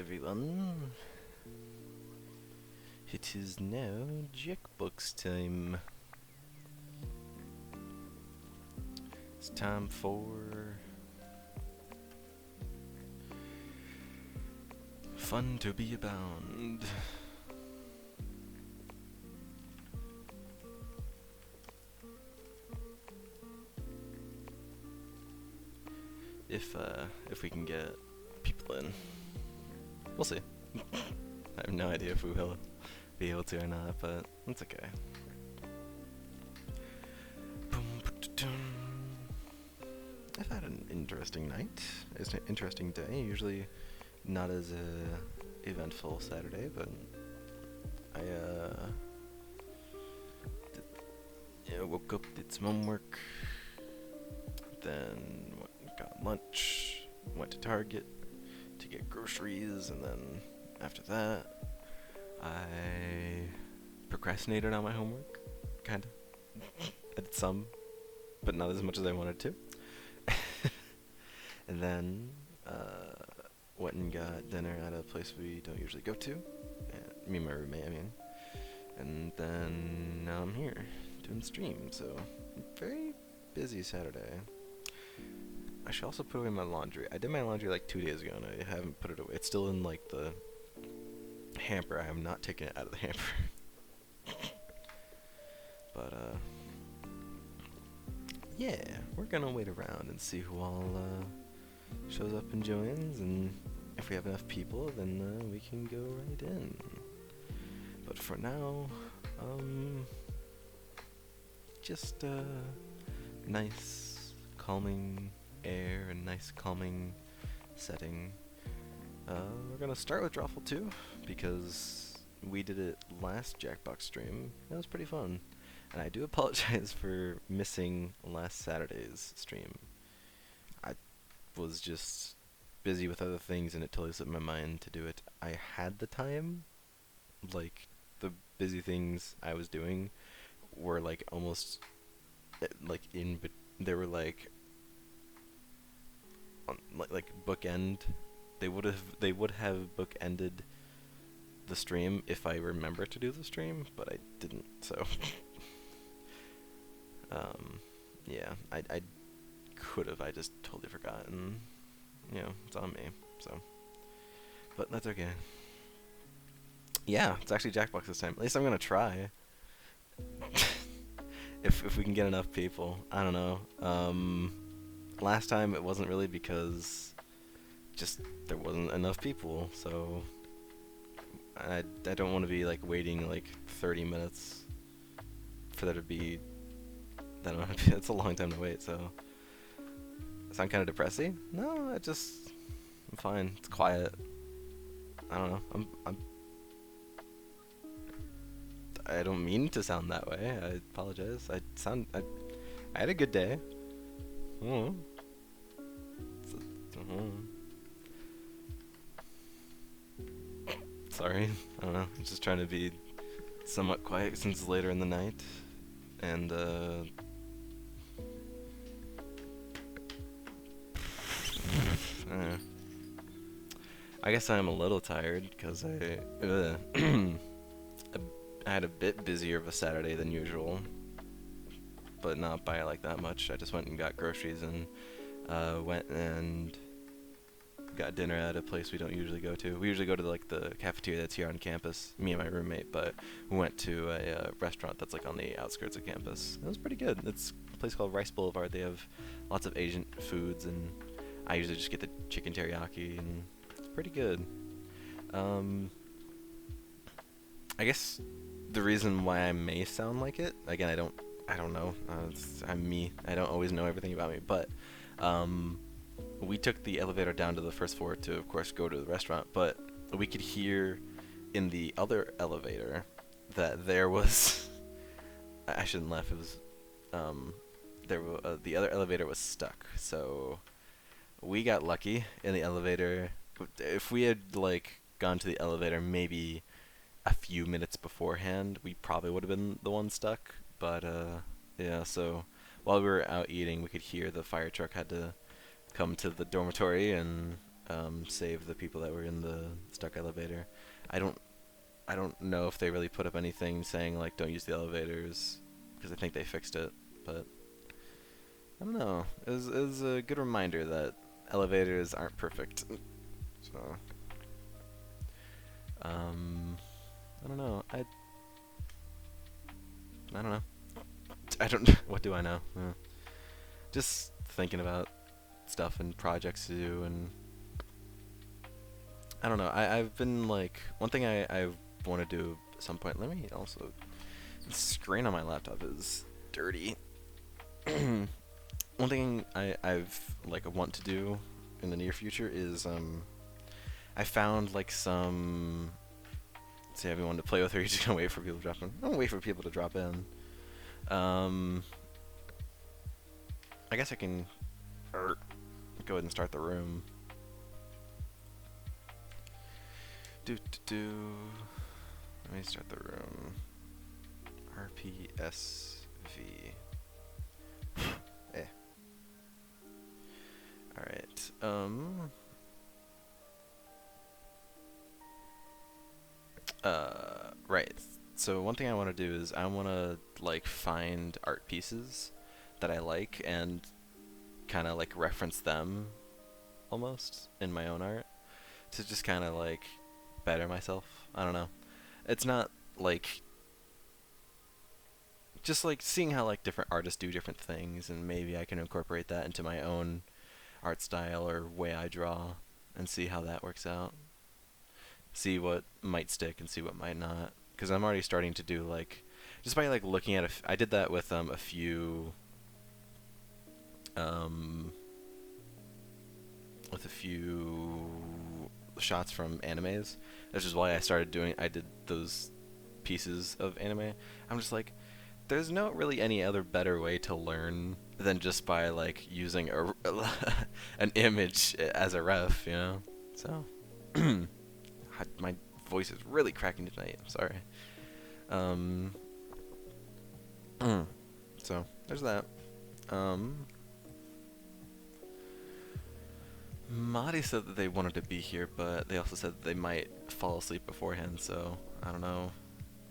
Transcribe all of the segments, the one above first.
everyone. It is now Jackbox time. It's time for fun to be abound. If we can get people in, we'll see. I have no idea if we will be able to or not, but it's okay. I've had an interesting night. It's an interesting day. Usually not as eventful Saturday, but I woke up, did some homework, then got lunch, went to Target to get groceries, and then after that I procrastinated on my homework, kinda. I did some, but not as much as I wanted to. And then went and got dinner at a place we don't usually go to. Me and my roommate, I mean. And then now I'm here doing the stream, so very busy Saturday. I should also put away my laundry. I did my laundry like 2 days ago and I haven't put it away. It's still in like the hamper. I have not taken it out of the hamper. But yeah, we're gonna wait around and see who all shows up and joins, and if we have enough people, then we can go right in. But for now, just nice, calming air and nice, calming setting. We're gonna start with Drawful 2 because we did it last Jackbox stream. That was pretty fun. And I do apologize for missing last Saturday's stream. I was just busy with other things and it totally slipped my mind to do it. I had the time, like, the busy things I was doing were like almost like they were like on, like bookend. They would have bookended the stream if I remember to do the stream, but I didn't, so yeah, I could have, I just totally forgot, and you know, it's on me, so, but that's okay. Yeah, it's actually Jackbox this time. At least I'm gonna try. if we can get enough people. I don't know. Last time it wasn't really because just there wasn't enough people, so I don't want to be like waiting like 30 minutes for there to be. That's a long time to wait, so. Sound kind of depressing? No, I'm fine. It's quiet. I don't know. I don't mean to sound that way. I apologize. I had a good day. Mm. Sorry. I don't know. I'm just trying to be somewhat quiet since it's later in the night, and I guess I'm a little tired because I had a bit busier of a Saturday than usual, but not by like that much. I just went and got groceries and went and got dinner at a place we don't usually go to. We usually go to like the cafeteria that's here on campus, me and my roommate, but we went to a restaurant that's like on the outskirts of campus. It was pretty good. It's a place called Rice Boulevard. They have lots of Asian foods, and I usually just get the chicken teriyaki, and it's pretty good. I guess the reason why I may sound like it, again, I don't know. I'm me. I don't always know everything about me, but we took the elevator down to the first floor to, of course, go to the restaurant, but we could hear in the other elevator that there was. I shouldn't laugh. It was the other elevator was stuck, so we got lucky in the elevator. If we had like gone to the elevator maybe a few minutes beforehand, we probably would have been the one stuck. But yeah, so while we were out eating, we could hear the fire truck had to come to the dormitory, and save the people that were in the stuck elevator. I don't I don't know if they really put up anything saying like don't use the elevators, because I think they fixed it, but I don't know. It was a good reminder that elevators aren't perfect. So I don't know. I don't know. I don't. What do I know? Just thinking about stuff and projects to do, and I don't know. I've been like one thing I want to do at some point. Let me also. The screen on my laptop is dirty. One thing I've like want to do in the near future is I found like some. Let's see, everyone to play with, or you're just gonna wait for people to drop in. I'm gonna wait for people to drop in. I guess I can go ahead and start the room. Let me start the room. RPSV. Eh. Alright. Right. So one thing I want to do is I want to like find art pieces that I like and kind of like reference them almost in my own art to just kind of like better myself. I don't know. It's not like just like seeing how like different artists do different things, and maybe I can incorporate that into my own art style or way I draw and see how that works out. See what might stick and see what might not. Because I'm already starting to do like just by like looking at I did that with a few shots from animes. This is why I did those pieces of anime. I'm just like, there's no really any other better way to learn than just by like using an image as a ref, you know? So my voice is really cracking tonight. I'm sorry. So there's that. Madi said that they wanted to be here, but they also said that they might fall asleep beforehand, so I don't know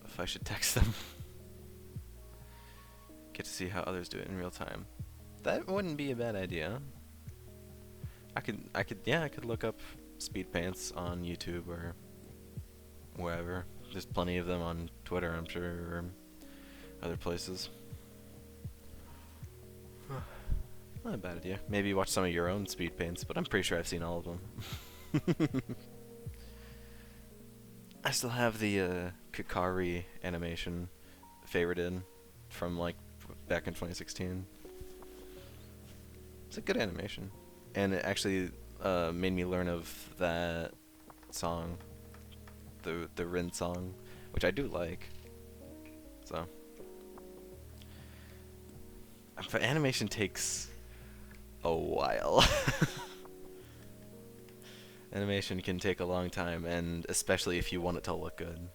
if I should text them. Get to see how others do it in real time. That wouldn't be a bad idea. I could look up speed paints on YouTube or wherever. There's plenty of them on Twitter, I'm sure, or other places. Not a bad idea. Maybe watch some of your own speed paints, but I'm pretty sure I've seen all of them. I still have the Kakari animation favorited from like back in 2016. It's a good animation, and it actually made me learn of that song, the Rin song, which I do like. So, but animation takes a while. Animation can take a long time, and especially if you want it to look good.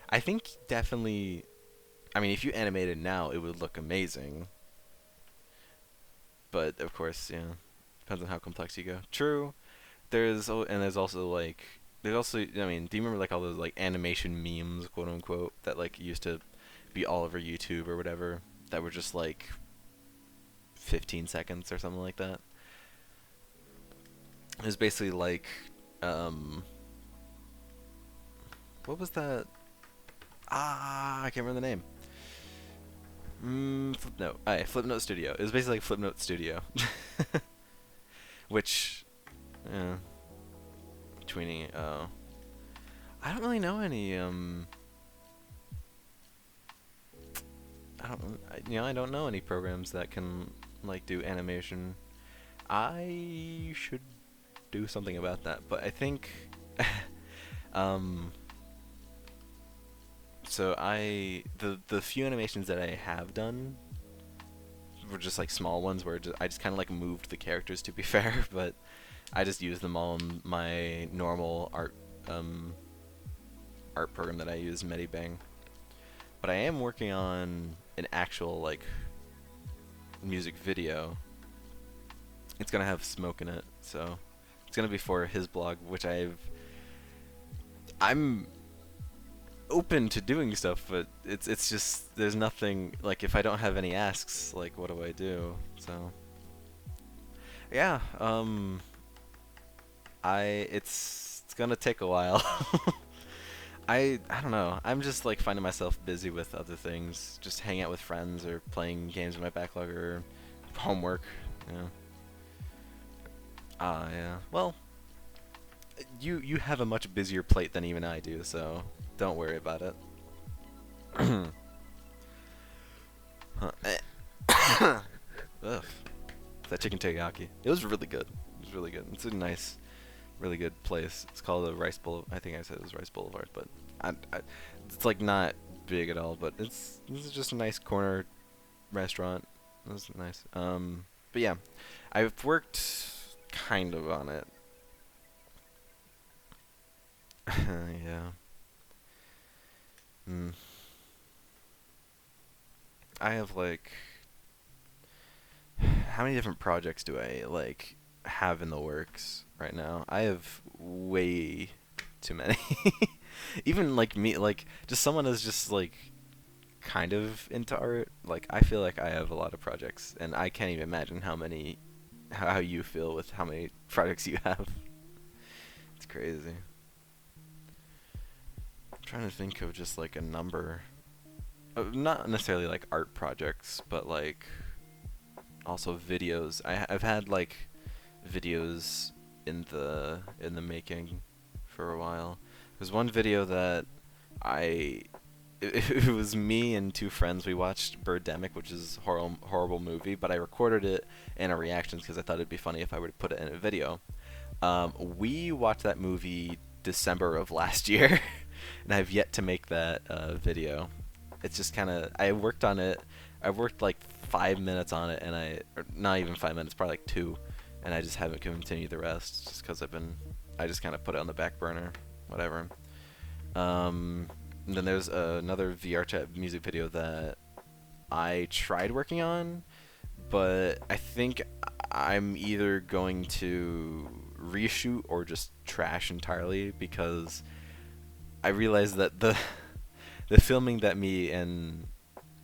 I think definitely, I mean, if you animated now, it would look amazing. But of course, you know, depends on how complex you go. True. There's also like I mean, do you remember like all those like animation memes, quote unquote, that like used to be all over YouTube or whatever, that were just like 15 seconds or something like that? It was basically like what was that? I can't remember the name. Flipnote. Flipnote Studio. It was basically like Flipnote Studio. Which, yeah, tweening. Oh, I don't really know any. I don't know any programs that can like do animation. I should do something about that, but I think, so the few animations that I have done were just like small ones where I just kind of like moved the characters, to be fair, but I just used them all in my normal art program that I use, Medibang. But I am working on an actual like music video. It's gonna have smoke in it, so It's gonna be for his blog, which I'm open to doing stuff, but it's just there's nothing like if I don't have any asks, like what do I do? So yeah, it's gonna take a while. I don't know. I'm just like finding myself busy with other things, just hanging out with friends or playing games in my backlog or homework. Yeah. Yeah. Well, you have a much busier plate than even I do, so don't worry about it. Huh. Ugh. That chicken teriyaki. It was really good. It was really good. It's a nice, really good place. It's called the Rice Boulevard. I think I said it was Rice Boulevard, but it's like not big at all. But this is just a nice corner restaurant. It was nice. But yeah, I've worked kind of on it. Yeah. Mm. I have like how many different projects do I like have in the works right now? I have way too many. Even like me, like just someone is just like kind of into art. Like I feel like I have a lot of projects, and I can't even imagine how you feel with how many projects you have. It's crazy. I'm trying to think of just like a number. Not necessarily like art projects, but like also videos. I've had like videos in the making for a while. There's one video that I it was me and two friends. We watched Birdemic, which is a horrible movie, but I recorded it in our reactions because I thought it'd be funny if I were to put it in a video. We watched that movie December of last year, and I've yet to make that video. It's just kind of I worked on it. I worked like 5 minutes on it, and or not even 5 minutes, probably like two, and I just haven't continued the rest just because I just kind of put it on the back burner, whatever. And then there's another VR chat music video that I tried working on, but I think I'm either going to reshoot or just trash entirely because I realized that the filming that me and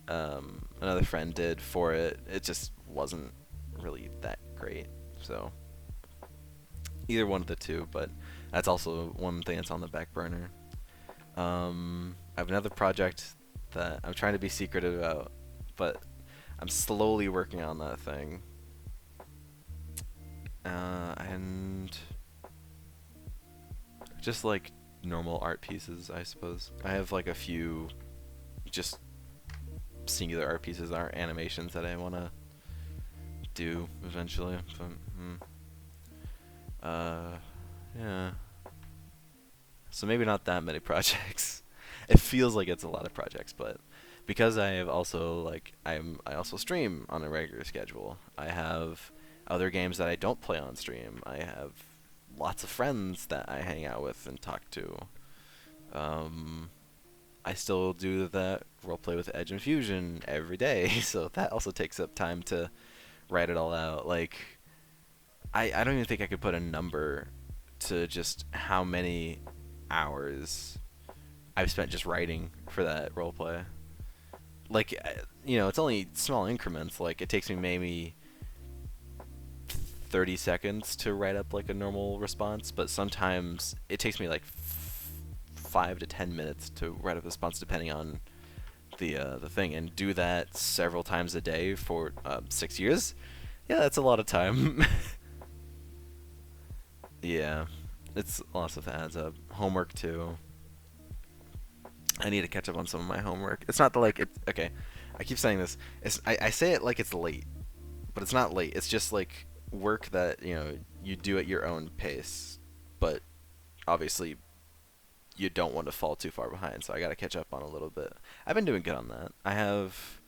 another friend did for it just wasn't really that great. So either one of the two, but that's also one thing that's on the back burner. I have another project that I'm trying to be secretive about, but I'm slowly working on that thing. And just like normal art pieces, I suppose. I have like a few just singular art pieces, art animations that I want to do eventually. But, yeah. So maybe not that many projects. It feels like it's a lot of projects, but because I have also like I also stream on a regular schedule. I have other games that I don't play on stream. I have lots of friends that I hang out with and talk to. I still do that roleplay with Edge and Fusion every day, so that also takes up time to write it all out. Like, I don't even think I could put a number to just how many hours I've spent just writing for that roleplay. Like, it's only small increments. Like, it takes me maybe 30 seconds to write up like a normal response, but sometimes it takes me like 5 to 10 minutes to write up a response depending on the thing, and do that several times a day for 6 years. Yeah, that's a lot of time. Yeah, it's lots of adds up. Homework too. I need to catch up on some of my homework. It's not the like it's okay. I keep saying this. I say it like it's late, but it's not late. It's just like work that you do at your own pace, but obviously you don't want to fall too far behind. So I got to catch up on a little bit. I've been doing good on that. I have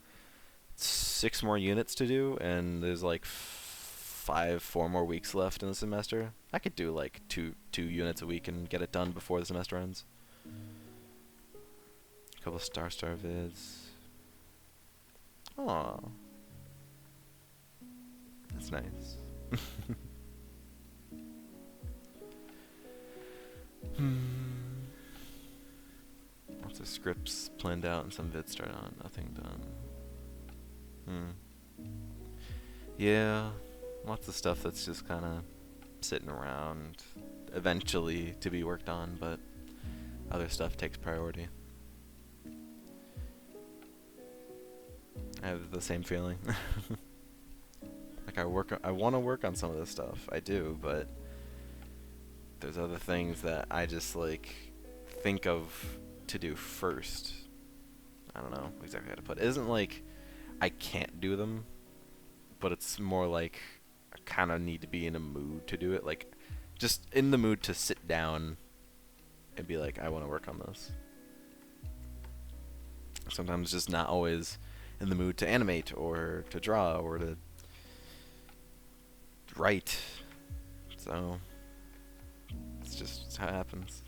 6 more units to do, and there's like 4 more weeks left in the semester. I could do like two units a week and get it done before the semester ends. A couple Star vids. Aw. That's nice. the scripts planned out and some vids started on. Nothing done. Yeah, lots of stuff that's just kind of sitting around, eventually to be worked on, but other stuff takes priority. I have the same feeling. Like I want to work on some of this stuff. I do, but there's other things that I just like think of to do first. I don't know exactly how to put it. It isn't like I can't do them, but it's more like I kind of need to be in a mood to do it. Like, just in the mood to sit down and be like, I want to work on this. Sometimes just not always in the mood to animate or to draw or to write. So, it's just how it happens.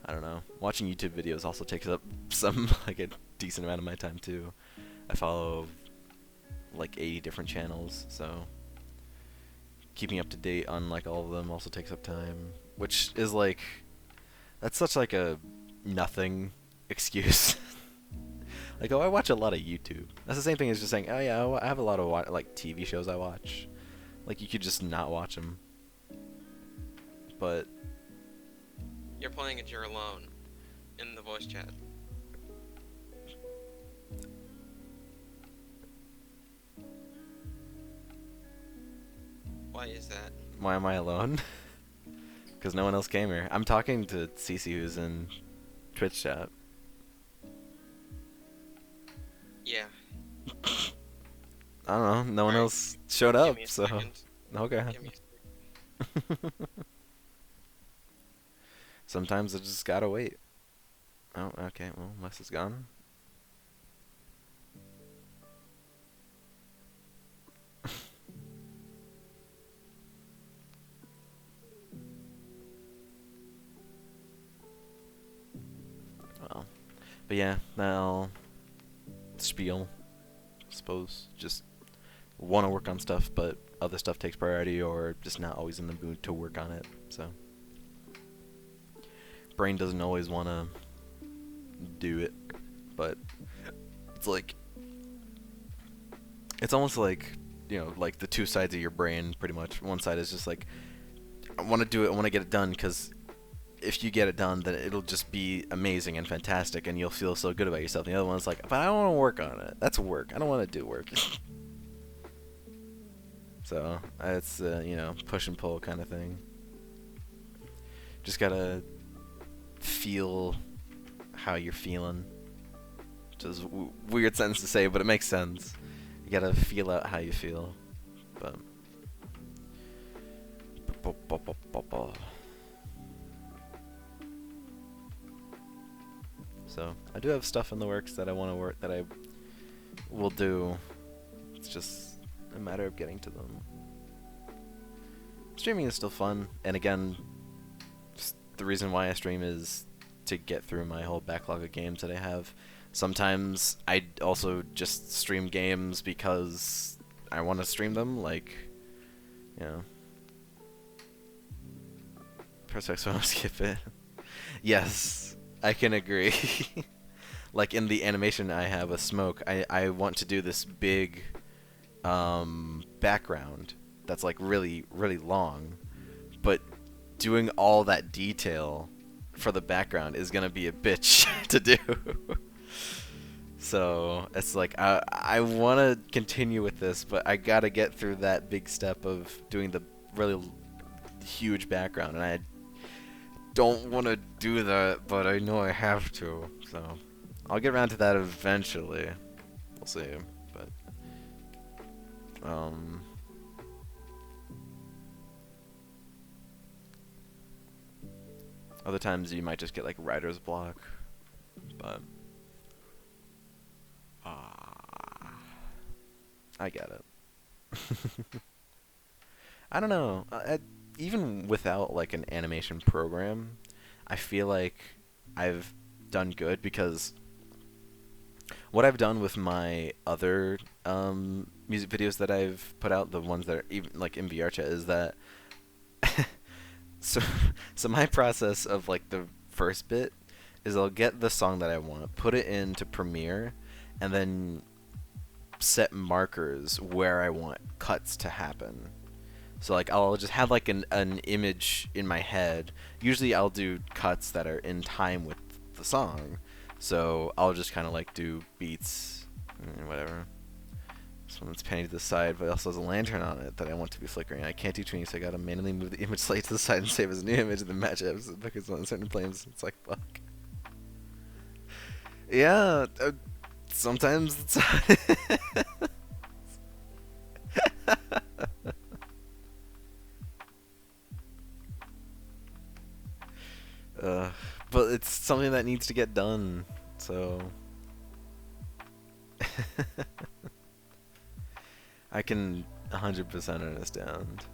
I don't know. Watching YouTube videos also takes up like a decent amount of my time too. I follow like 80 different channels, so keeping up to date on like all of them also takes up time, which is like, that's such like a nothing excuse. Like, oh, I watch a lot of YouTube. That's the same thing as just saying, oh yeah, I have a lot of like TV shows I watch. Like, you could just not watch them. But You're playing it, you're alone in the voice chat. Why is that? why am I alone? Because no one else came here. I'm talking to Cece, who's in Twitch chat. Yeah. I don't know. No one Alright. else showed Give up, me a so second. okay. Give me a second. Sometimes I just gotta wait. Oh, okay. Well, Wes is gone. Well, but yeah, now spiel. I suppose just want to work on stuff, but other stuff takes priority, or just not always in the mood to work on it. So brain doesn't always want to do it, but it's like, it's almost like, you know, like the two sides of your brain pretty much. One side is just like, I want to do it, I want to get it done, because if you get it done, then it'll just be amazing and fantastic, and you'll feel so good about yourself. And the other one's like, but I don't want to work on it. That's work. I don't want to do work. So it's you know, push and pull kind of thing. Just gotta feel how you're feeling. Which is weird sentence to say, but it makes sense. You gotta feel out how you feel. But so I do have stuff in the works that I want to work, that I will do. It's just a matter of getting to them. Streaming is still fun, and again, just the reason why I stream is to get through my whole backlog of games that I have. Sometimes I also just stream games because I want to stream them, like, you know. Perspective, I want to skip it. Yes, I can agree. Like in the animation I have a smoke, I want to do this big background that's like really, really long, but doing all that detail for the background is gonna be a bitch to do. So it's like, I want to continue with this, but I gotta get through that big step of doing the really huge background, and I don't want to do that, but I know I have to, so I'll get around to that eventually. We'll see, but other times you might just get like writer's block, but I get it. I don't know. Even without like an animation program, I feel like I've done good, because what I've done with my other music videos that I've put out, the ones that are even like in VR chat, is that so my process of like the first bit is I'll get the song that I want, put it into Premiere, and then set markers where I want cuts to happen. So like I'll just have like an image in my head. Usually I'll do cuts that are in time with the song. So I'll just kind of like do beats and whatever. This one's panning to the side, but it also has a lantern on it that I want to be flickering. I can't do tuning, so I gotta manually move the image slightly to the side and save as a new image, and then match it because on certain planes. It's like, fuck. Yeah, sometimes it's... but it's something that needs to get done, so... I can 100% understand.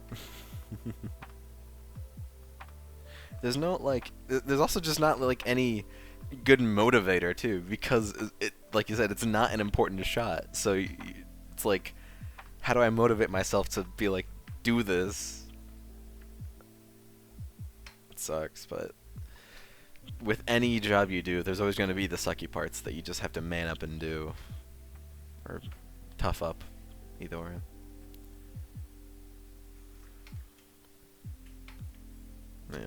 There's no, like... There's also just not, like, any good motivator, too, because, it, like you said, it's not an important shot, so it's like, how do I motivate myself to be like, do this? It sucks, but... with any job you do, there's always going to be the sucky parts that you just have to man up and do. Or tough up. Either way. Yeah.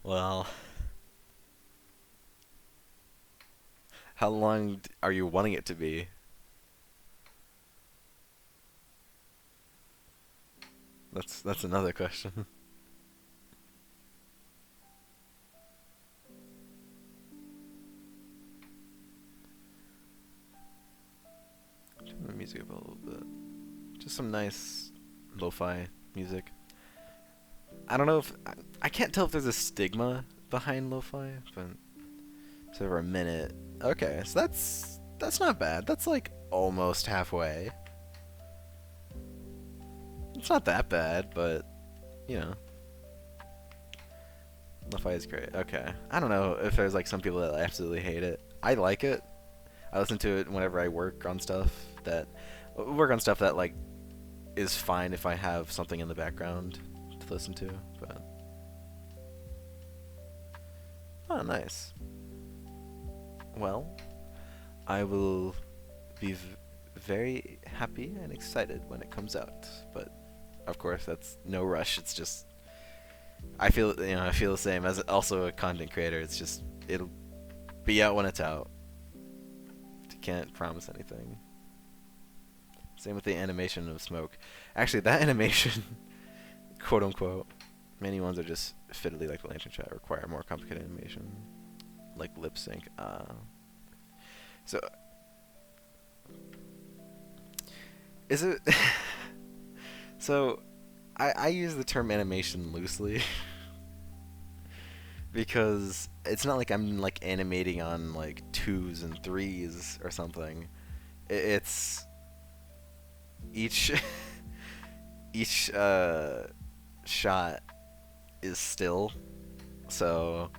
Well... how long are you wanting it to be? That's another question. Turn the music up a little bit. Just some nice lo-fi music. I don't know if... I can't tell if there's a stigma behind lo-fi, but... it's over a minute. Okay, so that's not bad. That's like almost halfway. It's not that bad, but you know. Lo-fi is great. Okay. I don't know if there's like some people that absolutely hate it. I like it. I listen to it whenever I work on stuff that like is fine if I have something in the background to listen to, but oh, nice. Well, I will be very happy and excited when it comes out, but of course that's no rush. It's just I feel the same as also a content creator. It's just it'll be out when it's out. Can't promise anything. Same with the animation of Smoke. Actually, that animation, quote unquote, many ones are just fiddly like the lantern shot, require more complicated animation, like lip sync. So, is it? So, I use the term animation loosely. Because it's not like I'm like animating on like 2s and 3s or something. It's each each shot is still. So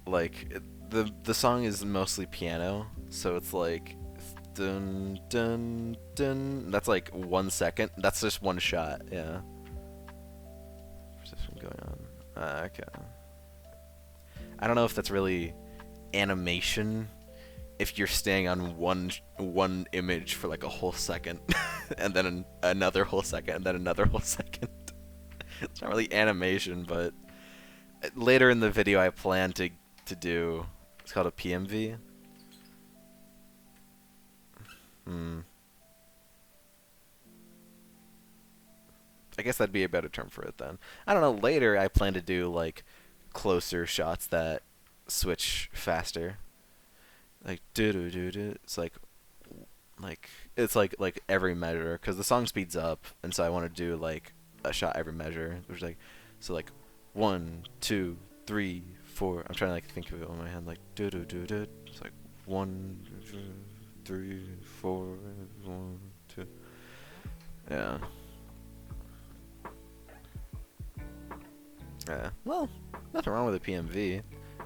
like the song is mostly piano, so it's like dun dun dun. That's like 1 second. That's just one shot. Yeah. What's this one going on? Okay. I don't know if that's really animation if you're staying on one image for like a whole second and then another whole second and then another whole second. It's not really animation, but later in the video I plan to do, it's called a PMV. I guess that'd be a better term for it then. I don't know, later I plan to do like closer shots that switch faster, like do do do do. It's like it's like every measure, because the song speeds up, and so I want to do like a shot every measure, which is like so like 1 2 3 4. I'm trying to like think of it on my hand, like do do do do. It's like 1 2 3 4 1 2. Yeah. Yeah. Well, nothing wrong with a PMV.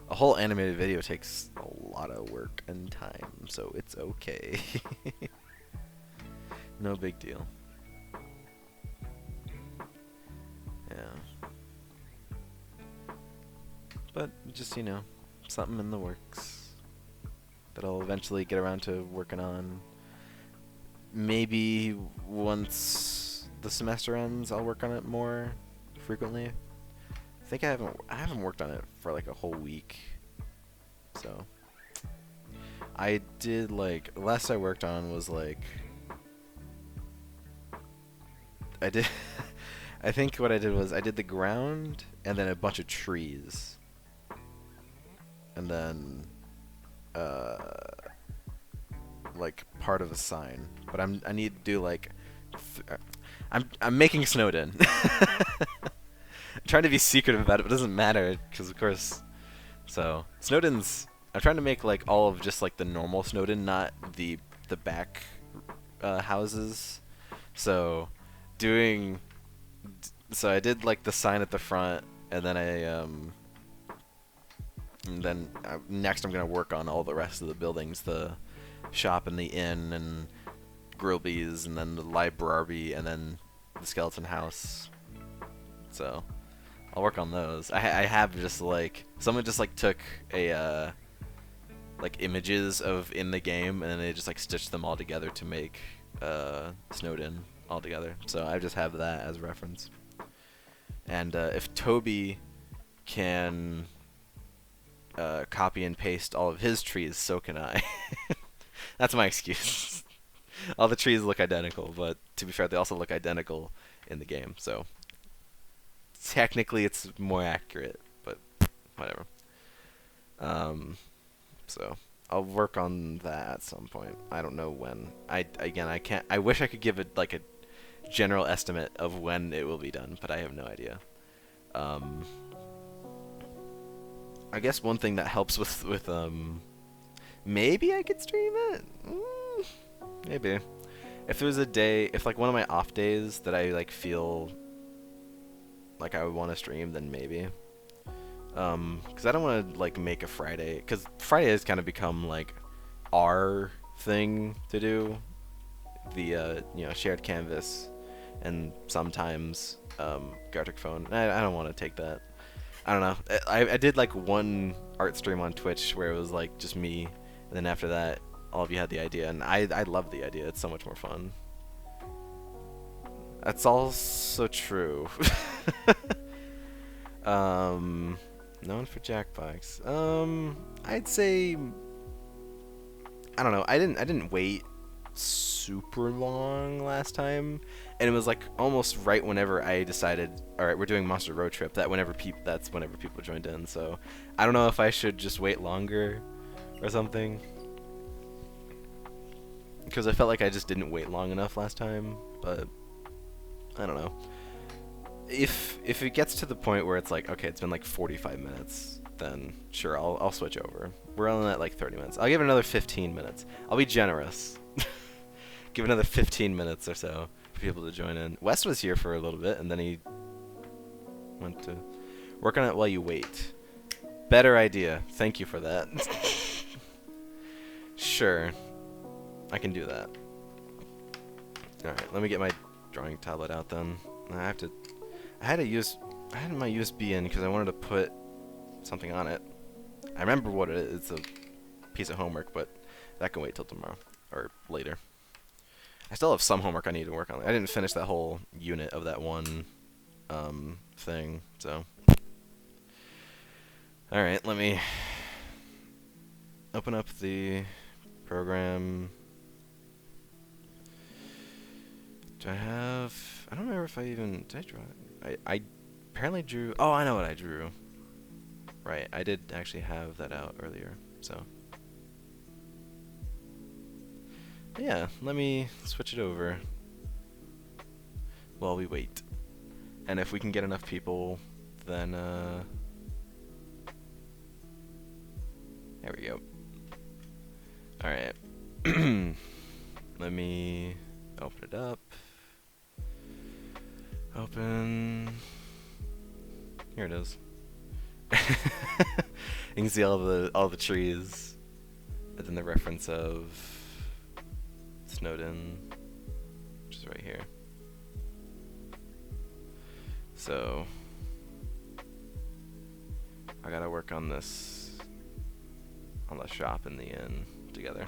A whole animated video takes a lot of work and time, so it's okay. No big deal. Yeah. But just, you know, something in the works that I'll eventually get around to working on. Maybe once the semester ends, I'll work on it more frequently. I think I haven't worked on it for like a whole week. So I did like the last I worked on was like I did I think what I did was I did the ground and then a bunch of trees. And then like part of a sign. But I need to do like I'm making Snowden. I'm trying to be secretive about it, but it doesn't matter because of course. So Snowden's. I'm trying to make like all of just like the normal Snowden, not the back houses. So doing. So I did like the sign at the front, and then next I'm gonna work on all the rest of the buildings, the shop and the inn and Grillby's, and then the library, and then the skeleton house. So I'll work on those. I have just like someone just like took a like images of in the game and then they just like stitched them all together to make Snowden all together. So I just have that as reference. And if Toby can copy and paste all of his trees, so can I. That's my excuse. All the trees look identical, but to be fair, they also look identical in the game. So technically, it's more accurate, but whatever. So I'll work on that at some point. I don't know when. I can't. I wish I could give it like a general estimate of when it will be done, but I have no idea. I guess one thing that helps with maybe I could stream it. Maybe if it was a day, if like one of my off days that I like feel like I would want to stream, then maybe. Because I don't want to like make a Friday, because Friday has kind of become like our thing to do, the you know, shared canvas, and sometimes Gartic phone. I don't want to take that. I don't know. I did like one art stream on Twitch where it was like just me, and then after that, all of you had the idea, and I love the idea. It's so much more fun. That's also true. Known for Jackbox. I'd say I don't know. I didn't wait super long last time, and it was like almost right whenever I decided, all right, we're doing Monster Road Trip. That's whenever people joined in. So I don't know if I should just wait longer or something, because I felt like I just didn't wait long enough last time. But I don't know. If it gets to the point where it's like, okay, it's been like 45 minutes, then sure, I'll switch over. We're only at like 30 minutes. I'll give it another 15 minutes. I'll be generous. Give another 15 minutes or so for people to join in. Wes was here for a little bit, and then he went to work on it while you wait. Better idea. Thank you for that. Sure. I can do that. Alright, let me get my drawing tablet out then. I had my USB in because I wanted to put something on it. I remember what it is. It's a piece of homework, but that can wait till tomorrow or later. I still have some homework I need to work on. I didn't finish that whole unit of that one thing, so. Alright, let me open up the program. Do I have... I don't remember if I even... Did I draw it? I apparently drew... Oh, I know what I drew. Right, I did actually have that out earlier, so... Yeah, let me switch it over while we wait. And if we can get enough people, then, there we go. Alright. Let me open it up. Open. Here it is. You can see all the trees, and then the reference of Snowdin, which is right here. So I gotta work on this, on the shop and the inn together.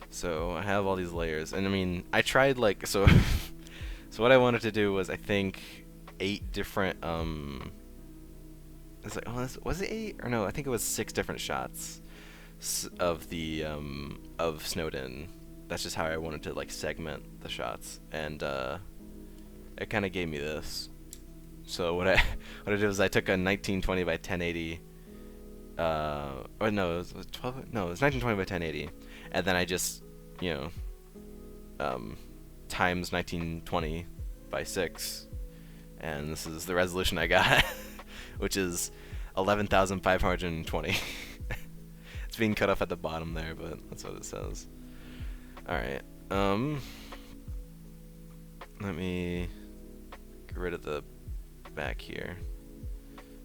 So I have all these layers, and I mean, I tried like so. So what I wanted to do was, I think, 8 different It's like, oh, was it 8 or no? I think it was 6 different shots of the of Snowdin. That's just how I wanted to like segment the shots, and it kind of gave me this. So what I did was I took a 1920 by 1080. Or no, it was 12. No, it was 1920 by 1080, and then I just, you know, times 1920 by 6, and this is the resolution I got, which is 11,520. It's being cut off at the bottom there, but that's what it says. Alright, let me get rid of the back here.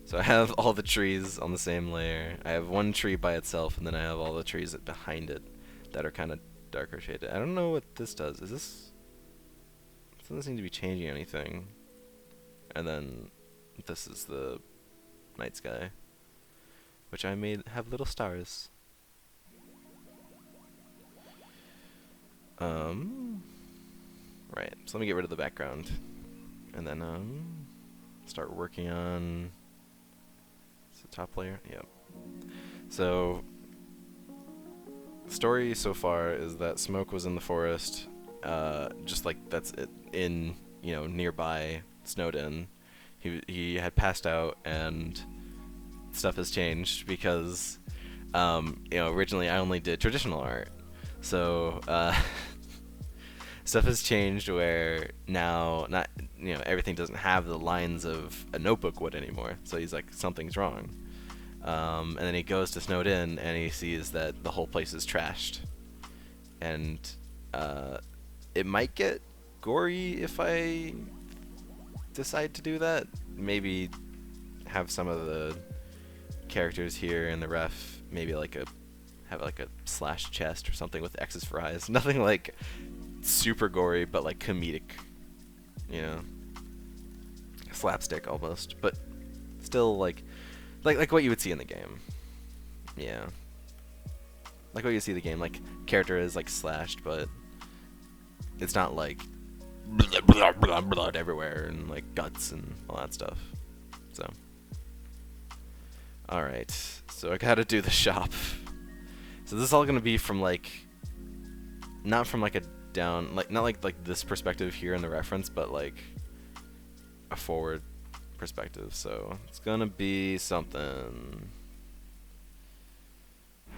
So I have all the trees on the same layer. I have one tree by itself, and then I have all the trees behind it that are kind of darker shaded. I don't know what this does. Is this... It doesn't seem to be changing anything. And then this is the night sky, which I made have little stars. Right, so let me get rid of the background, and then start working on the top layer. Yep. So story so far is that Smoke was in the forest, just like that's it, in, you know, nearby Snowdin. He had passed out, and stuff has changed because you know, originally I only did traditional art, so stuff has changed where now, not, you know, everything doesn't have the lines of a notebook would anymore. So he's like, something's wrong. And then he goes to Snowdin, and he sees that the whole place is trashed, and it might get gory if I decide to do that. Maybe have some of the characters here in the ref, maybe like have like a slash chest or something with X's for eyes. Nothing like super gory, but like comedic, you know, slapstick almost, but still like what you would see in the game. Yeah, like what you see in the game. Like, character is like slashed, but it's not like blood everywhere and like guts and all that stuff. So, all right, so I gotta do the shop. So this is all gonna be from like, not from like a down, like not like this perspective here in the reference, but like a forward perspective. So it's gonna be something.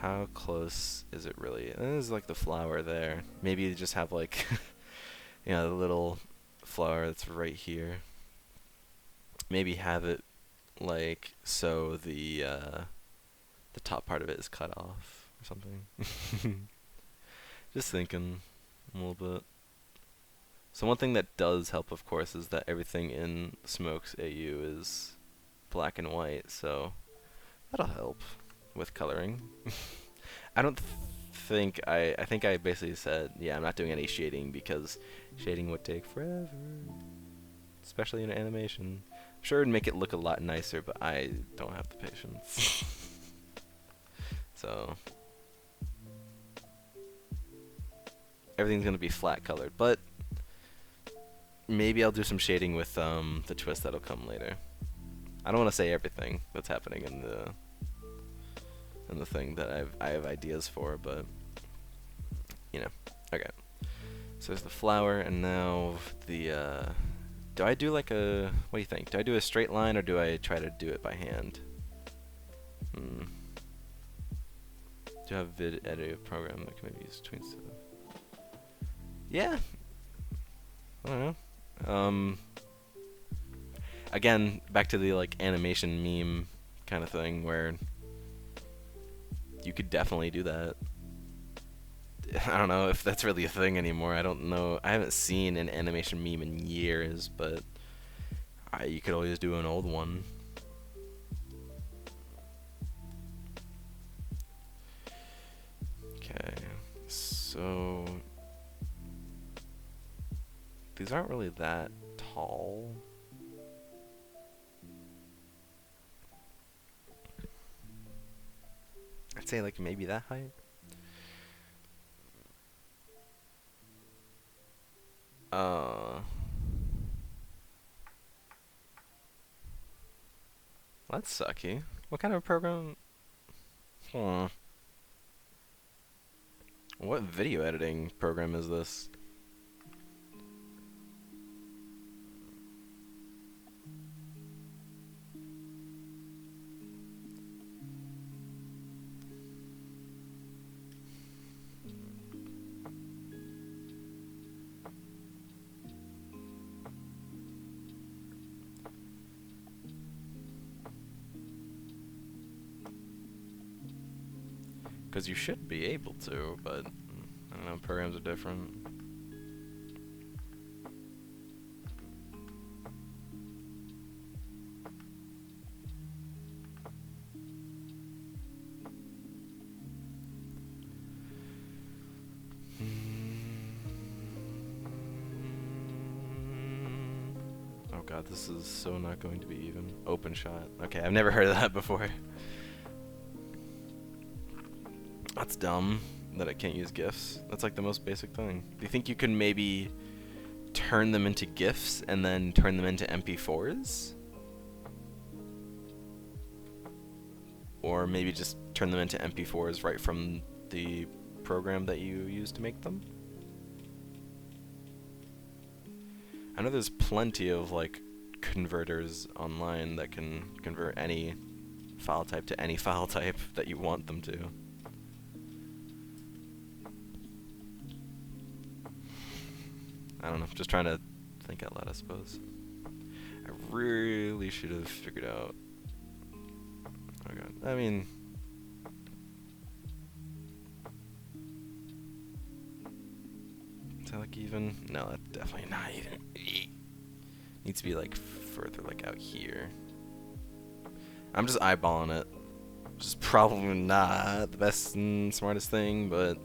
How close is it really? There's like the flower there. Maybe you just have like you know, the little flower that's right here. Maybe have it like so the top part of it is cut off or something. Just thinking a little bit. So one thing that does help, of course, is that everything in Smoke's AU is black and white, so that'll help with coloring. I don't think I think I basically said, yeah, I'm not doing any shading because shading would take forever, especially in animation. I'm sure it'd make it look a lot nicer, but I don't have the patience. So everything's gonna be flat colored, but maybe I'll do some shading with the twist that'll come later. I don't want to say everything that's happening in the thing that I have ideas for, but you know. Okay. So there's the flower, and now the do I do like a, what do you think? Do I do a straight line, or do I try to do it by hand? Do you have a vid editor program that can maybe use between stuff? Yeah. I don't know. Again, back to the like animation meme kind of thing where you could definitely do that. I don't know if that's really a thing anymore. I don't know. I haven't seen an animation meme in years, but you could always do an old one. So these aren't really that tall. I'd say like maybe that height. That's sucky. What kind of program? Hmm. What video editing program is this? Because you should be able to, but I don't know, programs are different. Oh god, this is so not going to be even. Open shot. Okay, I've never heard of that before. That's dumb that I can't use GIFs. That's like the most basic thing. Do you think you can maybe turn them into GIFs and then turn them into MP4s? Or maybe just turn them into MP4s right from the program that you use to make them? I know there's plenty of like converters online that can convert any file type to any file type that you want them to. I don't know, just trying to think out loud, I suppose. I really should have figured out. Oh god, I mean, is that like even? No, that's definitely not even. Needs to be like further, like out here. I'm just eyeballing it, which is probably not the best and smartest thing, but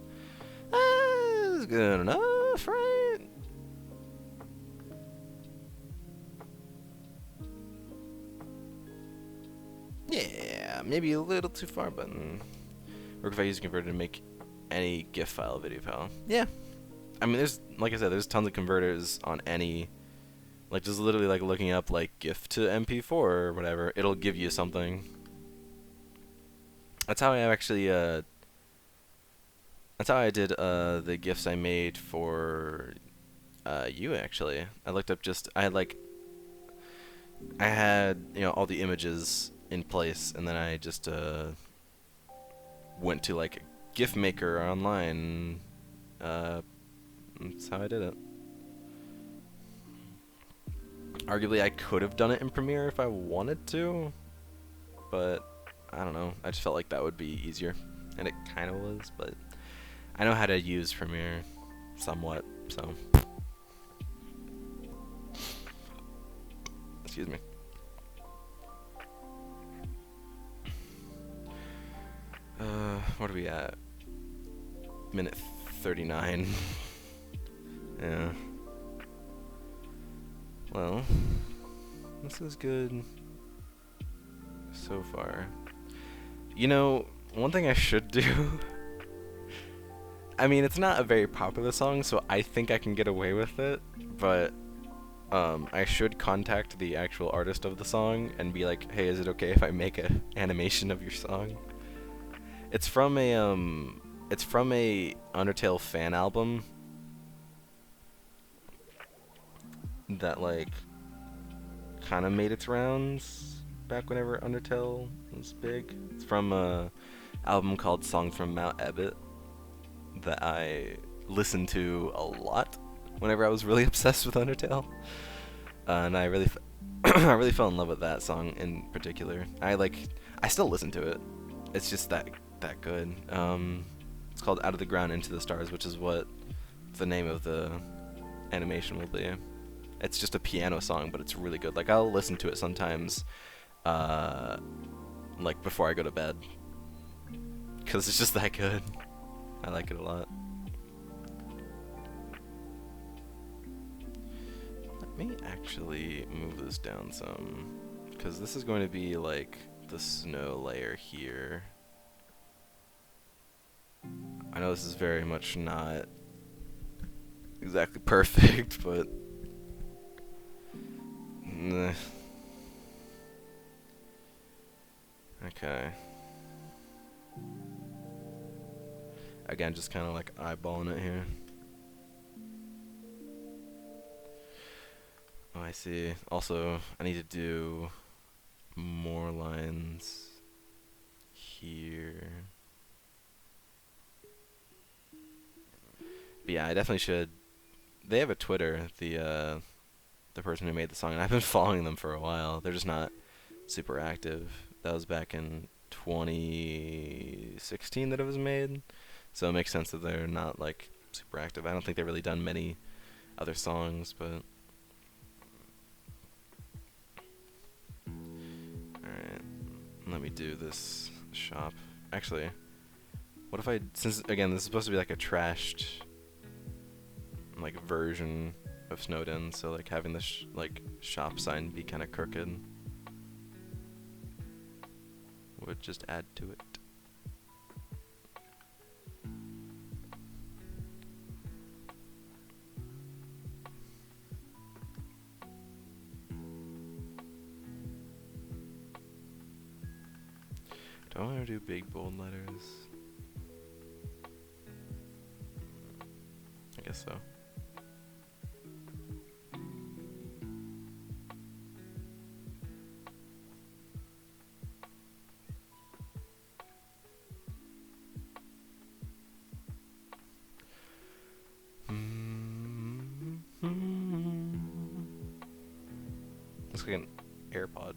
it's good enough, right? Yeah, maybe a little too far, but work if I use a converter to make any GIF file, video file. Yeah, I mean, there's, like I said, there's tons of converters on any, like just literally like looking up like GIF to MP4 or whatever, it'll give you something. That's how I actually that's how I did the GIFs I made for you actually. I looked up I had, you know, all the images in place, and then I just went to like GIF Maker online. That's how I did it. Arguably, I could have done it in Premiere if I wanted to, but I don't know. I just felt like that would be easier, and it kind of was, but I know how to use Premiere somewhat, so. Excuse me. What are we at? Minute 39. Yeah. Well, this is good so far. You know, one thing I should do. I mean, it's not a very popular song, so I think I can get away with it, but I should contact the actual artist of the song and be like, hey, is it okay if I make an animation of your song? It's from a Undertale fan album that like kind of made its rounds back whenever Undertale was big. It's from a album called Songs from Mount Ebott that I listened to a lot whenever I was really obsessed with Undertale, and I really I really fell in love with that song in particular. I still listen to it. It's just that good. It's called Out of the Ground Into the Stars, which is what the name of the animation will be. It's just a piano song, but it's really good. Like, I'll listen to it sometimes, like before I go to bed, because it's just that good. I like it a lot. me actually move this down some, because this is going to be like the snow layer here. I know this is very much not exactly perfect, but nah. Okay. Again, just kind of like eyeballing it here. Oh, I see. Also, I need to do more lines here. But yeah, I definitely should. They have a Twitter, the person who made the song, and I've been following them for a while. They're just not super active. That was back in 2016 that it was made, so it makes sense that they're not like super active. I don't think they've really done many other songs, but alright, let me do this shop. Actually, what if I, since again this is supposed to be like a trashed like version of Snowden, so like having this like shop sign be kind of crooked would just add to it. Do I want to do big bold letters? I guess so. Looks like an AirPod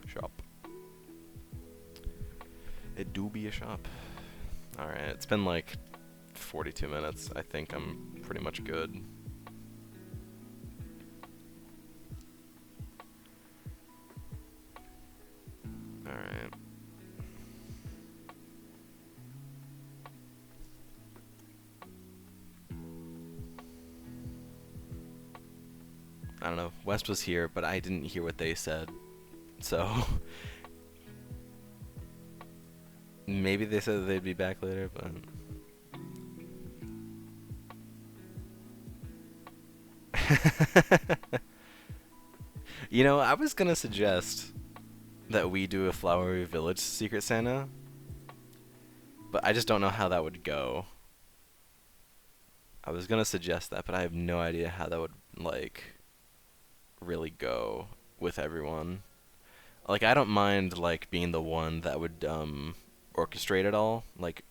shop. It do be a shop. Alright, it's been like 42 minutes. I think I'm pretty much good. Alright. I don't know. West was here, but I didn't hear what they said. So maybe they said that they'd be back later, but you know, I was gonna suggest that we do a Flowery Village Secret Santa, but I just don't know how that would go. I was gonna suggest that, but I have no idea how that would like really go with everyone. Like, I don't mind like being the one that would orchestrate it all, like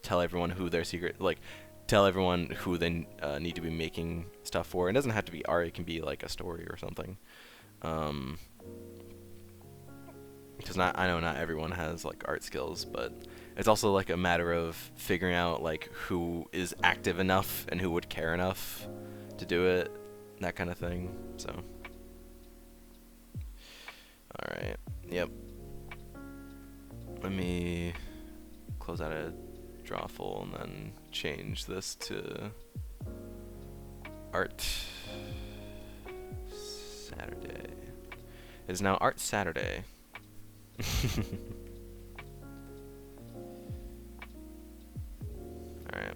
tell everyone who their secret, like tell everyone who they need to be making stuff for. It doesn't have to be art, it can be like a story or something. Because I know not everyone has like art skills, but it's also like a matter of figuring out like who is active enough and who would care enough to do it, that kind of thing. So alright, yep. Let me close out a drawful and then change this to Art Saturday. It is now Art Saturday. Alright.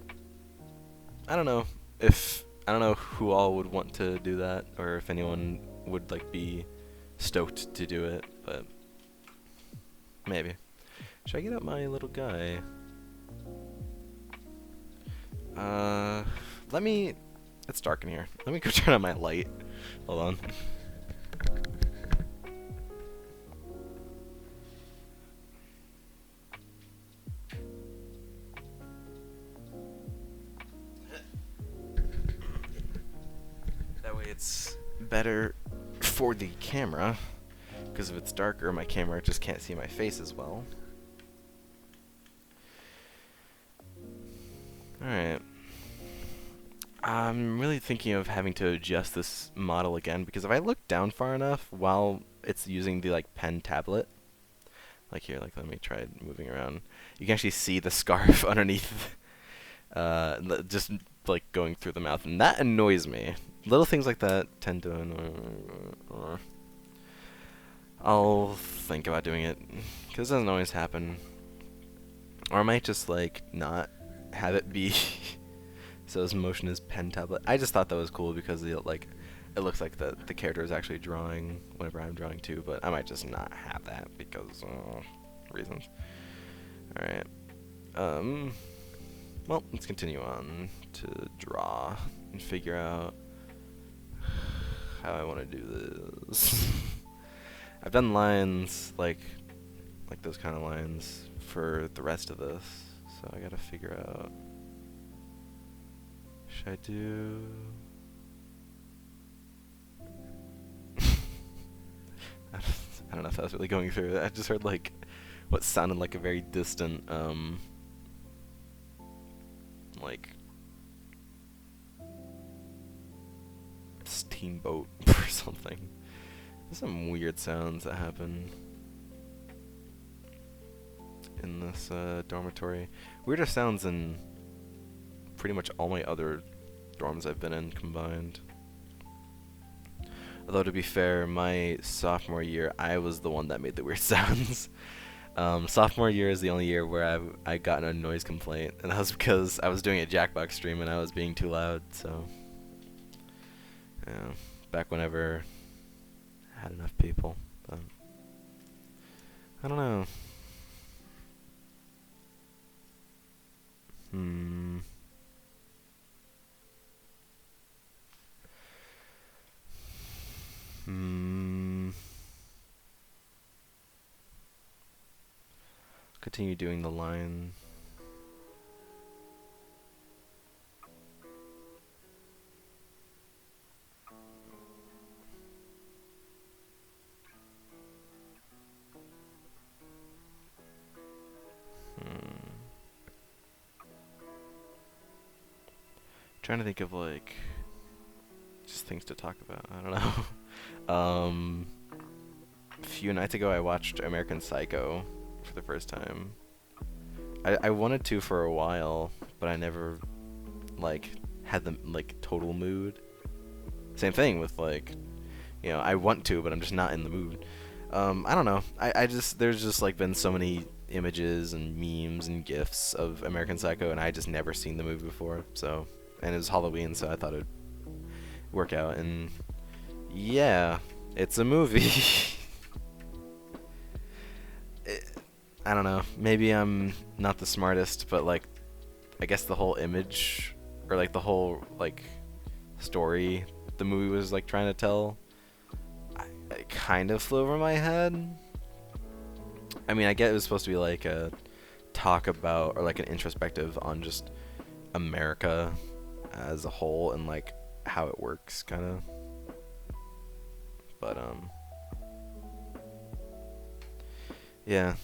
I don't know who all would want to do that, or if anyone would like be stoked to do it, but maybe. Should I get up my little guy? It's dark in here. Let me go turn on my light. Hold on. That way it's better for the camera, because if it's darker, my camera just can't see my face as well. Alright. I'm really thinking of having to adjust this model again, because if I look down far enough while it's using the like pen tablet, like here, like let me try moving around, you can actually see the scarf underneath, just like going through the mouth, and that annoys me. Little things like that tend to annoy me. I'll think about doing it, because it doesn't always happen. Or I might just like not have it be so his motion is pen tablet. I just thought that was cool because it looks like the character is actually drawing whenever I'm drawing too, but I might just not have that because reasons. Alright. Well, let's continue on to draw and figure out how I want to do this. I've done lines like those kind of lines for the rest of this, so I gotta figure out. Should I do? I don't know if I was really going through it. I just heard like what sounded like a very distant like steamboat or something. There's some weird sounds that happen in this dormitory. Weirder sounds than pretty much all my other dorms I've been in combined. Although to be fair, my sophomore year, I was the one that made the weird sounds. Sophomore year is the only year where I got a noise complaint, and that was because I was doing a Jackbox stream and I was being too loud. So, yeah, back whenever I had enough people. But I don't know. Continue doing the line. Trying to think of like just things to talk about. I don't know. A few nights ago I watched American Psycho for the first time. I wanted to for a while, but I never like had the like total mood. Same thing with like, you know, I want to, but I'm just not in the mood. I don't know. I just there's just like been so many images and memes and gifs of American Psycho, and I just never seen the movie before. So, and it was Halloween, so I thought it'd work out. And yeah, it's a movie. I don't know. Maybe I'm not the smartest, but like, I guess the whole image or like the whole like story the movie was like trying to tell, it kind of flew over my head. I mean, I get it was supposed to be like a talk about or like an introspective on just America as a whole and like how it works, kind of. But yeah,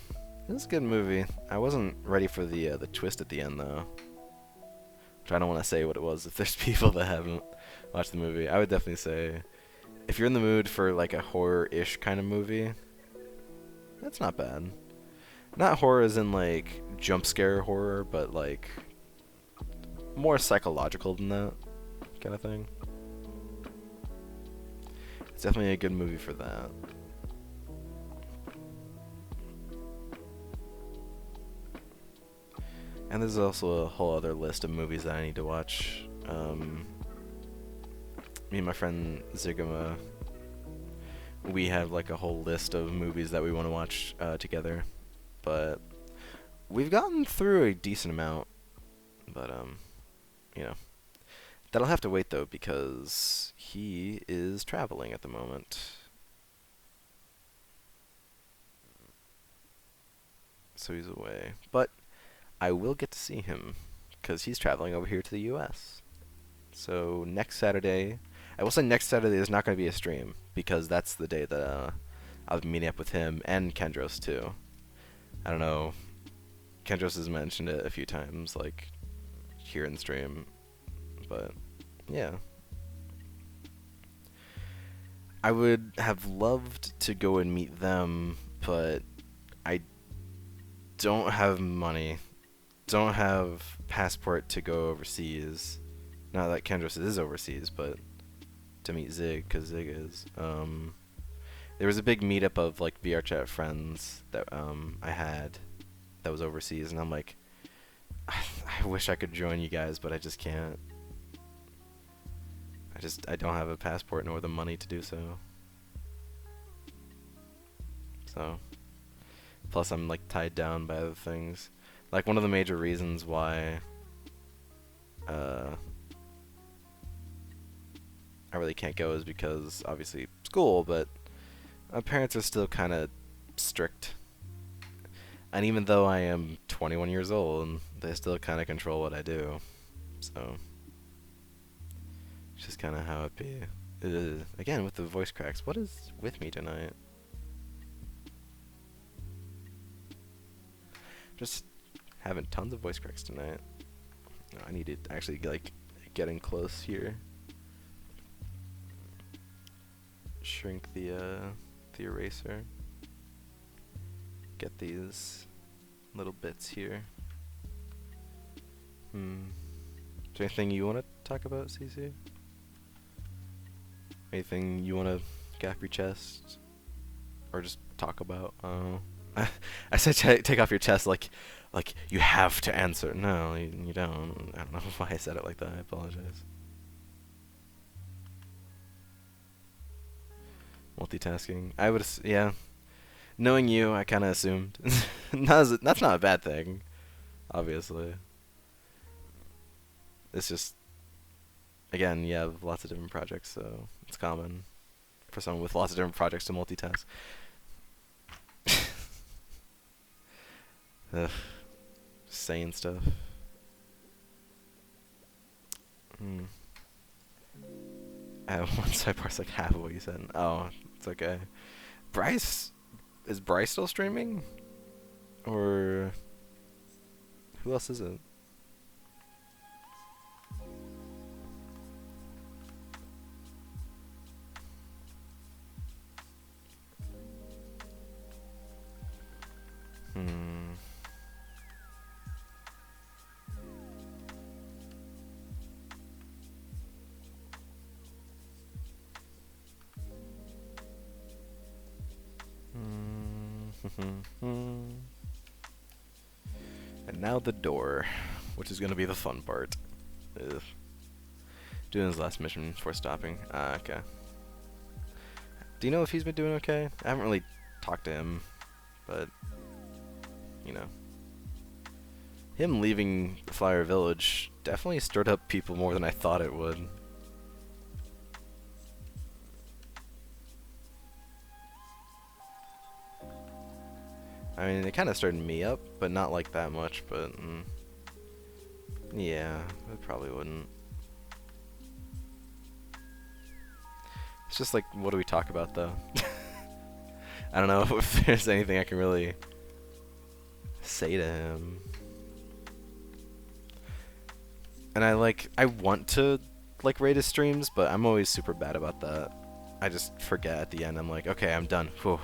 it was a good movie. I wasn't ready for the twist at the end though. Which I don't want to say what it was if there's people that haven't watched the movie. I would definitely say if you're in the mood for like a horror-ish kind of movie, that's not bad. Not horror as in like jump scare horror, but like more psychological than that kind of thing. It's definitely a good movie for that. And there's also a whole other list of movies that I need to watch. Me and my friend Zigama, we have like a whole list of movies that we want to watch together. But we've gotten through a decent amount. But, you know, that'll have to wait though because he is traveling at the moment. So he's away. But I will get to see him because he's traveling over here to the US. So next Saturday, I will say next Saturday is not going to be a stream because that's the day that I'll be meeting up with him and Kendros too. I don't know, Kendros has mentioned it a few times, like here in the stream, but yeah. I would have loved to go and meet them, but I don't have money. Don't have passport to go overseas, Not that Kendris is overseas, but to meet Zig, because Zig is. There was a big meetup of like VRChat friends that I had that was overseas, and I'm like, I wish I could join you guys, but I just can't. I don't have a passport nor the money to do so. So, plus I'm like tied down by other things. Like one of the major reasons why I really can't go is because obviously school, but my parents are still kind of strict. And even though I am 21 years old, they still kind of control what I do. So, it's just kind of how it be. Again, with the voice cracks, what is with me tonight? Just having tons of voice cracks tonight. I need to actually like getting close here. Shrink the eraser. Get these little bits here. Is there anything you want to talk about, CC? Anything you want to gap your chest? Or just talk about? I said take off your chest like you have to answer. No, you don't. I don't know why I said it like that. I apologize. Multitasking. I would, yeah. Knowing you, I kind of assumed. That's not a bad thing, obviously. It's just, again, you have lots of different projects, so it's common for someone with lots of different projects to multitask. Ugh. Saying stuff. I have one sidebar's like half of what you said. Oh, it's okay. Is Bryce still streaming? Or who else is it? And now the door, which is going to be the fun part. Ugh. Doing his last mission before stopping. Okay. Do you know if he's been doing okay? I haven't really talked to him, but, you know. Him leaving Flower Village definitely stirred up people more than I thought it would. I mean, it kind of started me up, but not like that much, but yeah, it probably wouldn't. It's just like, what do we talk about, though? I don't know if there's anything I can really say to him. And I want to, like, rate his streams, but I'm always super bad about that. I just forget at the end. I'm like, okay, I'm done. Whew.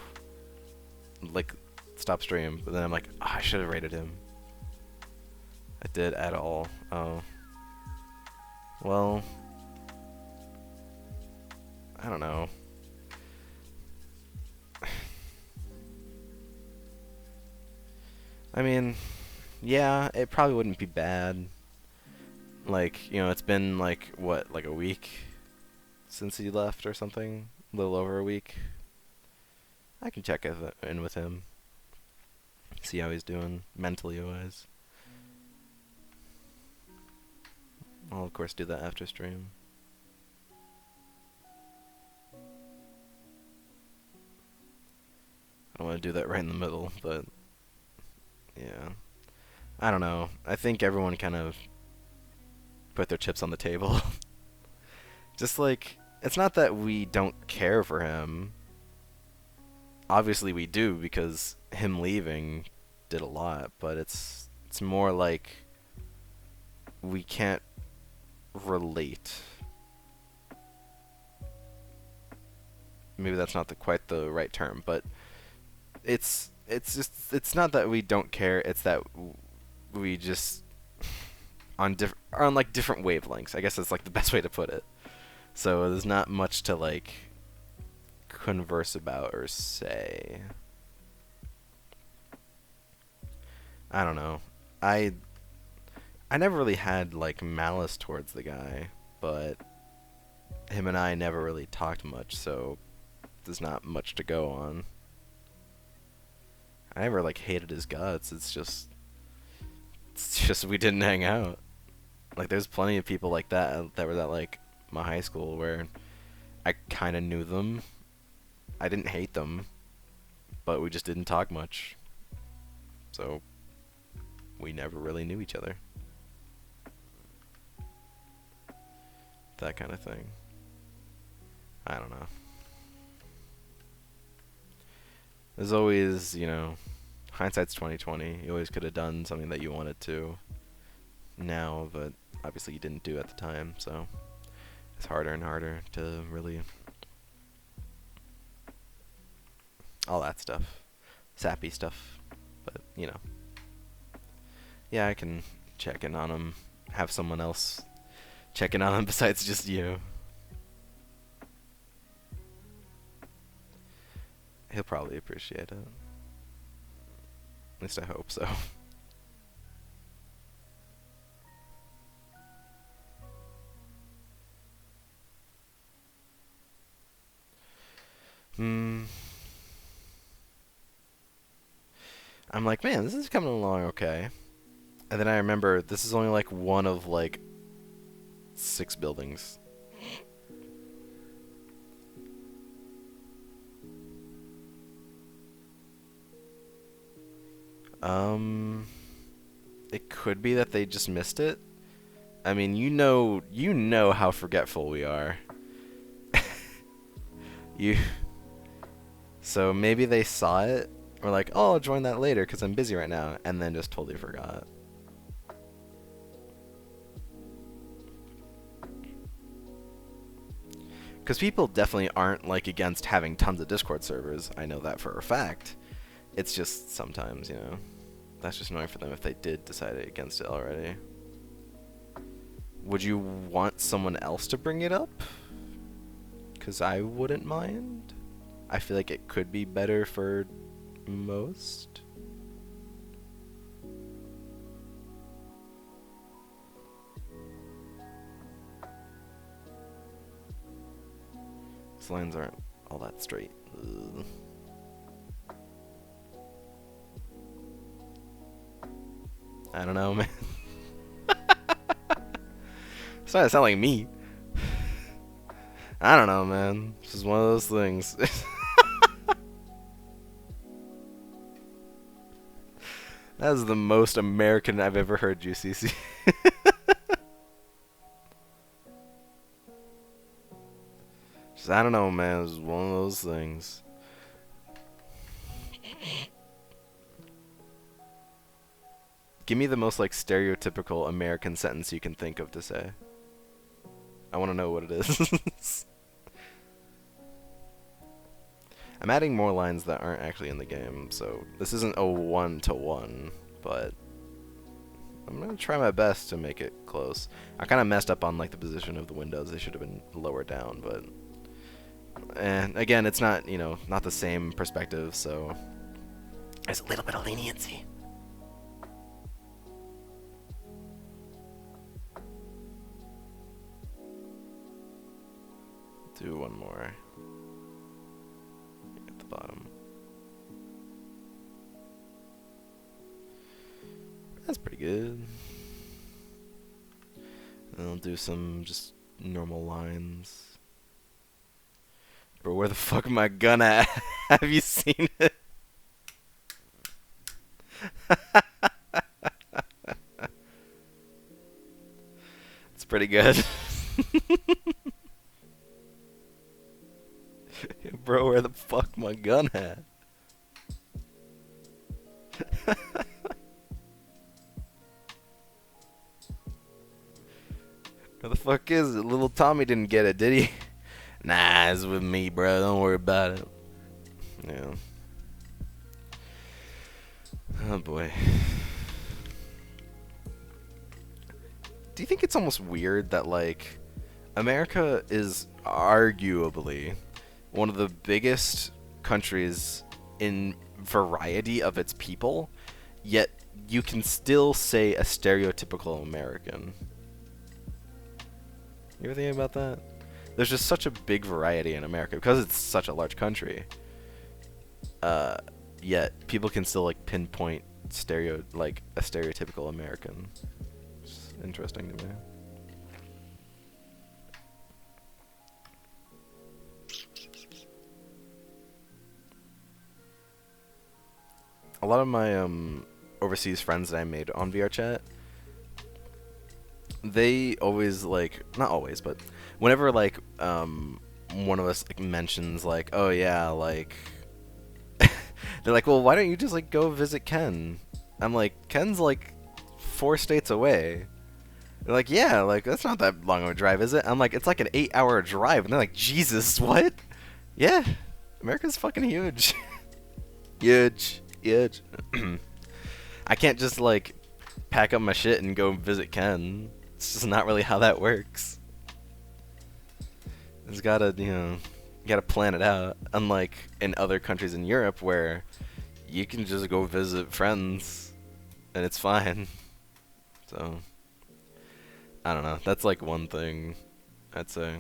Like, stop stream. But then I'm like, oh, I should have rated him. I did at all. Oh. Well, I don't know. I mean, yeah, it probably wouldn't be bad. Like, you know, it's been like, what, like a week since he left or something? A little over a week. I can check in with him. See how he's doing, mentally wise. I'll of course do that after stream. I don't want to do that right in the middle, but yeah. I don't know. I think everyone kind of put their chips on the table. Just like, it's not that we don't care for him. Obviously we do, because him leaving did a lot, but it's more like we can't relate. Maybe that's not quite the right term, but it's just, it's not that we don't care, it's that we just on like different wavelengths. I guess that's like the best way to put it. So there's not much to like converse about or say. I don't know. I I never really had like malice towards the guy, but him and I never really talked much, so there's not much to go on. I never like hated his guts. It's just we didn't hang out. Like there's plenty of people like that were at like my high school where I kind of knew them. I didn't hate them, but we just didn't talk much. So we never really knew each other. That kind of thing. I don't know. There's always, hindsight's 20/20. You always could have done something that you wanted to now, but obviously you didn't do at the time, so it's harder and harder to really all that stuff. Sappy stuff. But, yeah, I can check in on him, have someone else check in on him besides just you. He'll probably appreciate it. At least I hope so. I'm like, man, this is coming along okay. And then I remember this is only like one of like 6 buildings. It could be that they just missed it. I mean, you know how forgetful we are. So maybe they saw it, or like, oh, I'll join that later because I'm busy right now, and then just totally forgot. Because people definitely aren't like against having tons of Discord servers. I know that for a fact. It's just sometimes, that's just annoying for them if they did decide against it already. Would you want someone else to bring it up? Because I wouldn't mind. I feel like it could be better for most. These lines aren't all that straight. Ugh. I don't know, man. It's not to sound like me. I don't know, man. It's just one of those things. That is the most American I've ever heard you, CC. Just, I don't know, man. It's one of those things. Give me the most like stereotypical American sentence you can think of to say. I want to know what it is. I'm adding more lines that aren't actually in the game, so this isn't a one-to-one, but I'm gonna try my best to make it close. I kind of messed up on like the position of the windows. They should have been lower down, but and again, it's not not the same perspective, so there's a little bit of leniency. Do one more. At the bottom. That's pretty good. And I'll do some just normal lines. Bro, where the fuck am I gun at? Have you seen it? It's pretty good. Bro, where the fuck my gun at? Where the fuck is it? Little Tommy didn't get it, did he? Nah, it's with me, bro. Don't worry about it. Yeah. Oh boy. do you think it's almost weird that like America is arguably one of the biggest countries in variety of its people, yet you can still say a stereotypical American? You ever think about that? There's just such a big variety in America because it's such a large country. Yet people can still like pinpoint a stereotypical American. It's interesting to me. A lot of my overseas friends that I made on VRChat, they always like, not always, but whenever like one of us like mentions like, oh yeah, like they're like, well, why don't you just like go visit Ken? I'm like, Ken's like 4 states away. They're like, yeah, like that's not that long of a drive, is it? I'm like, it's like an 8-hour drive, and they're like, Jesus, what? Yeah, America's fucking huge. Huge. I can't just like pack up my shit and go visit Ken. It's just not really how that works. It's gotta, you gotta plan it out. Unlike in other countries in Europe where you can just go visit friends and it's fine. So, I don't know. That's like one thing I'd say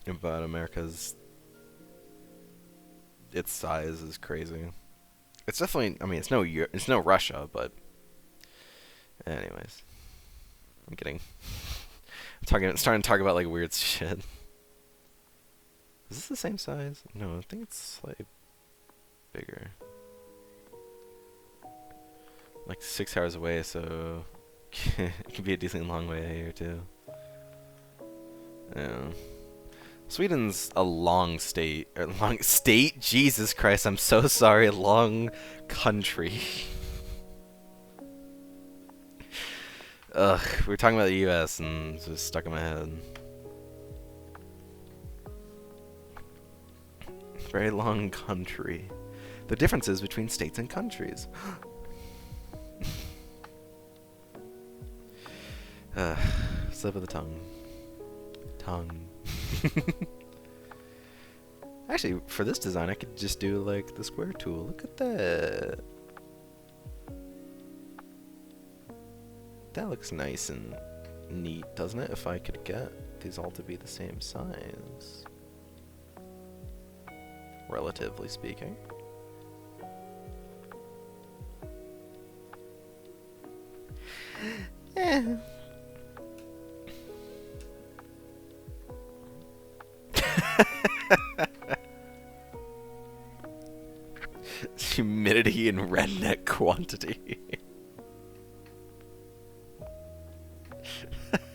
about America's. Its size is crazy. It's definitely, I mean, it's no Russia, but anyways, I'm kidding. Starting to talk about like weird shit. Is this the same size? No, I think it's slightly bigger. Like 6 hours away, so it could be a decently long way here too. Yeah. Sweden's a long state. Long state? Jesus Christ, I'm so sorry. Long country. Ugh, we were talking about the US and it's just stuck in my head. Very long country. The differences between states and countries. Slip of the tongue. Actually, for this design, I could just do like the square tool. Look at that. That looks nice and neat, doesn't it? If I could get these all to be the same size, relatively speaking. Eh. Humidity and redneck quantity.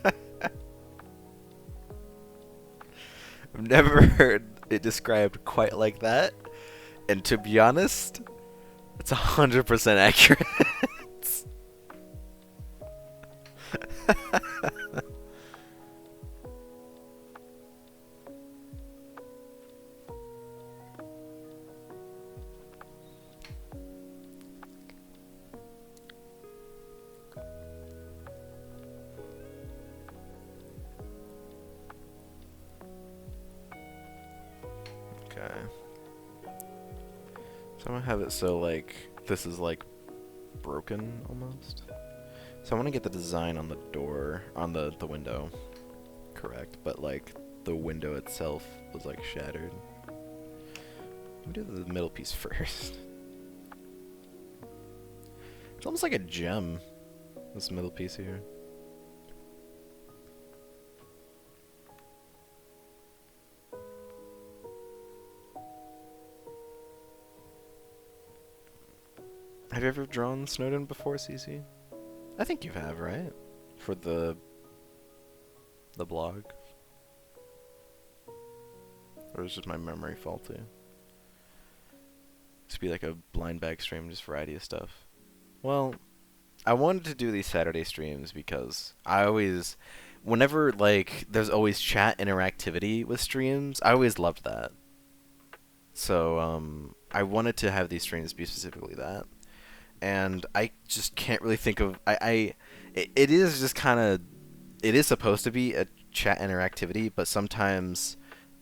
I've never heard it described quite like that, and to be honest, it's 100% accurate. Okay. So I'm gonna have it so like this is like broken almost. So I want to get the design on the door, on the window correct, but like the window itself was like shattered. Let me do the middle piece first. It's almost like a gem, this middle piece here. Have you ever drawn Snowden before, CC? I think you have, right? For the blog? Or is just my memory faulty? This would be like a blind bag stream, just variety of stuff. Well, I wanted to do these Saturday streams because I always, whenever like there's always chat interactivity with streams, I always loved that. So I wanted to have these streams be specifically that. and I just can't really think of it is just kind of it is supposed to be a chat interactivity, but sometimes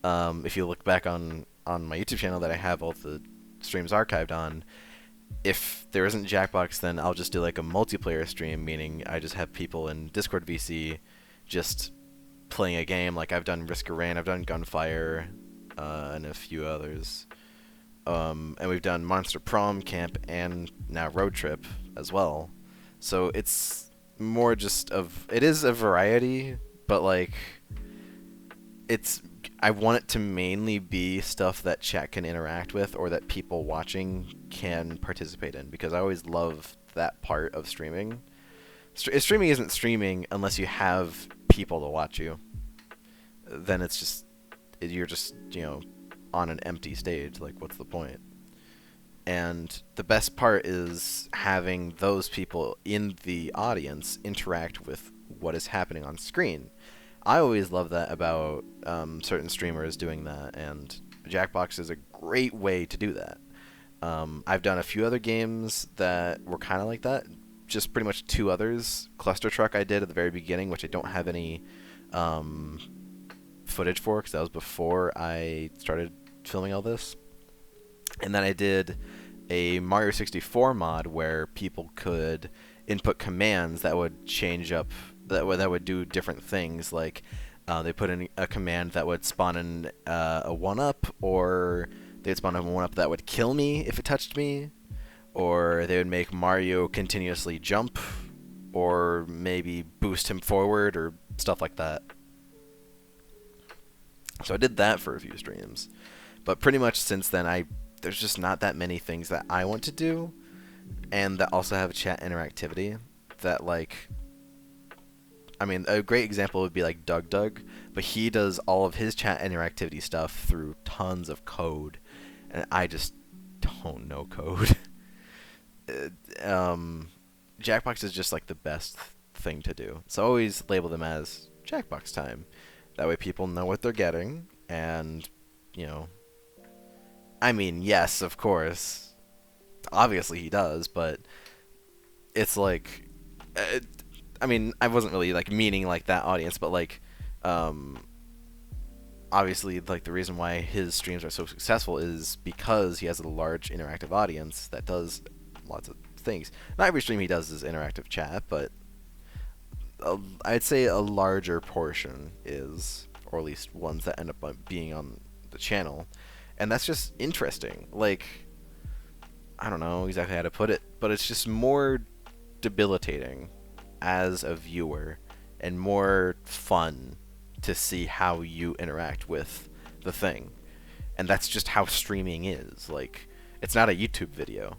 if you look back on my YouTube channel that I have all the streams archived on, if there isn't Jackbox, then I'll just do like a multiplayer stream, meaning I just have people in Discord VC just playing a game. Like I've done Risk of Rain, I've done Gunfire, and a few others. And we've done Monster Prom Camp and now Road Trip as well. So it's more just of it is a variety, but like it's I want it to mainly be stuff that chat can interact with or that people watching can participate in, because I always love that part of streaming. Streaming isn't streaming unless you have people to watch you. Then it's just you're just, on an empty stage. Like, what's the point? And the best part is having those people in the audience interact with what is happening on screen. I always love that about certain streamers doing that, and Jackbox is a great way to do that. I've done a few other games that were kind of like that. Just pretty much two others. Cluster Truck I did at the very beginning, which I don't have any footage for because that was before I started filming all this. And then I did a Mario 64 mod where people could input commands that would change up, that would do different things. Like they put in a command that would spawn in a 1-up, or they'd spawn in a 1-up that would kill me if it touched me, or they would make Mario continuously jump, or maybe boost him forward, or stuff like that. So I did that for a few streams. But pretty much since then, there's just not that many things that I want to do, and that also have chat interactivity. That, like, I mean, a great example would be like Doug, but he does all of his chat interactivity stuff through tons of code, and I just don't know code. Jackbox is just like the best thing to do. So I always label them as Jackbox time. That way people know what they're getting, and, I mean, yes, of course. Obviously he does, but it's like, I mean, I wasn't really like meaning like that audience, but like, obviously, like the reason why his streams are so successful is because he has a large interactive audience that does lots of things. Not every stream he does is interactive chat, but I'd say a larger portion is, or at least ones that end up being on the channel. And that's just interesting. Like, I don't know exactly how to put it, but it's just more debilitating as a viewer and more fun to see how you interact with the thing. And that's just how streaming is. Like, it's not a YouTube video.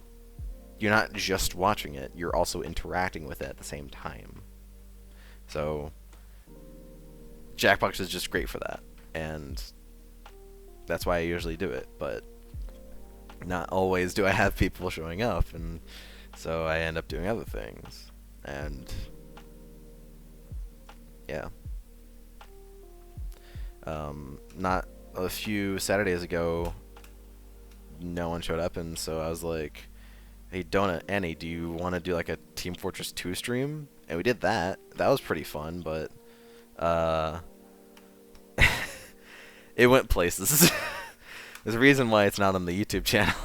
You're not just watching it, you're also interacting with it at the same time. So Jackbox is just great for that, and that's why I usually do it, but not always do I have people showing up, and so I end up doing other things. And yeah. Not a few Saturdays ago, no one showed up, and so I was like, hey, Donut Annie, do you want to do like a Team Fortress 2 stream? And we did that. That was pretty fun, but it went places. There's a reason why it's not on the YouTube channel.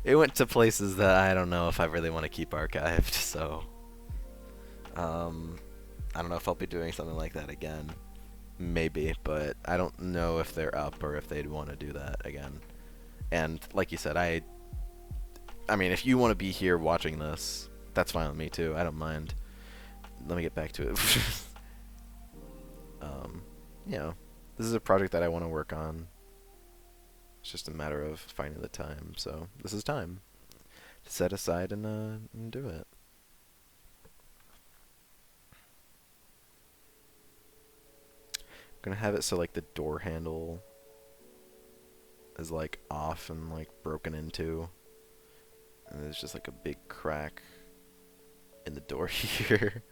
It went to places that I don't know if I really want to keep archived, so I don't know if I'll be doing something like that again. Maybe, but I don't know if they're up or if they'd want to do that again. And like you said, I mean, if you want to be here watching this, that's fine with me too. I don't mind. Let me get back to it. This is a project that I want to work on. It's just a matter of finding the time. So this is time to set aside and do it. I'm gonna have it so like the door handle is like off and like broken into, and there's just like a big crack in the door here,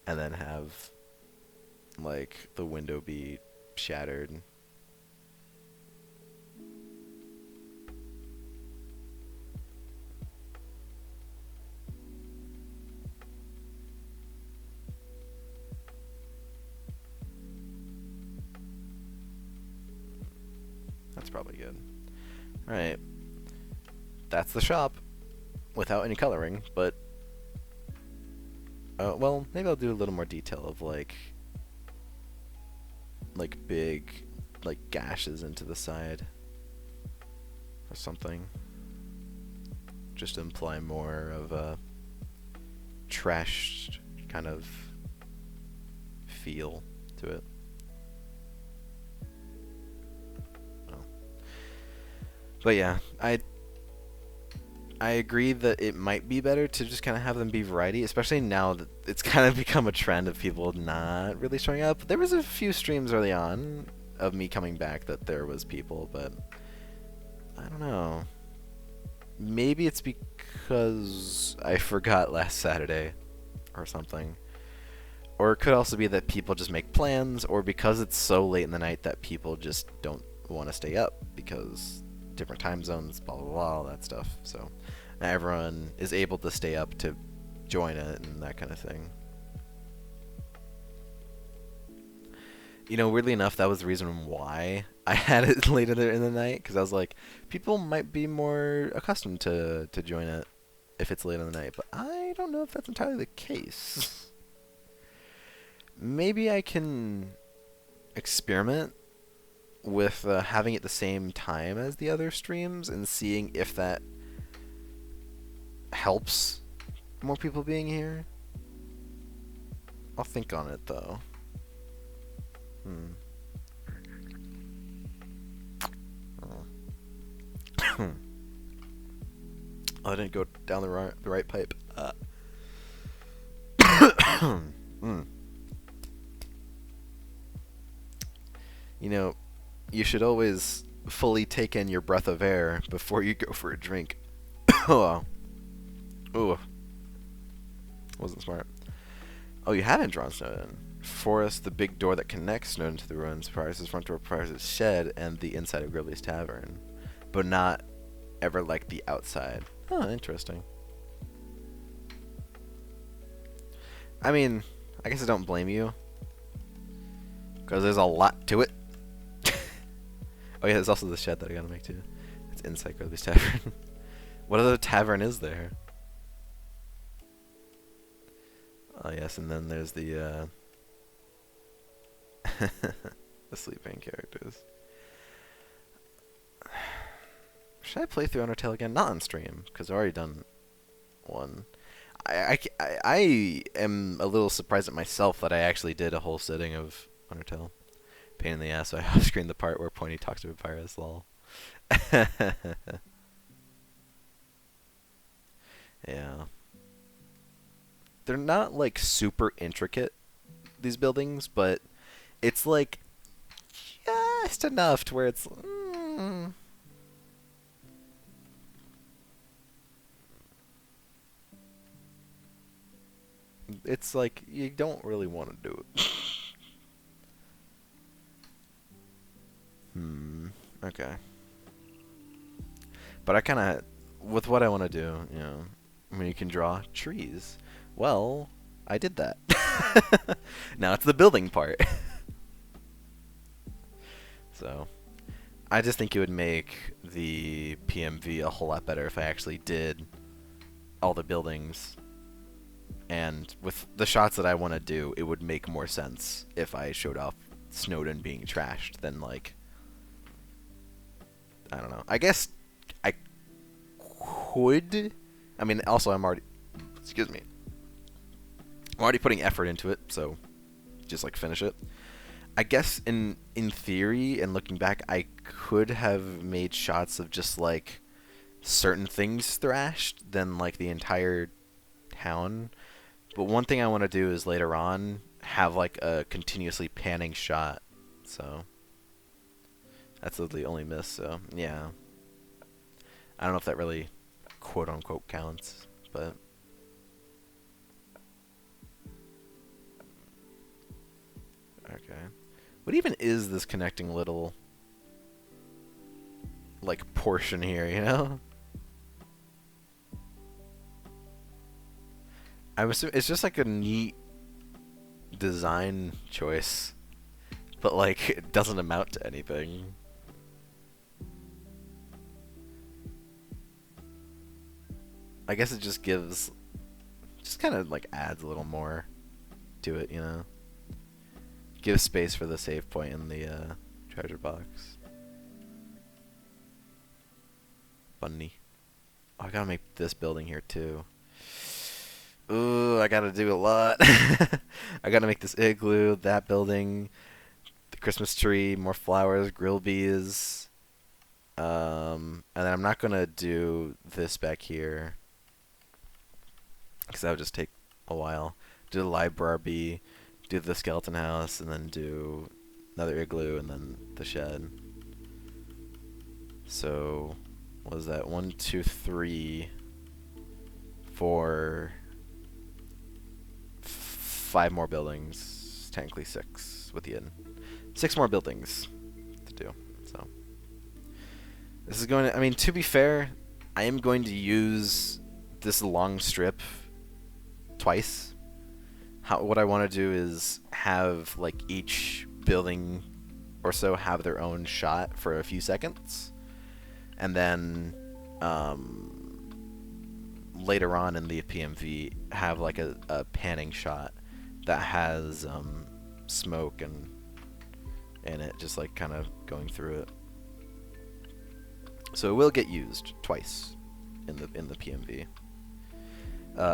and then have like the window be shattered. That's probably good. Alright. That's the shop. Without any coloring, but... well, maybe I'll do a little more detail of, like big, like, gashes into the side. Or something. Just to imply more of a trashed kind of feel to it. Oh. But yeah, I agree that it might be better to just kind of have them be variety, especially now that it's kind of become a trend of people not really showing up. There was a few streams early on of me coming back that there was people, but I don't know. Maybe it's because I forgot last Saturday or something. Or it could also be that people just make plans, or because it's so late in the night that people just don't want to stay up because different time zones, blah, blah, blah, all that stuff. So not everyone is able to stay up to join it and that kind of thing. You know, weirdly enough, that was the reason why I had it later in the night, because I was like, people might be more accustomed to join it if it's late in the night, but I don't know if that's entirely the case. Maybe I can experiment with having it the same time as the other streams and seeing if that helps more people being here. I'll think on it, though. Oh, I didn't go down the right pipe. You know, you should always fully take in your breath of air before you go for a drink. Oh. Ooh. Wasn't smart. Oh, you haven't drawn Snowden. Forest, the big door that connects Snowden to the ruins, Prior's front door, Prior's shed, and the inside of Gribley's Tavern. But not ever like the outside. Huh, interesting. I mean, I guess I don't blame you. Because there's a lot to it. Oh yeah, there's also the shed that I gotta make too. It's inside Gribley's Tavern. What other tavern is there? Oh yes, and then there's the the sleeping characters. Should I play through Undertale again? Not on stream, because I've already done one. I am a little surprised at myself that I actually did a whole sitting of Undertale. Pain in the ass, so I off-screened the part where Pointy talks to Papyrus, lol. Yeah. They're not, like, super intricate, these buildings, but it's, like, just enough to where it's... It's like, you don't really want to do it. Okay. But I kind of, with what I want to do, you know, I mean, you can draw trees. Well, I did that. Now it's the building part. So, I just think it would make the PMV a whole lot better if I actually did all the buildings. And with the shots that I want to do, it would make more sense if I showed off Snowden being trashed than, like, I don't know. I guess I could. I mean, also I'm already, excuse me, I'm already putting effort into it, so just, like, finish it. I guess in theory and looking back, I could have made shots of just, like, certain things thrashed than, like, the entire town. But one thing I want to do is later on have, like, a continuously panning shot. So that's the only miss, so yeah. I don't know if that really quote-unquote counts, but... Okay. What even is this connecting little, like, portion here, you know? I'm assuming it's just, like, a neat design choice, but, like, it doesn't amount to anything. I guess it just gives, just kind of like adds a little more to it, you know? Gives space for the save point in the treasure box. Bunny. Oh, I gotta make this building here too. Ooh, I gotta do a lot. I gotta make this igloo, that building, the Christmas tree, more flowers, grill bees. And then I'm not gonna do this back here because that would just take a while. Do the library, do the skeleton house, and then do another igloo, and then the shed. So, what was that? 1, 2, 3, 4, 5 more buildings. Technically 6 with the inn. 6 more buildings to do. So, this is going to, I mean, to be fair, I am going to use this long strip twice. What I want to do is have like each building or so have their own shot for a few seconds, and then later on in the PMV have like a panning shot that has smoke and in it, just like kind of going through it. So it will get used twice in the PMV.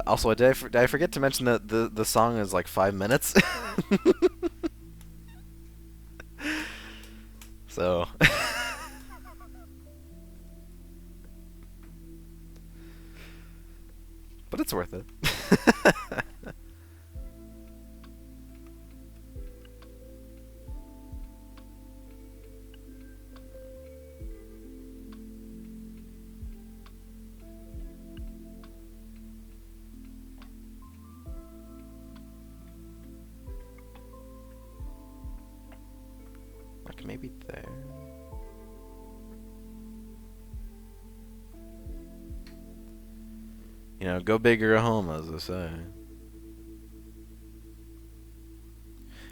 Also, did I forget to mention that the song is like 5 minutes? So, but it's worth it. Like maybe there. You know, go big or go home, as they say.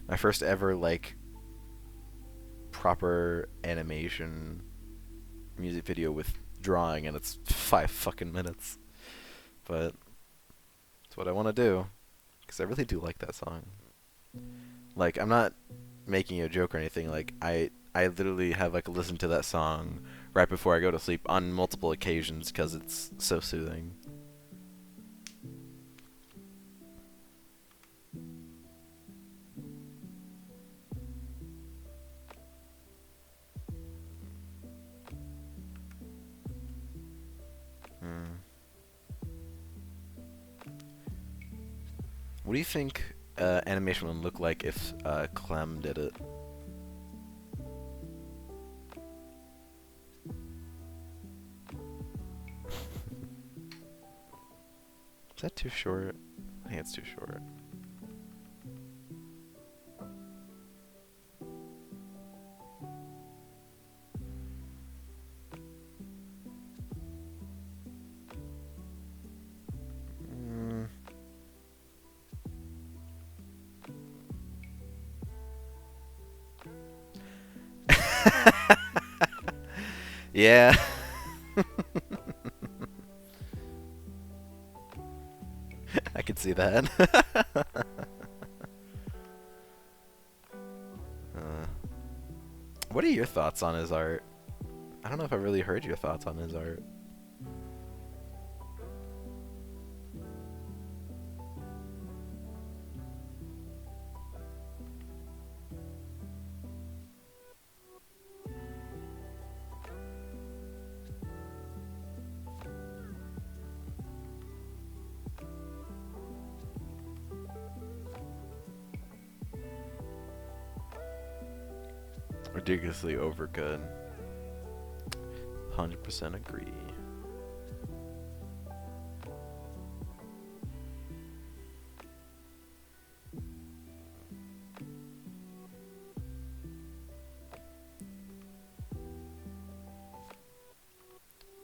My first ever, like, proper animation music video with drawing, and it's 5 fucking minutes. But it's what I want to do, because I really do like that song. Like, I'm not making a joke or anything. Like, I literally have, like, listened to that song right before I go to sleep on multiple occasions, because it's so soothing. What do you think animation would look like if Clem did it? Is that too short? I think it's too short. Yeah. I could see that. What are your thoughts on his art? I don't know if I really heard your thoughts on his art. Ridiculously over good. 100% agree.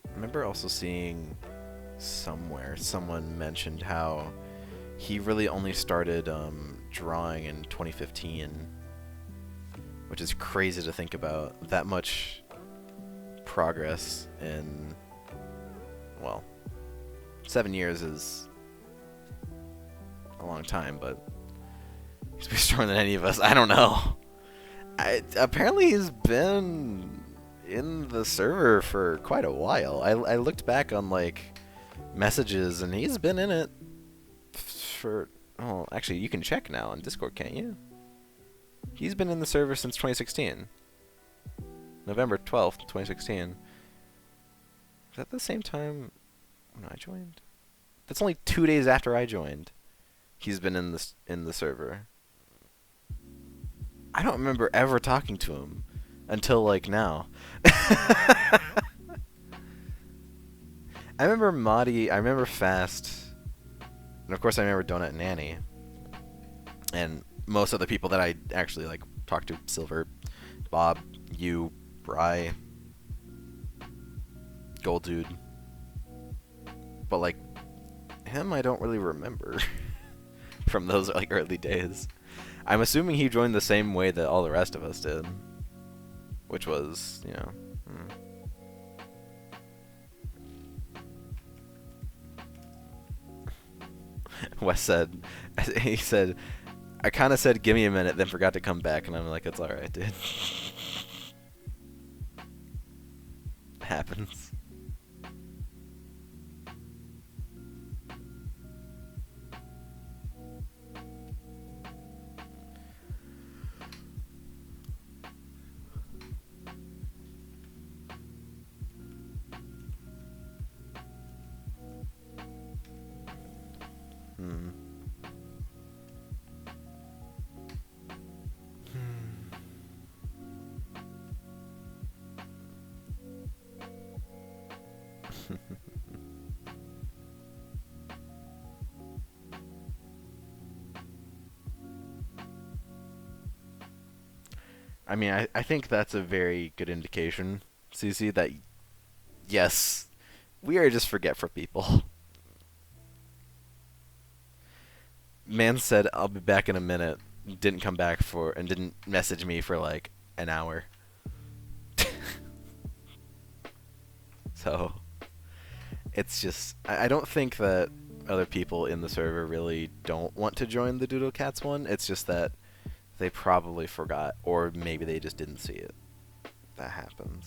I remember also seeing somewhere someone mentioned how he really only started drawing in 2015. Which is crazy to think about. That much progress in, well, 7 years is a long time, but he's been stronger than any of us. I don't know. Apparently he's been in the server for quite a while. I looked back on like messages, and he's been in it for... Oh, actually, you can check now on Discord, can't you? He's been in the server since 2016. November 12th, 2016. Is that the same time when I joined? That's only 2 days after I joined. He's been in the server. I don't remember ever talking to him until like now. I remember Madi, I remember Fast, and of course I remember Donut and Nanny. And most of the people that I actually like talked to, Silver, Bob, you, Bry, Gold Dude. But like him I don't really remember from those like early days. I'm assuming he joined the same way that all the rest of us did, which was, you know, Wes said, he said, I kind of said, give me a minute, then forgot to come back, and I'm like, it's alright, dude. Happens. I mean, I think that's a very good indication, CC, that yes, we are just forgetful people. Man said, I'll be back in a minute, didn't come back and didn't message me for like an hour. So, it's just, I don't think that other people in the server really don't want to join the Doodle Cats one. It's just that they probably forgot, or maybe they just didn't see it. That happens.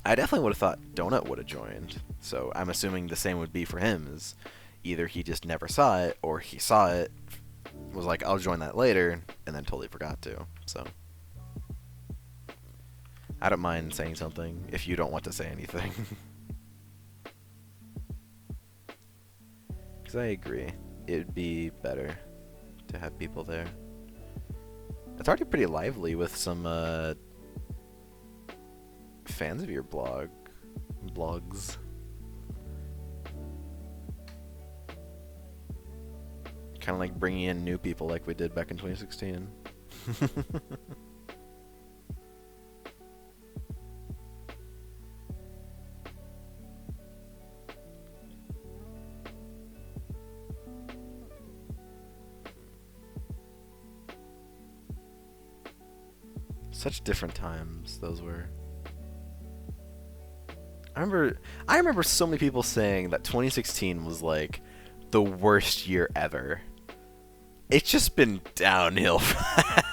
I definitely would have thought Donut would have joined, so I'm assuming the same would be for him, is either he just never saw it, or he saw it, was like, I'll join that later, and then totally forgot to, so. I don't mind saying something if you don't want to say anything. Because I agree, it'd be better to have people there. It's already pretty lively with some fans of your blogs. Kind of like bringing in new people like we did back in 2016. Such different times those were. I remember so many people saying that 2016 was like the worst year ever. It's just been downhill from that.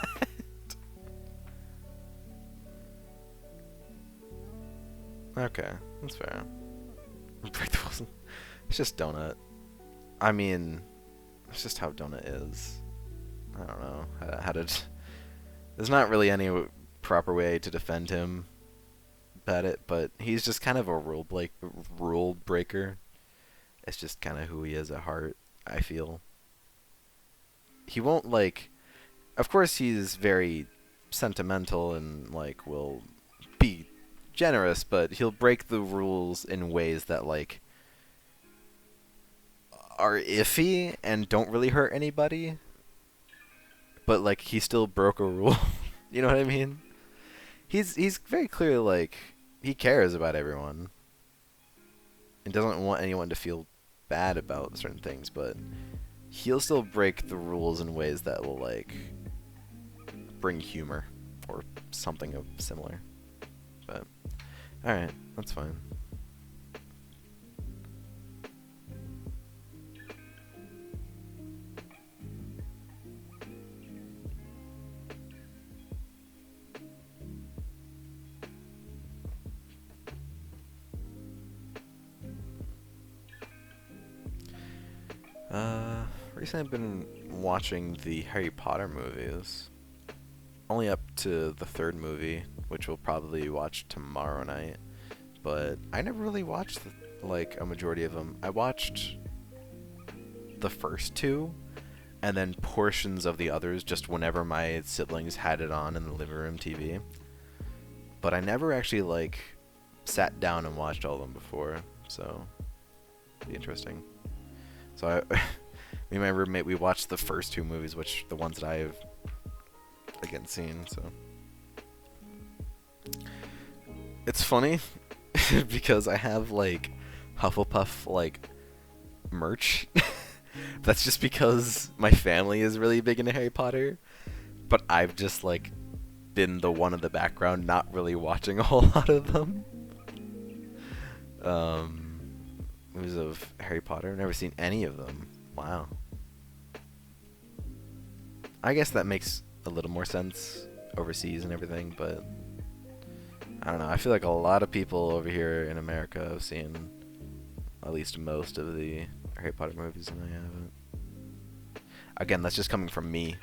Okay, that's fair. It's just Donut. I mean, it's just how Donut is. I don't know how to. There's not really any proper way to defend him about it, but he's just kind of a rule breaker. It's just kind of who he is at heart, I feel. He won't, like... Of course he's very sentimental and, like, will be generous, but he'll break the rules in ways that, like, are iffy and don't really hurt anybody. But, like, he still broke a rule. You know what I mean? He's very clearly, like, he cares about everyone. And doesn't want anyone to feel bad about certain things, but he'll still break the rules in ways that will, like, bring humor or something of similar. But, alright, that's fine. Recently I've been watching the Harry Potter movies. Only up to the third movie, which we'll probably watch tomorrow night. But I never really watched like a majority of them. I watched the first two, and then portions of the others just whenever my siblings had it on in the living room TV. But I never actually like sat down and watched all of them before, so it'd be interesting. So me and my roommate, we watched the first two movies, which the ones that I've again seen. So it's funny because I have like Hufflepuff like merch. That's just because my family is really big into Harry Potter, but I've just like been the one in the background, not really watching a whole lot of them. Movies of Harry Potter, I've never seen any of them. Wow. I guess that makes a little more sense overseas and everything, but I don't know. I feel like a lot of people over here in America have seen at least most of the Harry Potter movies, and I haven't. Again, that's just coming from me.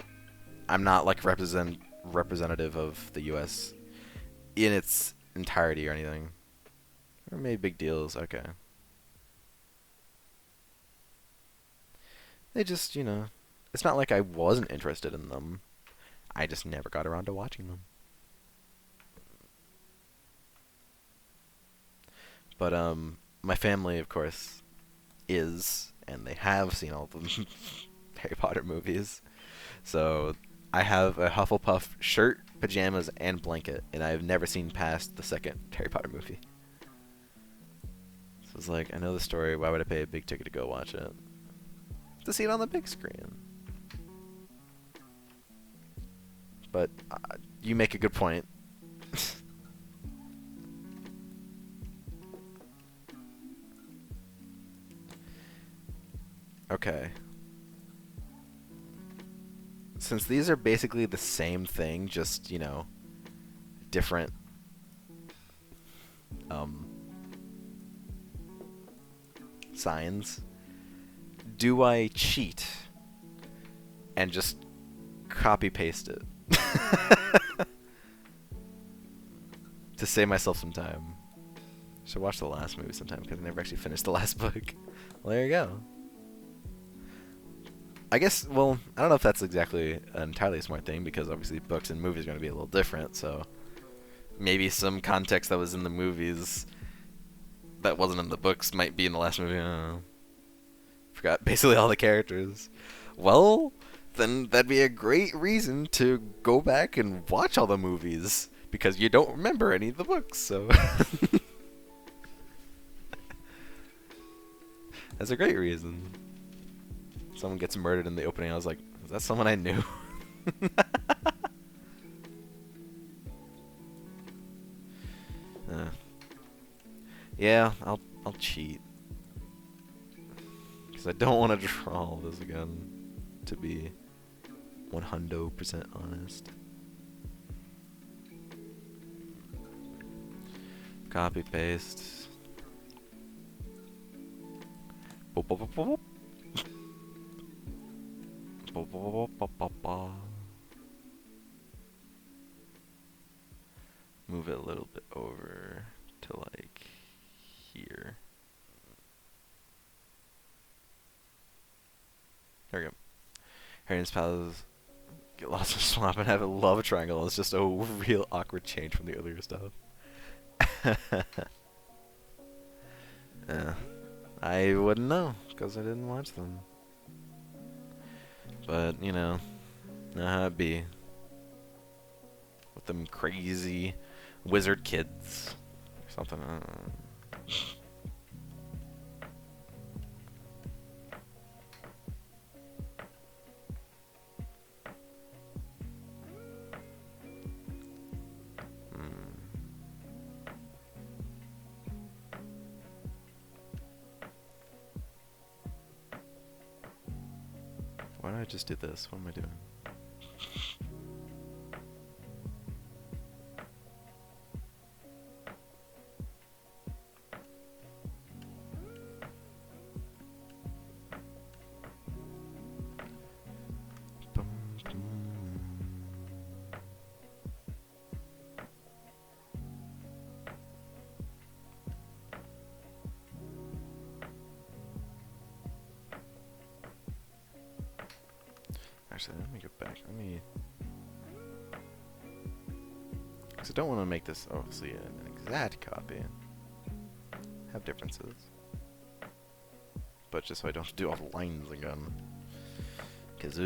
I'm not like representative of the U.S. in its entirety or anything. Or made big deals. Okay. They just, it's not like I wasn't interested in them. I just never got around to watching them. But my family, of course, is, and they have seen all the Harry Potter movies. So I have a Hufflepuff shirt, pajamas, and blanket, and I've never seen past the second Harry Potter movie. So it's like, I know the story, why would I pay a big ticket to go watch it? To see it on the big screen. But you make a good point. Okay. Since these are basically the same thing, just, different signs, do I cheat and just copy paste it to save myself some time? Should watch the last movie sometime because I never actually finished the last book. Well, there you go. I guess, well, I don't know if that's exactly an entirely smart thing because obviously books and movies are going to be a little different, so maybe some context that was in the movies that wasn't in the books might be in the last movie. I don't know. Forgot basically all the characters. Well, then that'd be a great reason to go back and watch all the movies because you don't remember any of the books, so that's a great reason. Someone gets murdered in the opening. I was like, is that someone I knew? Yeah, I'll cheat because I don't want to draw all this again. To be 100% honest. Copy paste. Boop, boop, boop, boop. Move it a little bit over to like here. There we go. Harry and his pals get lost in a swamp and have a love triangle. It's just a real awkward change from the earlier stuff. I wouldn't know because I didn't watch them. But, know how it be. With them crazy wizard kids. Or something. I don't know. Why don't I just do this? What am I doing? Actually, let me get back. Let me. Because I don't want to make this obviously an exact copy. Have differences. But just so I don't do all the lines again. Because,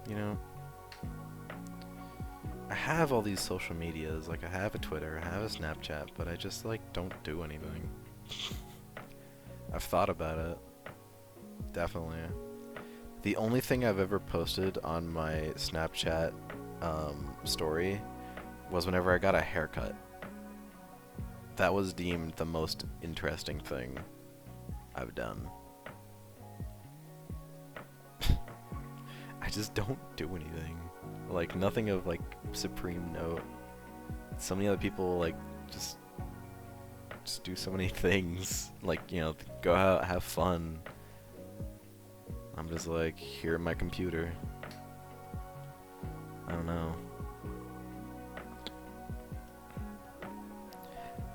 you know, I have all these social medias, like I have a Twitter, I have a Snapchat, but I just like don't do anything. I've thought about it. Definitely. The only thing I've ever posted on my Snapchat story was whenever I got a haircut. That was deemed the most interesting thing I've done. I just don't do anything. Like, nothing of, like, supreme note. So many other people, like, just do so many things. Like, you know, go out, have fun. I'm just, like, here at my computer. I don't know.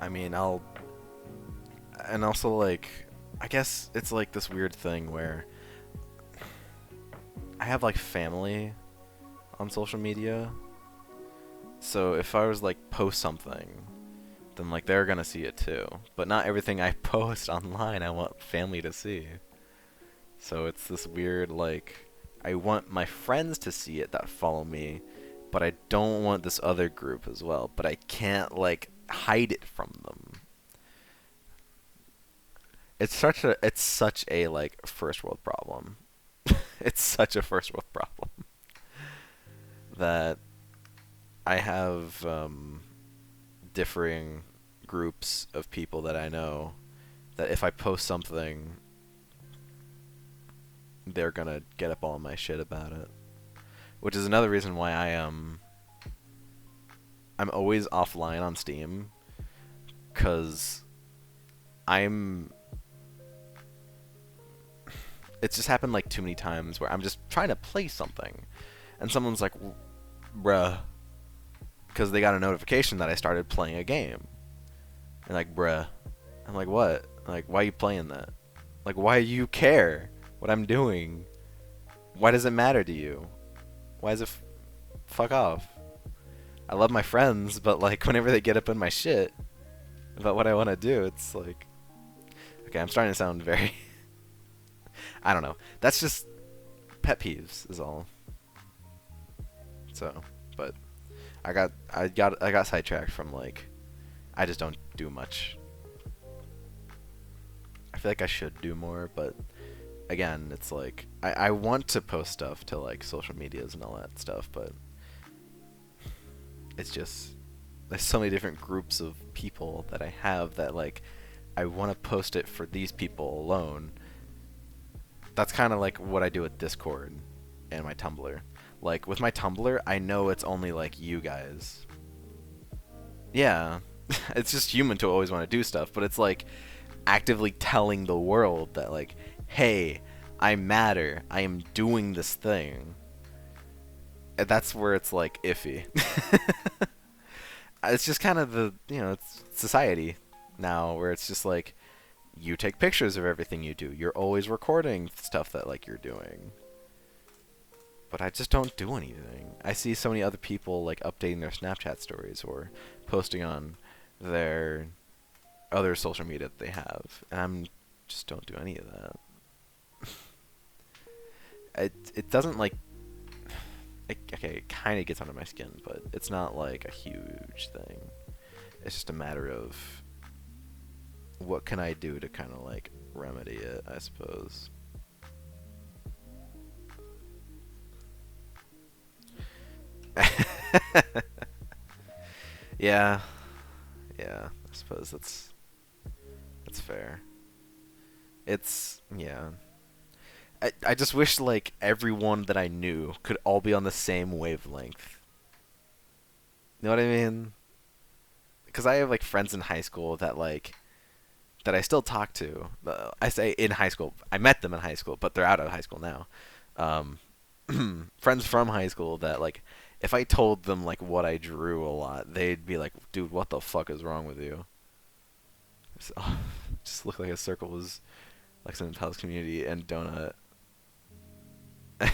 I mean, and also, like, I guess it's, like, this weird thing where I have, like, family on social media, so if I was, like, post something, then, like, they're gonna see it too. But not everything I post online I want family to see. So it's this weird, like, I want my friends to see it that follow me, but I don't want this other group as well, but I can't, like, hide it from them. It's such a like first world problem. It's such a first world problem that I have differing groups of people that I know that if I post something, they're gonna get up all my shit about it. Which is another reason why I'm always offline on Steam, 'cause it's just happened like too many times where I'm just trying to play something and someone's like, bruh, because they got a notification that I started playing a game. And like, bruh. I'm like, what? Like, why are you playing that? Like, why do you care what I'm doing? Why does it matter to you? Why is it fuck off? I love my friends, but like whenever they get up in my shit about what I want to do, it's like, okay, I'm starting to sound very I don't know. That's just pet peeves is all. So, but I got sidetracked from like I just don't do much. I feel like I should do more, but again, it's like I want to post stuff to like social medias and all that stuff, but it's just there's so many different groups of people that I have that like I want to post it for these people alone. That's kind of like what I do with Discord and my Tumblr. Like with my Tumblr, I know it's only like you guys. Yeah, it's just human to always want to do stuff, but it's like actively telling the world that like, hey, I matter. I am doing this thing. And that's where it's like iffy. It's just kind of the, you know, it's society now where it's just like you take pictures of everything you do. You're always recording stuff that like you're doing. But I just don't do anything. I see so many other people like updating their Snapchat stories or posting on their other social media that they have, and I'm just don't do any of that. It doesn't like okay, it kind of gets under my skin, but it's not like a huge thing. It's just a matter of what can I do to kind of like remedy it, I suppose. Yeah, I suppose that's fair. It's yeah. I just wish like everyone that I knew could all be on the same wavelength. You know what I mean? Because I have like friends in high school that like that I still talk to. I say in high school. I met them in high school, but they're out of high school now. Um, friends from high school that like if I told them like what I drew a lot, they'd be like, "Dude, what the fuck is wrong with you?" So, just looked like a circle was Lexington Palace Community and Donut. I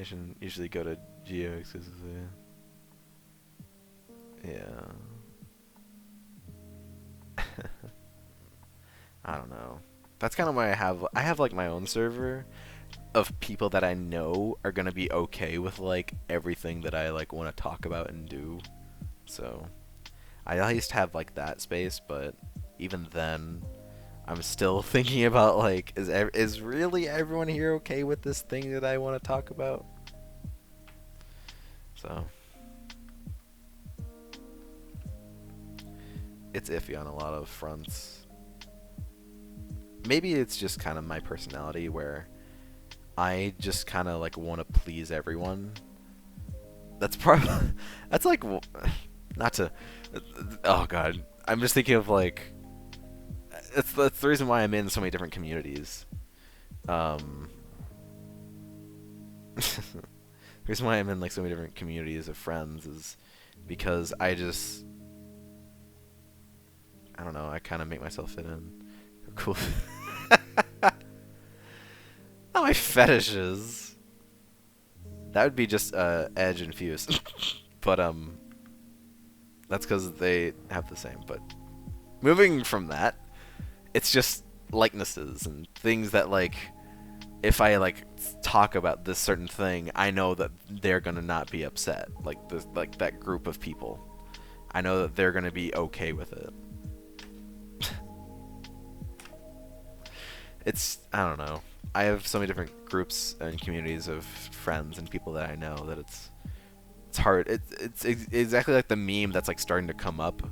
should usually go to Geo exclusively. Yeah. I don't know. That's kind of why I have like my own server of people that I know are gonna be okay with like everything that I like want to talk about and do. So I at least have like that space, but even then, I'm still thinking about like is really everyone here okay with this thing that I want to talk about? So it's iffy on a lot of fronts. Maybe it's just kind of my personality where I just kind of like want to please everyone. That's probably that's like not to oh god. I'm just thinking of like that's the reason why I'm in so many different communities. The reason why I'm in like so many different communities of friends is because I don't know, I kind of make myself fit in. Cool. Not my fetishes. That would be just Edge and Fuse. But that's because they have the same. But moving from that, it's just likenesses and things that like if I like talk about this certain thing, I know that they're gonna not be upset. Like this, like that group of people, I know that they're gonna be okay with it. I don't know. I have so many different groups and communities of friends and people that I know that it's hard. It's exactly like the meme that's like starting to come up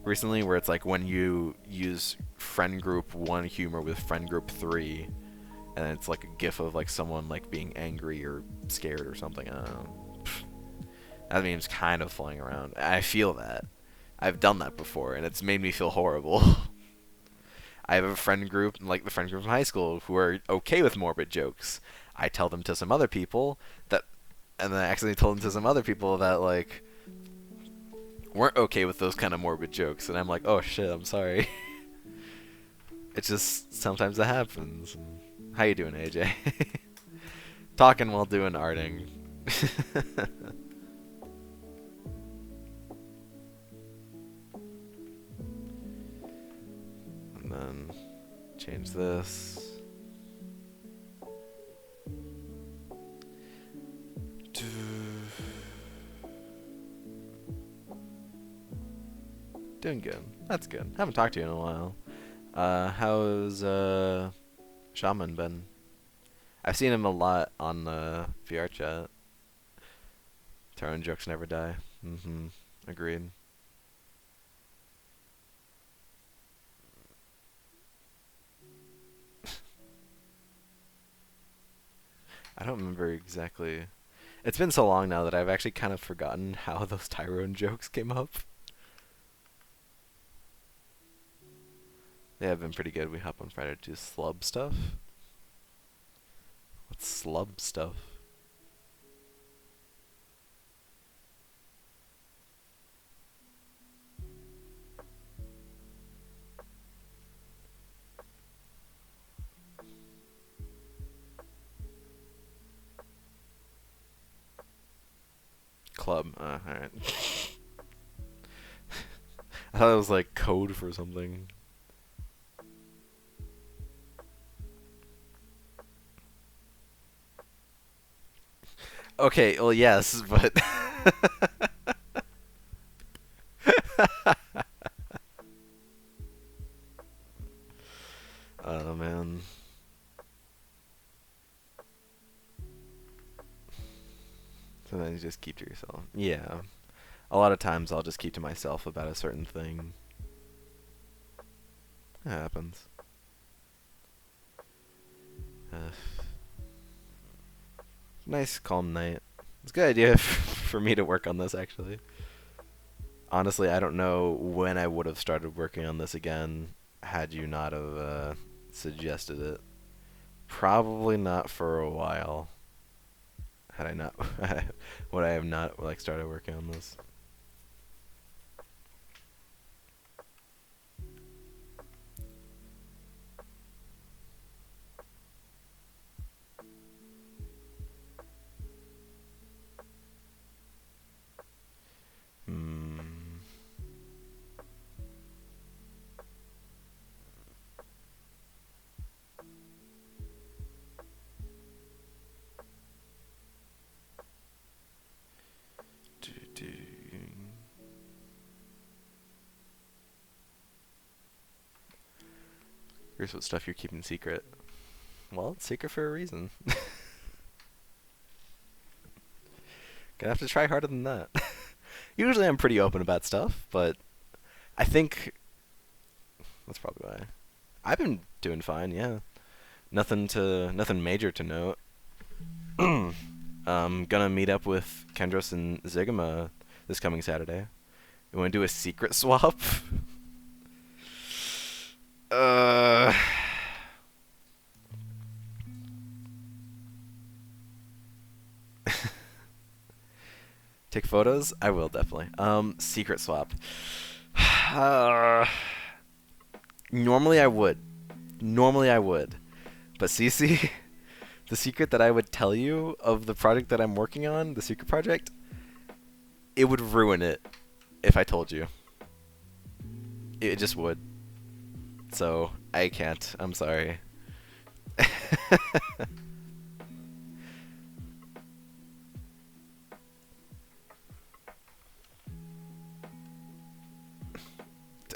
recently, where it's like when you use friend group 1 humor with friend group 3, and it's like a gif of like someone like being angry or scared or something. I don't know. That meme's kind of flying around. I feel that. I've done that before, and it's made me feel horrible. I have a friend group, like the friend group from high school, who are okay with morbid jokes. I tell them to some other people that, and then I accidentally told them to some other people that like weren't okay with those kind of morbid jokes, and I'm like, oh shit, I'm sorry. It just sometimes it happens. How you doing, AJ? Talking while doing arting. And then change this. Doing good. That's good. Haven't talked to you in a while. How's Shaman been? I've seen him a lot on VR chat. Throwing jokes never die. Mm-hmm. Agreed. I don't remember exactly. It's been so long now that I've actually kind of forgotten how those Tyrone jokes came up. They have been pretty good. We hop on Friday to do slub stuff. What's slub stuff? Club. Alright. I thought it was like code for something. Okay, well, yes, but... Oh, man. So then you just keep to yourself. Yeah. A lot of times I'll just keep to myself about a certain thing. It happens. Uh, nice calm night. It's a good idea for me to work on this actually. Honestly, I don't know when I would have started working on this again had you not have suggested it. Probably not for a while. Had I not, would I have not like started working on this? Hmm. Do. Here's what stuff you're keeping secret. Well, it's secret for a reason. Gonna have to try harder than that. Usually I'm pretty open about stuff, but I think that's probably why. I've been doing fine, yeah. Nothing major to note. Gonna meet up with Kendros and Zigama this coming Saturday. You wanna do a secret swap? uh Take photos? I will definitely. Secret swap. Normally I would. Normally I would. But Cece, the secret that I would tell you of the project that I'm working on, the secret project, it would ruin it if I told you. It just would. So, I can't. I'm sorry.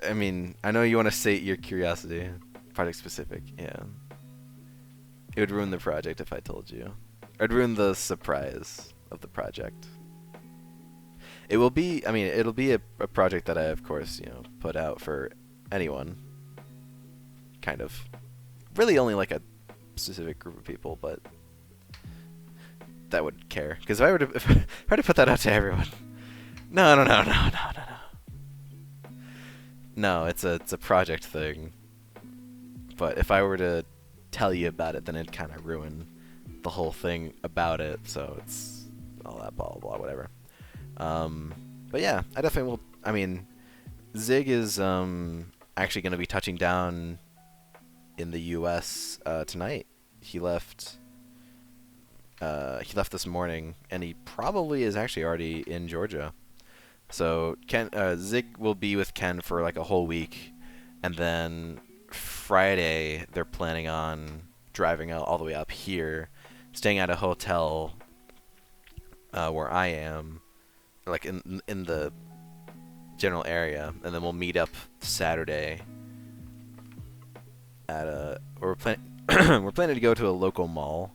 I mean, I know you want to sate your curiosity. Project specific, yeah. It would ruin the project if I told you. It'd ruin the surprise of the project. It will be, I mean, it'll be a project that I, of course, put out for anyone. Kind of. Really only like a specific group of people, but that would care. Because if I were to put that out to everyone. No. No, it's a project thing. But if I were to tell you about it, then it'd kind of ruin the whole thing about it. So it's all that blah blah blah whatever. But yeah, I definitely will. I mean, Zig is actually going to be touching down in the U.S. Tonight. He left. He left this morning, and he probably is actually already in Georgia. So Zig will be with Ken for like a whole week, and then Friday they're planning on driving out all the way up here, staying at a hotel where I am, like in the general area, and then we'll meet up Saturday at a we're planning to go to a local mall.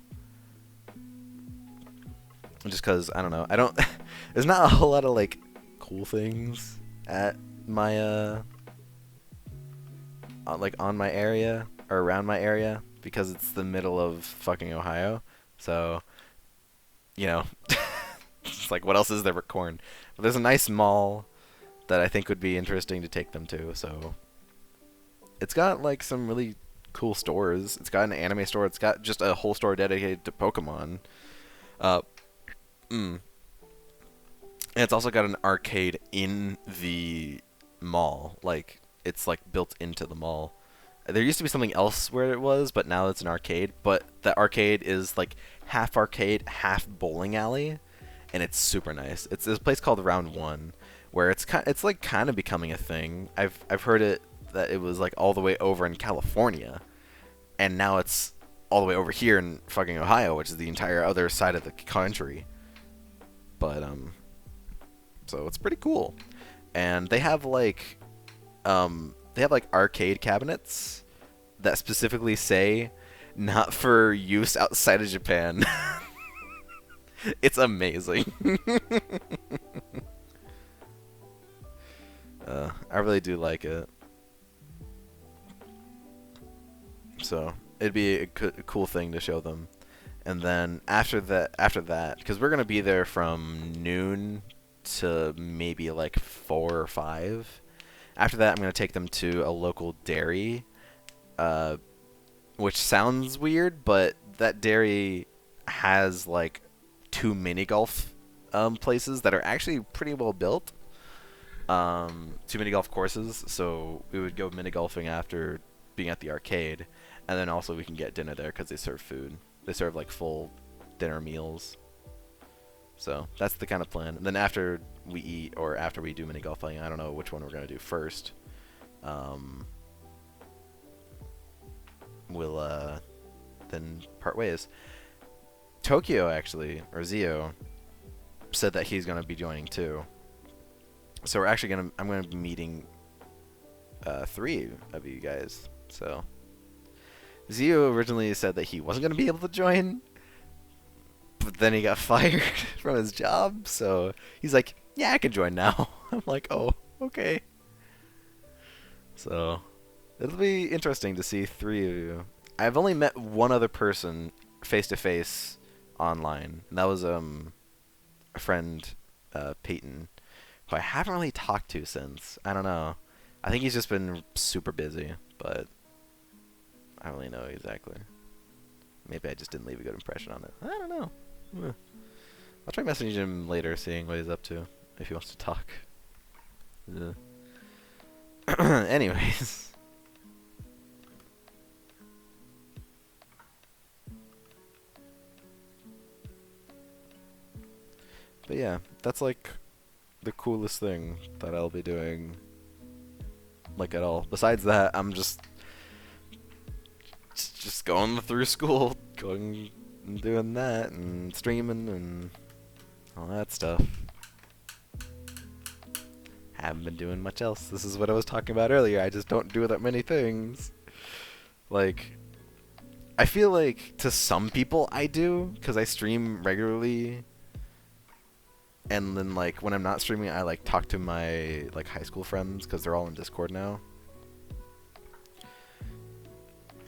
Just because I don't know, there's not a whole lot of like cool things at my on my area or around my area because it's the middle of fucking Ohio. So, it's like what else is there but corn? But there's a nice mall that I think would be interesting to take them to. So, it's got like some really cool stores. It's got an anime store. It's got just a whole store dedicated to Pokemon. And it's also got an arcade in the mall. Like, it's like built into the mall. There used to be something else where it was, but now it's an arcade. But the arcade is like half arcade, half bowling alley, and it's super nice. It's this place called Round One, where it's like kind of becoming a thing. I've heard that it was like all the way over in California, and now it's all the way over here in fucking Ohio, which is the entire other side of the country. But so it's pretty cool, and they have like arcade cabinets that specifically say not for use outside of Japan. It's amazing. I really do like it. So it'd be a cool thing to show them. And then after that, because we're gonna be there from noon to maybe like 4 or 5. After that, I'm gonna take them to a local dairy, which sounds weird, but that dairy has like 2 mini golf places that are actually pretty well built. 2 mini golf courses, so we would go mini golfing after being at the arcade, and then also we can get dinner there because they serve food. They serve like full dinner meals. So that's the kind of plan. And then after we eat or after we do mini golfing, I don't know which one we're gonna do first. We'll then part ways. Tokyo actually, or Zio, said that he's gonna be joining too. So we're actually I'm gonna be meeting 3 of you guys. So Zio originally said that he wasn't gonna be able to join, but then he got fired from his job. So he's like, "Yeah, I can join now." I'm like, "Oh, okay." So it'll be interesting to see 3 of you. I've only met one other person face to face online, and that was a friend, Peyton, who I haven't really talked to since. I don't know. I think he's just been super busy, but I don't really know exactly. Maybe I just didn't leave a good impression on it. I don't know. I'll try messaging him later, seeing what he's up to, if he wants to talk. Anyways. But yeah, that's like the coolest thing that I'll be doing, like, at all. Besides that, I'm just going through school, going and doing that, and streaming, and all that stuff. Haven't been doing much else. This is what I was talking about earlier. I just don't do that many things. Like, I feel like to some people I do, because I stream regularly. And then, like, when I'm not streaming, I, like, talk to my, like, high school friends, because they're all in Discord now.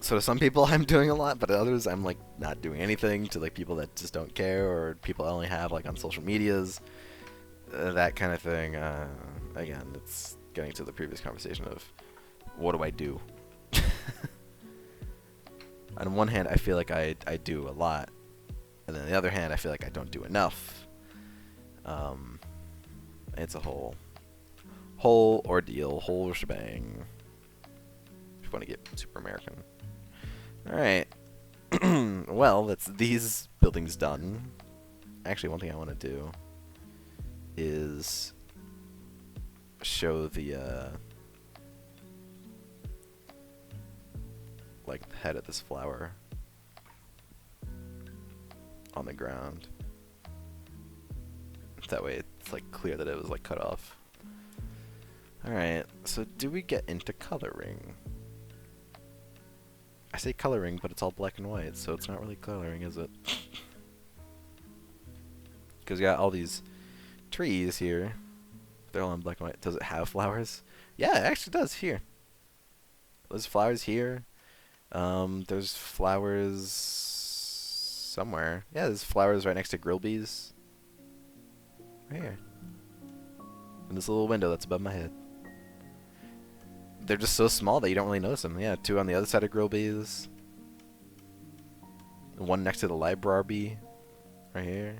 So to some people, I'm doing a lot, but to others, I'm, like, not doing anything, to, like, people that just don't care, or people I only have, like, on social medias, that kind of thing. Again, it's getting to the previous conversation of, what do I do? On one hand, I feel like I do a lot, and then on the other hand, I feel like I don't do enough. It's a whole ordeal, whole shebang. If you want to get super American. Alright. Well, that's these buildings done. Actually, one thing I want to do is show the, like, the head of this flower on the ground. That way it's, like, clear that it was, like, cut off. Alright, so do we get into coloring? I say coloring, but it's all black and white, so it's not really coloring, is it? Because you got all these trees here. They're all in black and white. Does it have flowers? Yeah, it actually does, here. There's flowers here. There's flowers somewhere. Yeah, there's flowers right next to Grillby's. Right here. In this little window that's above my head. They're just so small that you don't really notice them. Yeah, 2 on the other side of Grillby's. 1 next to the library. Right here.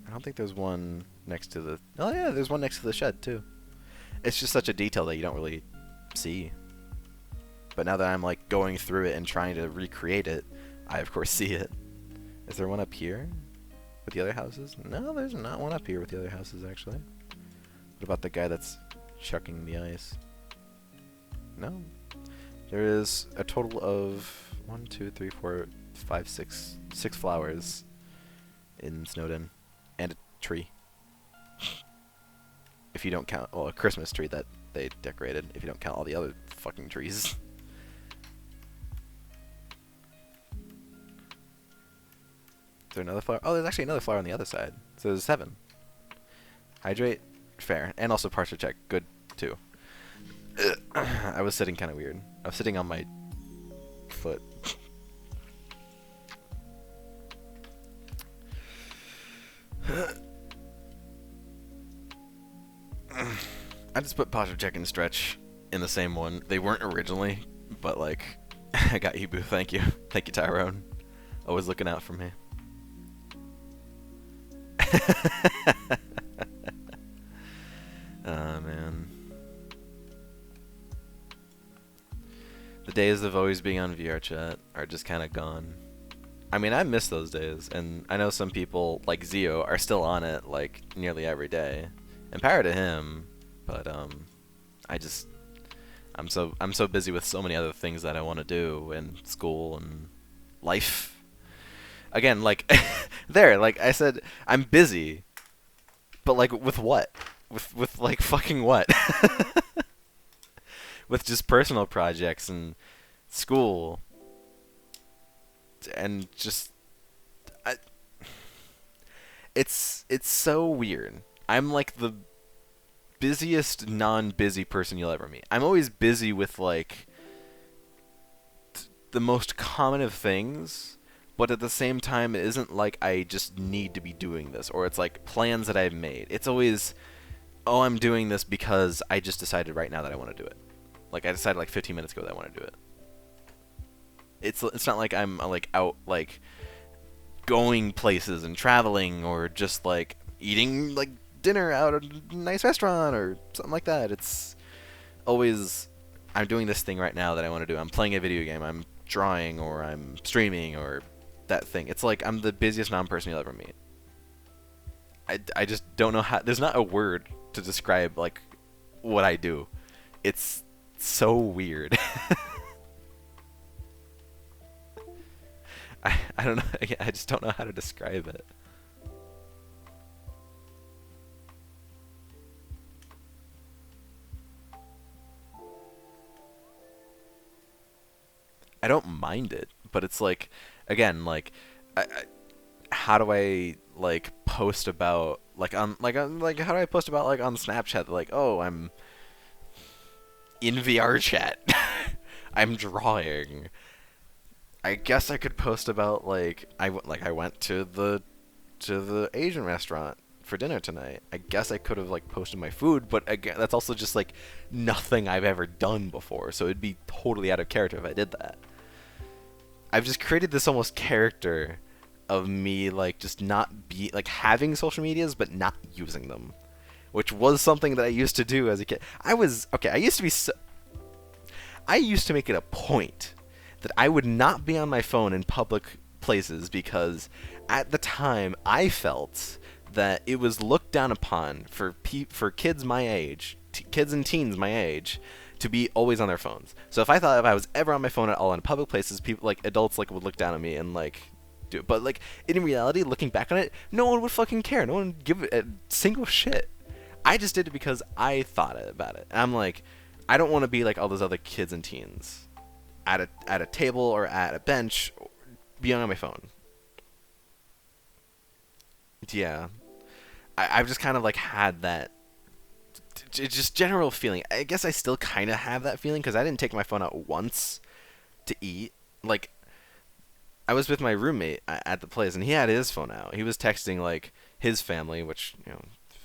I don't think there's one next to the... Oh yeah, there's one next to the shed too. It's just such a detail that you don't really see. But now that I'm, like, going through it and trying to recreate it, I of course see it. Is there one up here? With the other houses? No, there's not one up here with the other houses, actually. What about the guy that's chucking the ice? No. There is a total of 1, 2, 3, 4, 5, 6 flowers in Snowden. And a tree. If you don't count, well, a Christmas tree that they decorated, if you don't count all the other fucking trees. Is there another flower? Oh, there's actually another flower on the other side. So there's 7. Hydrate, fair. And also partial check, good too. I was sitting kind of weird. I was sitting on my foot. I just put posture check and stretch in the same one. They weren't originally, but like, I got you, boo. Thank you. Thank you, Tyrone. Always looking out for me. Oh, man. The days of always being on VR chat are just kind of gone. I mean, I miss those days, and I know some people, like Zio, are still on it, like, nearly every day. And power to him, but, I'm so busy with so many other things that I want to do, and school, and life. Again, like, like I said, I'm busy, but, like, with what? With like, fucking what? With just personal projects and school, and just, it's so weird. I'm like the busiest non-busy person you'll ever meet. I'm always busy with like the most common of things, but at the same time it isn't like I just need to be doing this, or it's like plans that I've made. It's always, oh, I'm doing this because I just decided right now that I want to do it. Like I decided like 15 minutes ago that I want to do it. It's not like I'm like out like going places and traveling, or just like eating like dinner out at a nice restaurant or something like that. It's always, I'm doing this thing right now that I want to do. I'm playing a video game, I'm drawing, or I'm streaming, or that thing. It's like I'm the busiest non-person you'll ever meet. I just don't know how, there's not a word to describe like what I do. It's so weird. I don't know, I just don't know how to describe it. I don't mind it, but it's like, again, like, how do I like post about like like how do I post about like on Snapchat like, oh, I'm in VR chat, I'm drawing. I guess I could post about like I went to the Asian restaurant for dinner tonight. I guess I could have like posted my food, but again, that's also just like nothing I've ever done before, so it'd be totally out of character if I did that. I've just created this almost character of me like just not be like having social medias but not using them, which was something that I used to do as a kid. I used to be I used to make it a point that I would not be on my phone in public places, because at the time I felt that it was looked down upon for kids my age, kids and teens my age, to be always on their phones. So if I was ever on my phone at all in public places, people like adults like would look down at me and like do it. But like in reality, looking back on it, no one would fucking care. No one would give it a single shit. I just did it because I thought about it. And I'm like, I don't want to be like all those other kids and teens at a table or at a bench being on my phone. Yeah. I've just kind of like had that just general feeling. I guess I still kind of have that feeling because I didn't take my phone out once to eat. Like, I was with my roommate at the place, and he had his phone out. He was texting like his family, which, you know,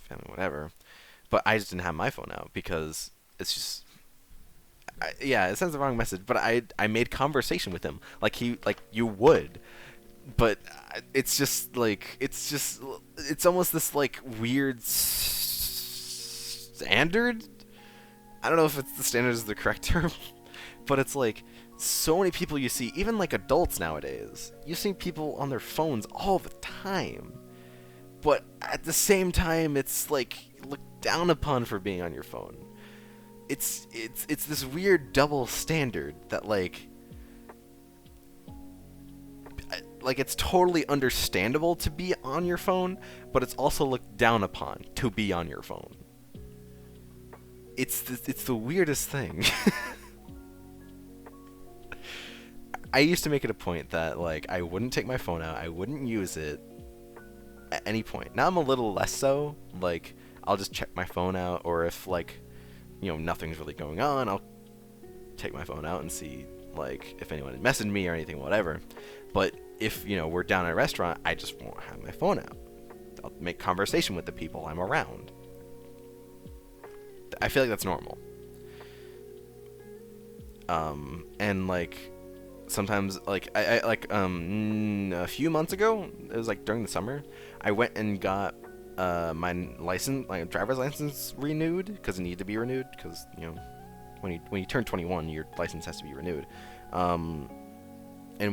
family whatever. But I just didn't have my phone out because it's just, yeah, it sends the wrong message. But I made conversation with him like you would. But it's just like it's almost this like weird standard. I don't know if it's the standard is the correct term, but it's like so many people you see, even like adults nowadays, you see people on their phones all the time. But at the same time, it's like looked down upon for being on your phone. It's this weird double standard that like it's totally understandable to be on your phone, but it's also looked down upon to be on your phone. It's the weirdest thing. I used to make it a point that like I wouldn't take my phone out, I wouldn't use it at any point. Now I'm a little less so. Like I'll just check my phone out, or if like nothing's really going on, I'll take my phone out and see, like, if anyone had messaged me or anything, whatever. But if, we're down at a restaurant, I just won't have my phone out. I'll make conversation with the people I'm around. I feel like that's normal. And, like, sometimes, like, I a few months ago, it was, like, during the summer, I went and got my driver's license renewed, because it needed to be renewed, because, when you turn 21, your license has to be renewed. And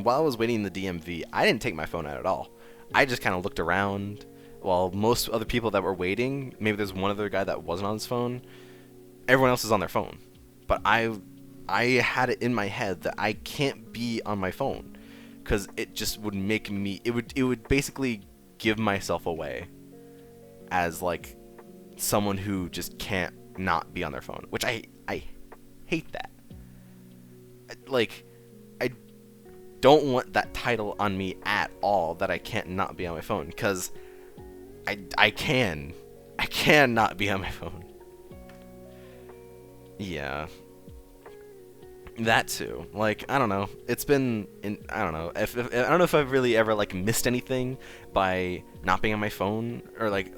while I was waiting in the DMV, I didn't take my phone out at all. I just kind of looked around, while most other people that were waiting, maybe there's one other guy that wasn't on his phone, everyone else is on their phone. But I had it in my head that I can't be on my phone, because it just would make me, it would basically give myself away as, like, someone who just can't not be on their phone, which I hate that. Like, I don't want that title on me at all, that I can't not be on my phone, because I can not be on my phone. Yeah. That too. Like, I don't know. It's been, I don't know. I don't know if I've really ever, like, missed anything by not being on my phone, or like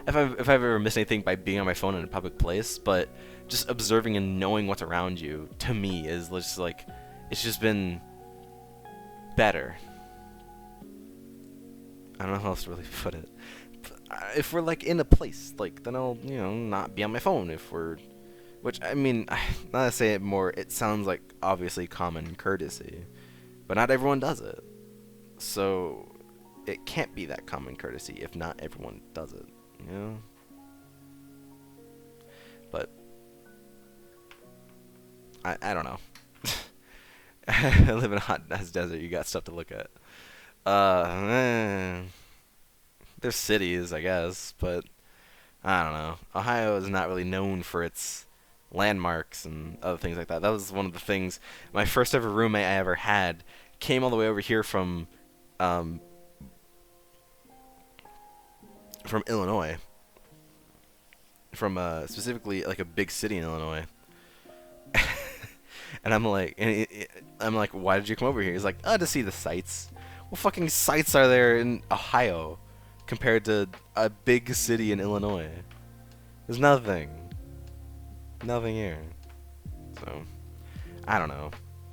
if I've ever missed anything by being on my phone in a public place. But just observing and knowing what's around you, to me, is just like, it's just been better. I don't know how else to really put it. If we're, like, in a place, like, then I'll, not be on my phone. If we're, which, I mean, not to say it more, it sounds like obviously common courtesy, but not everyone does it. So it can't be that common courtesy if not everyone does it, But I don't know. I live in a hot ass desert. You got stuff to look at. There's cities, I guess, but I don't know. Ohio is not really known for its landmarks and other things like that. That was one of the things. My first ever roommate I ever had came all the way over here from Illinois, from specifically, like, a big city in Illinois. And I'm like, why did you come over here? He's like, to see the sights. What fucking sights are there in Ohio compared to a big city in Illinois? There's nothing. Nothing here. So, I don't know.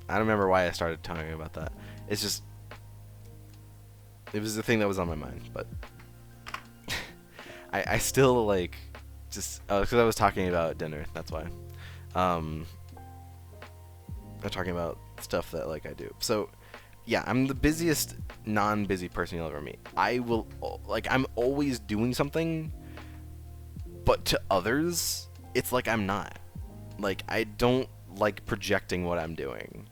I don't remember why I started talking about that. It's just, it was the thing that was on my mind. But I still, like, just, because I was talking about dinner. That's why. I'm talking about stuff that, like, I do. So, yeah, I'm the busiest non-busy person you'll ever meet. I'm always doing something, but to others, it's like I'm not. Like, I don't like projecting what I'm doing,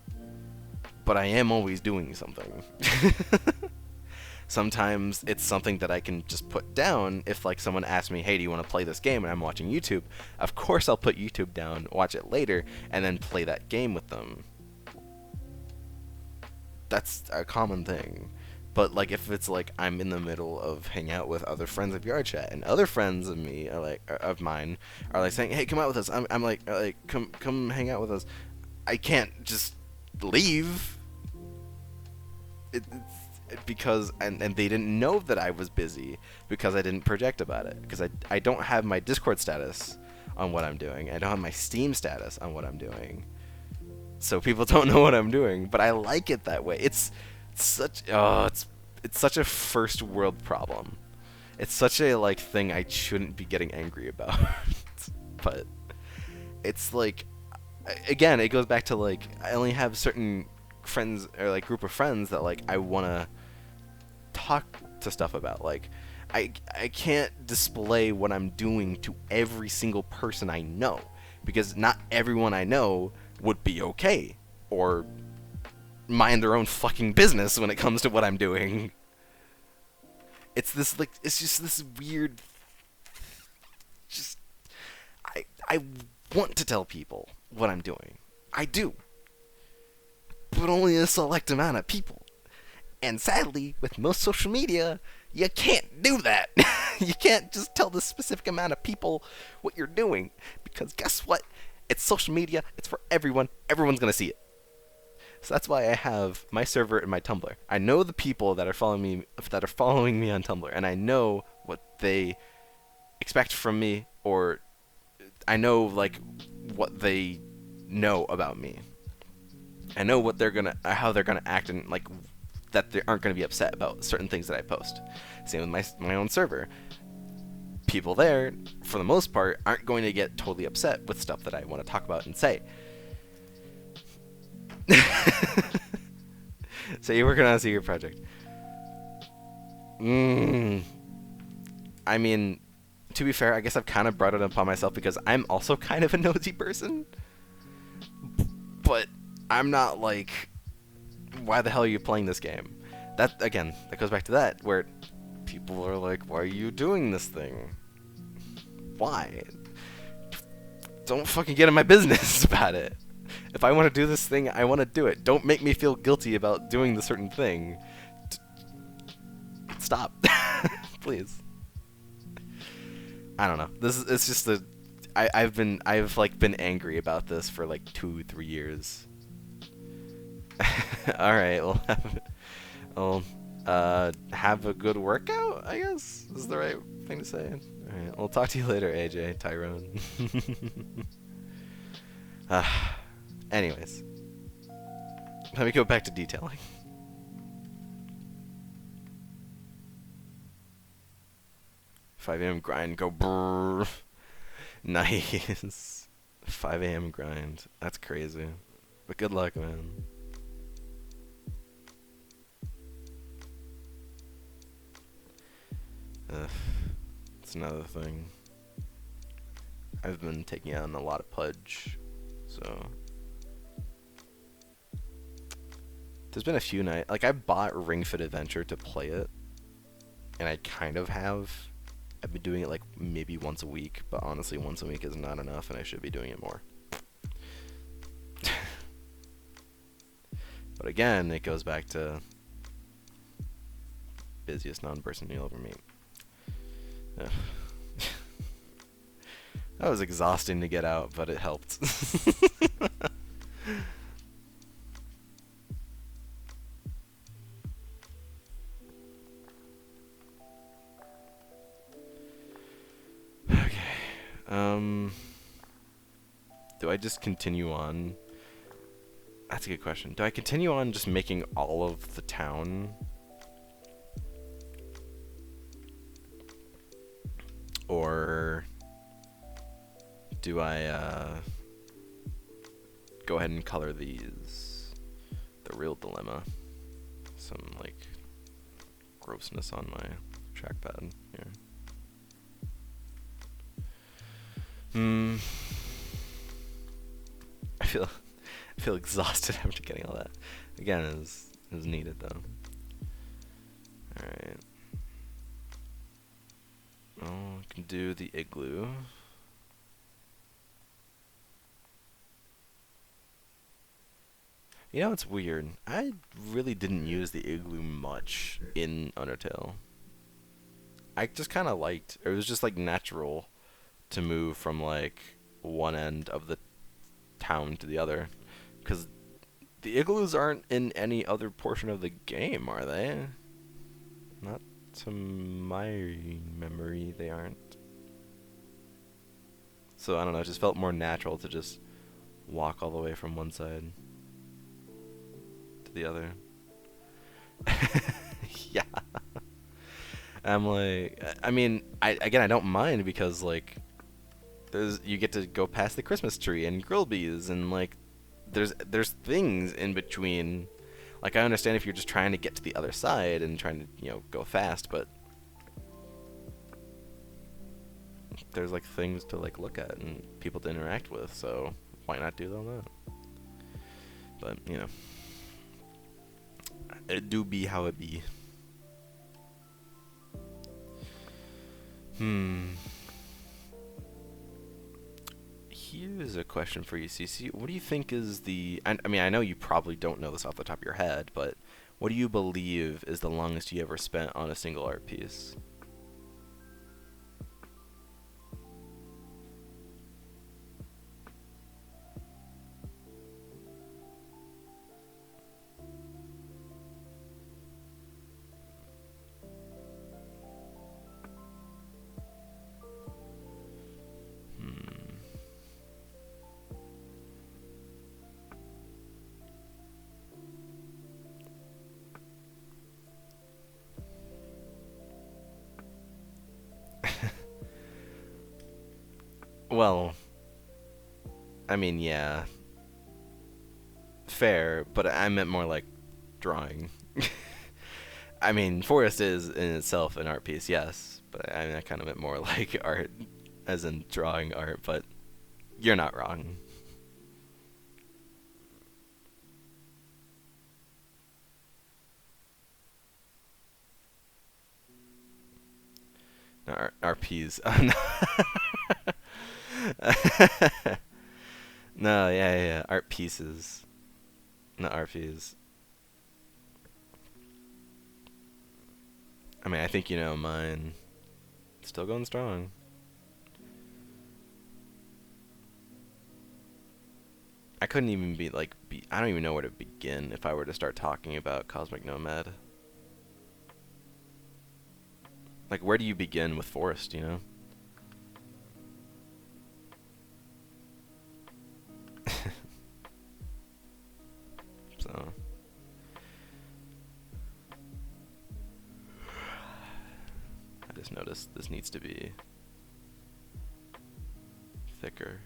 but I am always doing something. Sometimes it's something that I can just put down. If, like, someone asks me, hey, do you want to play this game, and I'm watching YouTube, of course I'll put YouTube down, watch it later, and then play that game with them. That's a common thing. But, like, if it's like I'm in the middle of hanging out with other friends of Yard Chat, and other friends of me are like, of mine are like saying, hey, come out with us, I'm like come hang out with us, I can't just leave. It's because and they didn't know that I was busy, because I didn't project about it, because I don't have my Discord status on what I'm doing, I don't have my Steam status on what I'm doing, so people don't know what I'm doing. But I like it that way. It's such a first world problem. It's such a, like, thing I shouldn't be getting angry about. But it's like, again, it goes back to, like, I only have certain friends, or, like, group of friends that, like, I want to talk to stuff about. Like, I can't display what I'm doing to every single person I know, because not everyone I know would be okay or mind their own fucking business when it comes to what I'm doing. It's this, like, it's just this weird, just, I want to tell people what I'm doing. I do. But only a select amount of people. And sadly, with most social media, you can't do that. You can't just tell this specific amount of people what you're doing, because guess what? It's social media. It's for everyone. Everyone's gonna see it. So that's why I have my server and my Tumblr. I know the people that are following me on Tumblr, and I know what they expect from me, or I know like what they know about me. I know what how they're gonna act, and like that they aren't gonna be upset about certain things that I post. Same with my own server. People there, for the most part, aren't going to get totally upset with stuff that I want to talk about and say. So you're working on a secret project. I mean, to be fair, I guess I've kind of brought it upon myself because I'm also kind of a nosy person. But I'm not like, why the hell are you playing this game? That goes back to that, where people are like, why are you doing this thing? Why? Don't fucking get in my business about it. If I want to do this thing, I want to do it. Don't make me feel guilty about doing the certain thing. Stop. Please. I don't know. It's just I've been angry about this for like 2-3 years. All right, well, have a good workout, I guess is the right thing to say. All right, we'll talk to you later, AJ, Tyrone. Anyways, let me go back to detailing. 5 a.m. grind, go brrr. Nice. 5 a.m. grind. That's crazy. But good luck, man. That's another thing. I've been taking on a lot of Pudge, so there's been a few nights, like I bought Ring Fit Adventure to play it, and I kind of have. I've been doing it like maybe once a week, but honestly once a week is not enough and I should be doing it more. But again, it goes back to busiest non-person you'll ever meet. That was exhausting to get out, but it helped. Do I just continue on? That's a good question. Do I continue on just making all of the town? Or do I go ahead and color these? The real dilemma. Some like grossness on my trackpad here. I feel exhausted after getting all that. Again, it was needed though. Alright. Oh, I can do the igloo. You know, it's weird. I really didn't use the igloo much in Undertale. I just kind of liked, it was just like natural to move from like one end of the town to the other, because the igloos aren't in any other portion of the game, are they? Not to my memory, they aren't. So I don't know, it just felt more natural to just walk all the way from one side to the other. Yeah. I'm like, I mean, I don't mind because like you get to go past the Christmas tree and Grillby's, and like there's things in between. Like I understand if you're just trying to get to the other side and trying to, you know, go fast, but there's like things to like look at and people to interact with, so why not do all that? But you know, it do be how it be. Here's a question for you, CC. What do you think is the... I mean, I know you probably don't know this off the top of your head, but what do you believe is the longest you ever spent on a single art piece? Well, I mean, yeah, fair, but I meant more like drawing. I mean, Forest is in itself an art piece, yes, but I kind of meant more like art, as in drawing art, but you're not wrong. No, RPs. No, yeah, art pieces, not RPs. I mean, I think you know mine. Still going strong. I couldn't even I don't even know where to begin if I were to start talking about Cosmic Nomad. Like, where do you begin with Forest, you know? So, I just noticed this needs to be thicker.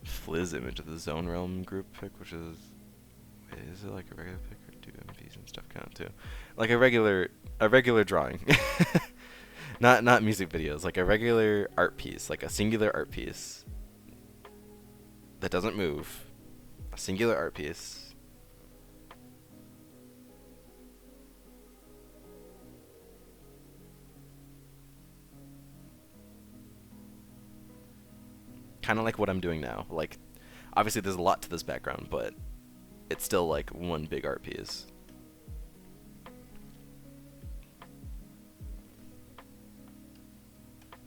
Fliz image of the Zone Realm group pick, which is... Wait, is it like a regular pick, or do MPs and stuff count too? Like a regular drawing. Not music videos, like a regular art piece, like a singular art piece that doesn't move. A singular art piece. Kind of like what I'm doing now. Like, obviously there's a lot to this background, but it's still like one big art piece.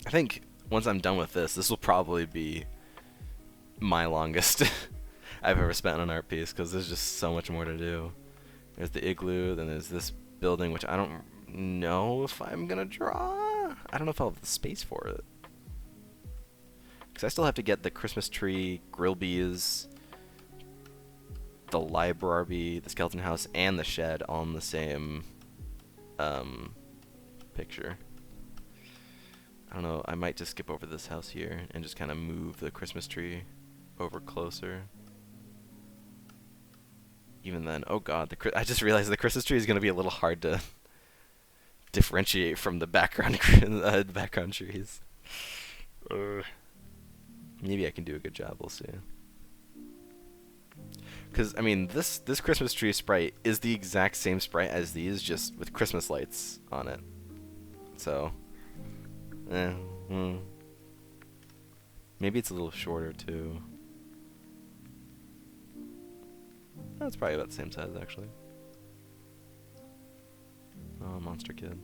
I think once I'm done with this will probably be my longest I've ever spent on an art piece, because there's just so much more to do. There's the igloo, then there's this building, which I don't know if I'm gonna draw. I don't know if I'll have the space for it. Because I still have to get the Christmas tree, grill bees, the library, the skeleton house, and the shed on the same picture. I don't know, I might just skip over this house here and just kind of move the Christmas tree over closer. Even then, oh god, I just realized the Christmas tree is going to be a little hard to differentiate from the background background trees. Maybe I can do a good job, we'll see. Because, I mean, this Christmas tree sprite is the exact same sprite as these, just with Christmas lights on it. So, maybe it's a little shorter, too. Oh, it's probably about the same size, actually. Oh, Monster Kid.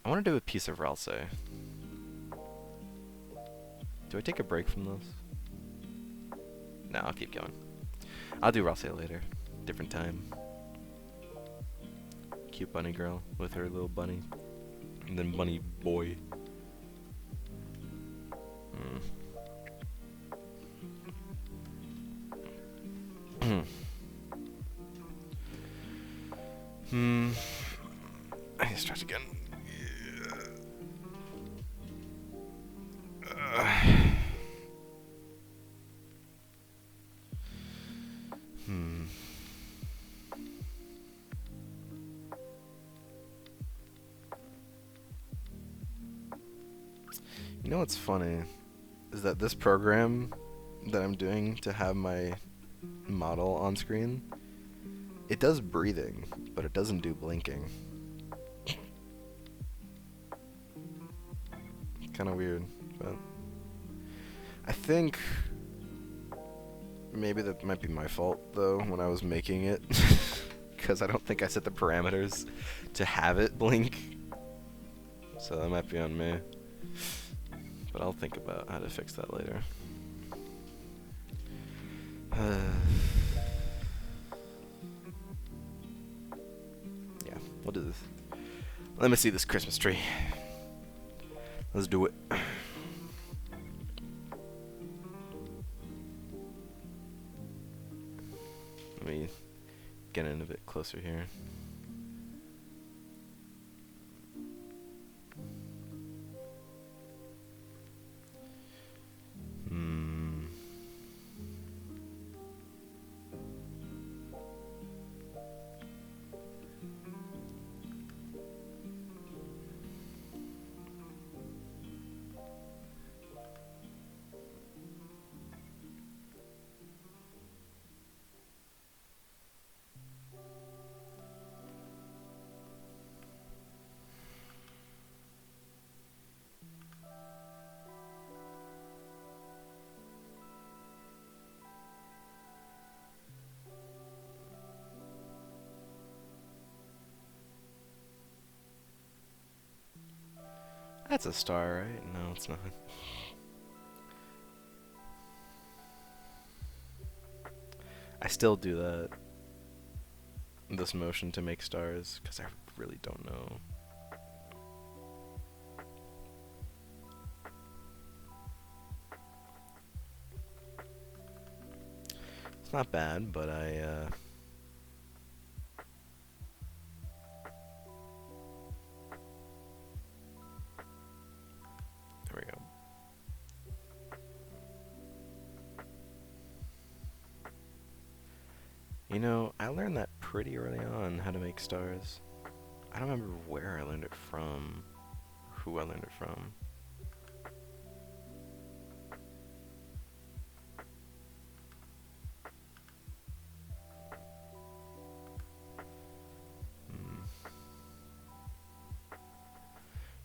I want to do a piece of Ralse. Do I take a break from this? No, I'll keep going. I'll do Ralse later. Different time. Cute bunny girl with her little bunny. And then bunny boy. I need to stretch again. You know what's funny is that this program that I'm doing to have my model on screen, it does breathing, but it doesn't do blinking. Kind of weird, but I think maybe that might be my fault though when I was making it, because I don't think I set the parameters to have it blink, so that might be on me. But I'll think about how to fix that later. Yeah, we'll do this. Let me see this Christmas tree. Let's do it. Let me get in a bit closer here. That's a star, right? No, it's not. I still do that. This motion to make stars, because I really don't know. It's not bad, but there we go. You know, I learned that pretty early on, how to make stars. I don't remember where I learned it from, who I learned it from.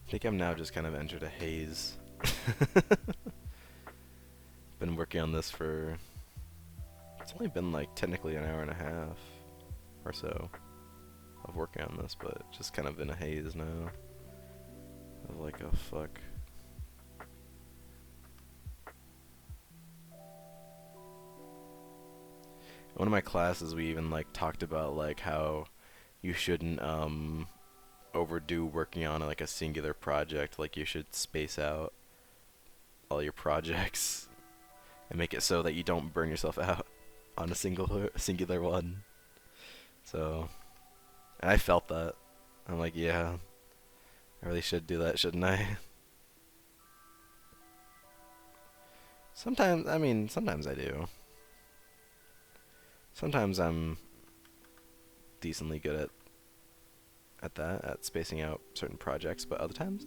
I think I'm now just kind of entered a haze. Been working on this for... It's only been like technically an hour and a half or so of working on this, but just kind of in a haze now. Of like, oh fuck. One of my classes we even like talked about like how you shouldn't overdo working on like a singular project. Like you should space out all your projects and make it so that you don't burn yourself out on a singular one. So, and I felt that. I'm like, yeah, I really should do that, shouldn't I? Sometimes, I mean, sometimes I do. Sometimes I'm decently good at that, at spacing out certain projects, but other times,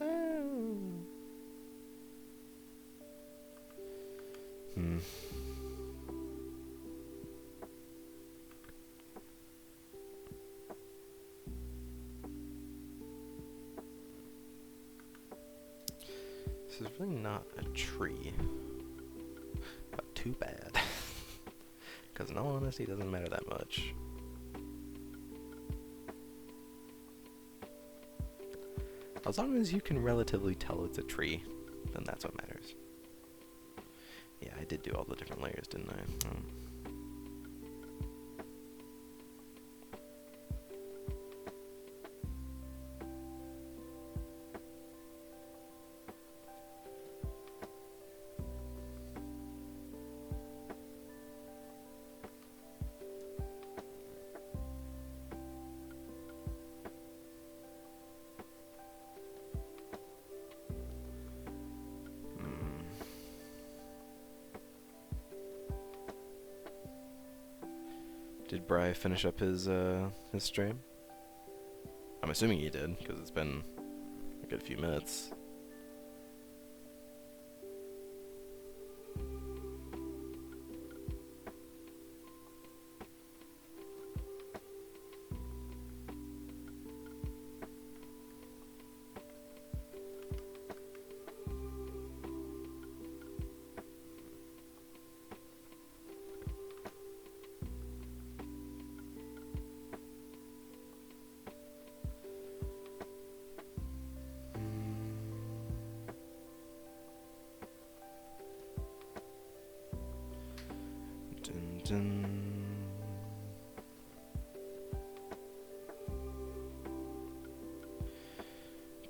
This is really not a tree. But too bad. Because in all honesty, it doesn't matter that much. As long as you can relatively tell it's a tree, then that's what matters. Yeah, I did do all the different layers, didn't I? Did Bri finish up his stream? I'm assuming he did, because it's been a good few minutes.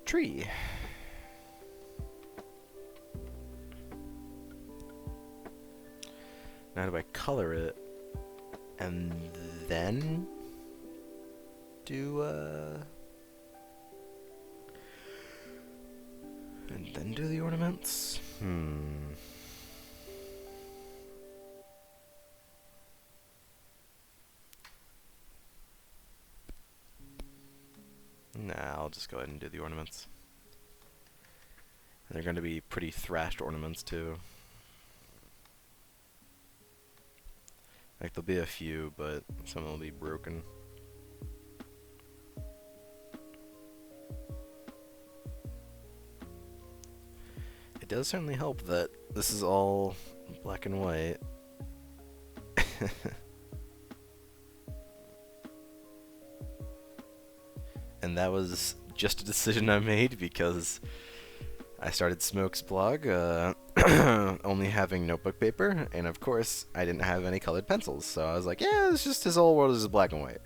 Tree. Now do I color it and then do the ornaments? Nah, I'll just go ahead and do the ornaments. And they're going to be pretty thrashed ornaments too. Like there'll be a few, but some will be broken. It does certainly help that this is all black and white. And that was just a decision I made because I started Smoke's blog, only having notebook paper, and of course, I didn't have any colored pencils, so I was like, yeah, it's just his whole world is black and white.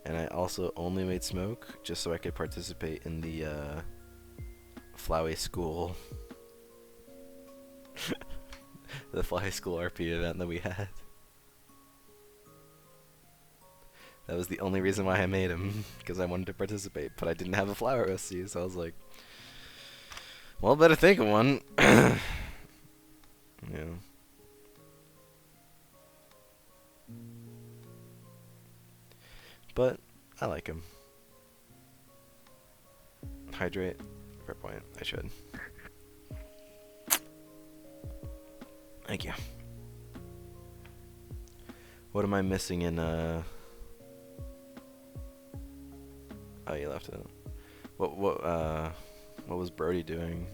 And I also only made Smoke just so I could participate in the Flowey School, the Flowey School RP event that we had. That was the only reason why I made him, because I wanted to participate, but I didn't have a flower OC, so I was like, well, better think of one. Yeah. But I like him. Hydrate. Fair point. I should. Thank you. What am I missing in Oh, you left it. What was Brody doing?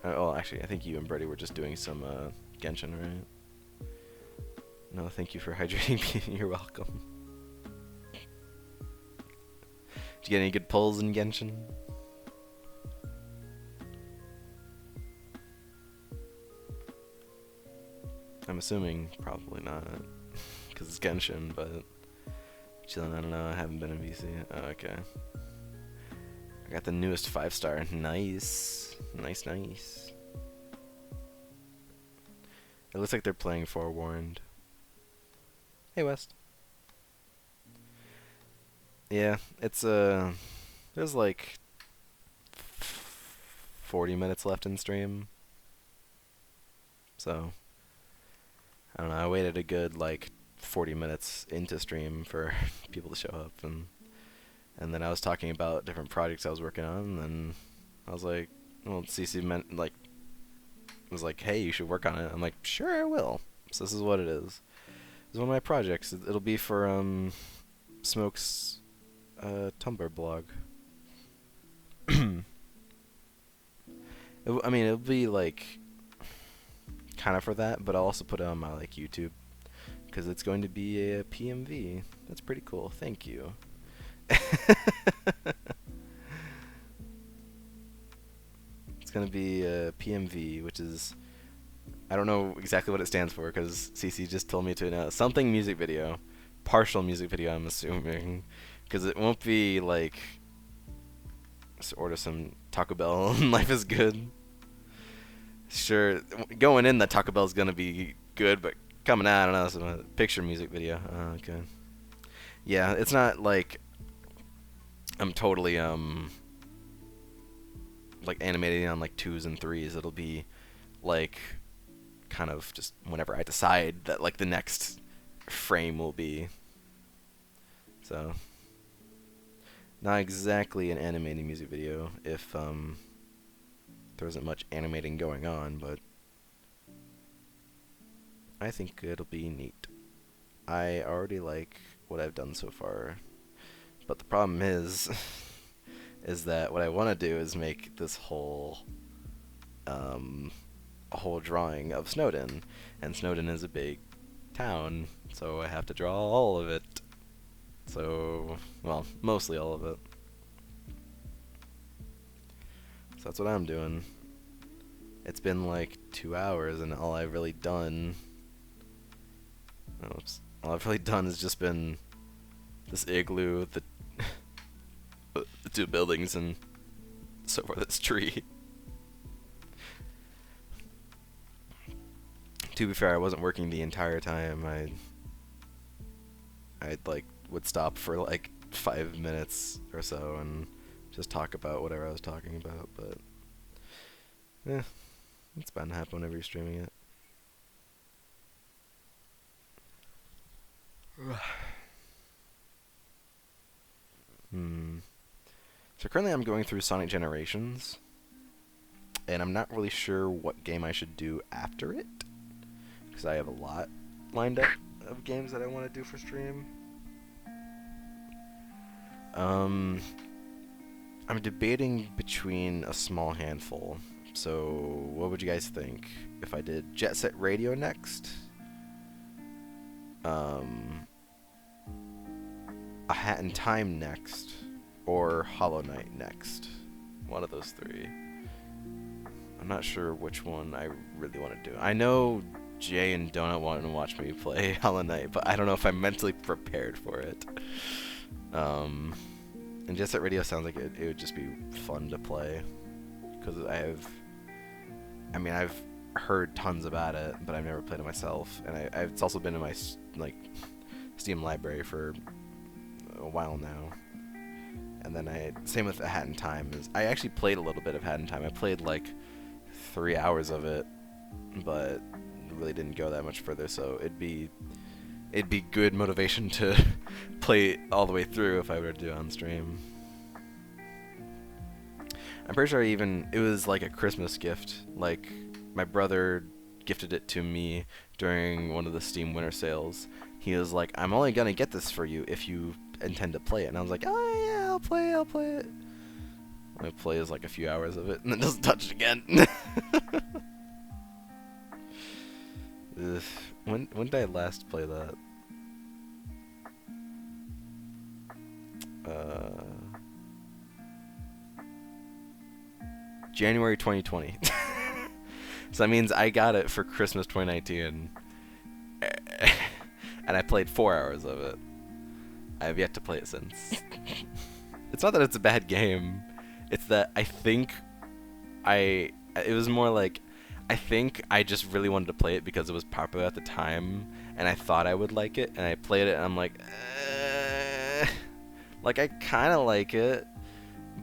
Oh, actually, I think you and Brody were just doing some Genshin, right? No, thank you for hydrating me. You're welcome. Did you get any good pulls in Genshin? I'm assuming probably not, because it's Genshin, but chilling, I don't know, I haven't been in VC. Oh, okay. I got the newest 5-star. Nice. Nice, nice. It looks like they're playing Forewarned. Hey, West. Yeah, it's there's like 40 minutes left in stream. So I don't know, I waited a good like 40 minutes into stream for people to show up, and then I was talking about different projects I was working on, and then I was like, well, CC was like, hey, you should work on it. I'm like, sure, I will. So this is what it is. It's one of my projects. It'll be for Smoke's Tumblr blog. I mean, it'll be like kind of for that, but I'll also put it on my like YouTube, because it's going to be a PMV. That's pretty cool. Thank you. It's going to be a PMV, which is, I don't know exactly what it stands for, because CC just told me to know something music video, partial music video, I'm assuming, because it won't be like just order some Taco Bell and life is good. Sure, going in, the Taco Bell's gonna be good, but coming out, I don't know, some picture music video. Oh, okay. Yeah, it's not like I'm totally like animating on like 2s and 3s. It'll be like kind of just whenever I decide that like the next frame will be. So not exactly an animating music video if there isn't much animating going on, but I think it'll be neat. I already like what I've done so far, but the problem is is that what I want to do is make this whole a whole drawing of Snowdin, and Snowdin is a big town, so I have to draw all of it. So, well, mostly all of it. So that's what I'm doing. It's been like 2 hours, and all I've really done, oops, all I've really done has just been this igloo, the 2 buildings, and so far this tree. To be fair, I wasn't working the entire time. I'd like would stop for like 5 minutes or so and just talk about whatever I was talking about, but yeah, it's bound to happen whenever you're streaming it. So currently I'm going through Sonic Generations, and I'm not really sure what game I should do after it, because I have a lot lined up of games that I want to do for stream. I'm debating between a small handful. So what would you guys think if I did Jet Set Radio next? um, A Hat in Time next, or Hollow Knight next. One of those three. I'm not sure which one I really want to do. I know Jay and Donut want to watch me play Hollow Knight, but I don't know if I'm mentally prepared for it. And Jet Set Radio sounds like it would just be fun to play, because I've heard tons about it, but I've never played it myself, and it's also been in my Steam library for a while now. And then same with A Hat in Time. I actually played a little bit of Hat in Time. I played like 3 hours of it, but really didn't go that much further. So it'd be good motivation to play all the way through if I were to do it on stream. I'm pretty sure it was like a Christmas gift. Like, my brother gifted it to me during one of the Steam winter sales. He was like, I'm only gonna get this for you if you intend to play it. And I was like, oh yeah, I'll play it. I play like a few hours of it and then doesn't touch it again. When did I last play that? January 2020. So that means I got it for Christmas 2019. And I played 4 hours of it. I have yet to play it since. It's not that it's a bad game. It's that it was more like, I think I just really wanted to play it because it was popular at the time, and I thought I would like it, and I played it, and I'm like, like, I kind of like it,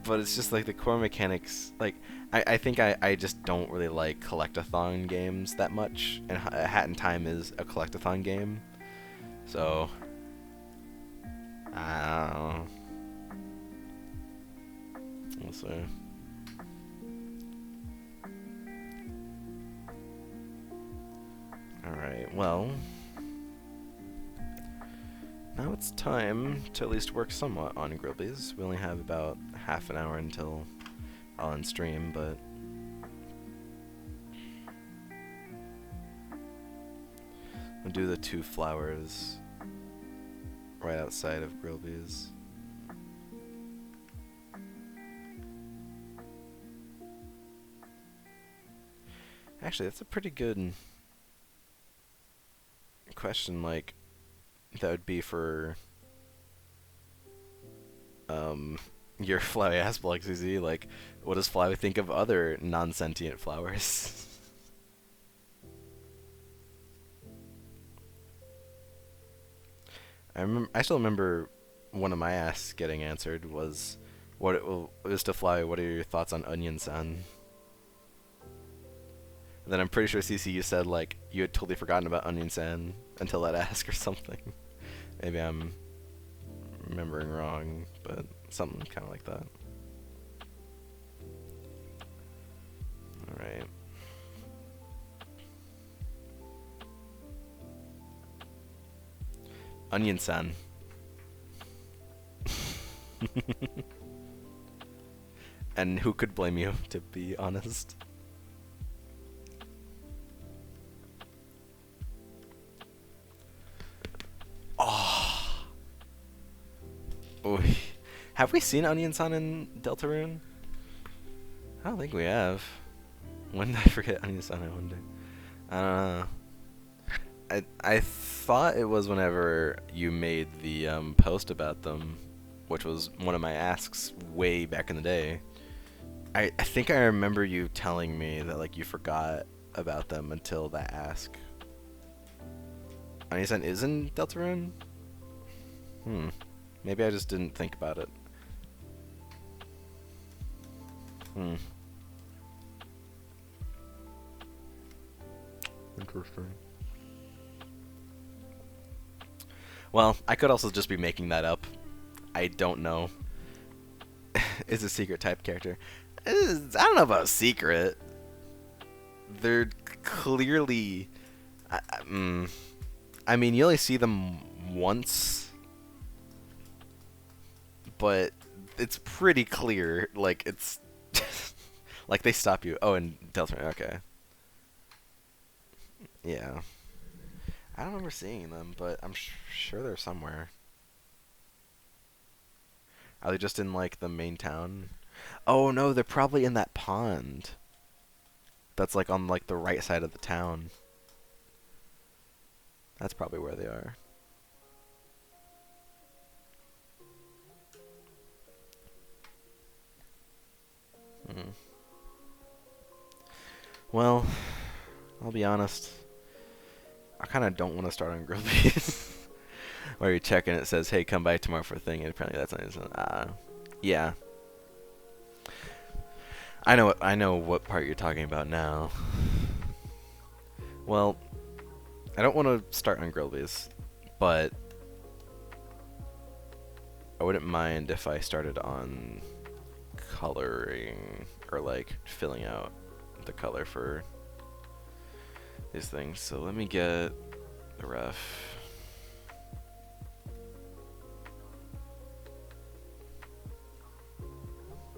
but it's just like the core mechanics, like, I think I just don't really like collectathon games that much, and A Hat in Time is a collectathon game, so I don't know. We'll see. Alright, well, now it's time to at least work somewhat on Grillby's. We only have about half an hour until I'll end stream, but I'll do the 2 flowers right outside of Grillby's. Actually, that's a pretty good question. Like, that would be for your Flowey ass blog, ZZ. Like, what does Flowey think of other non-sentient flowers? I still remember one of my asks getting answered was, it was to Flowey, what are your thoughts on Onion-san? And then I'm pretty sure CCU said, like, you had totally forgotten about Onion-san until that ask or something. Maybe I'm remembering wrong, but something kind of like that. Alright. Onion-san. And who could blame you, to be honest? Oh. Have we seen Onion-san in Deltarune? I don't think we have. When did I forget Onion-san, I wonder? I don't know. I thought it was whenever you made the post about them, which was one of my asks way back in the day. I think I remember you telling me that, like, you forgot about them until that ask. Onion-san is in Deltarune? Maybe I just didn't think about it. Interesting. Well, I could also just be making that up. I don't know. It's a secret type character. I don't know about secret. They're clearly... I mean, you only see them once. But it's pretty clear. Like, it's... like, they stop you. Oh, and Deltarune. Okay. Yeah. I don't remember seeing them, but I'm sure they're somewhere. Are they just in like the main town? Oh no, they're probably in that pond. That's like on like the right side of the town. That's probably where they are. Hmm. Well, I'll be honest. I kind of don't want to start on grilled beef. Where you check and it says, "Hey, come by tomorrow for a thing," and apparently that's not. Yeah. I know what part you're talking about now. Well, I don't want to start on grilled beef, but I wouldn't mind if I started on coloring or like filling out the color for these things. So let me get the ref.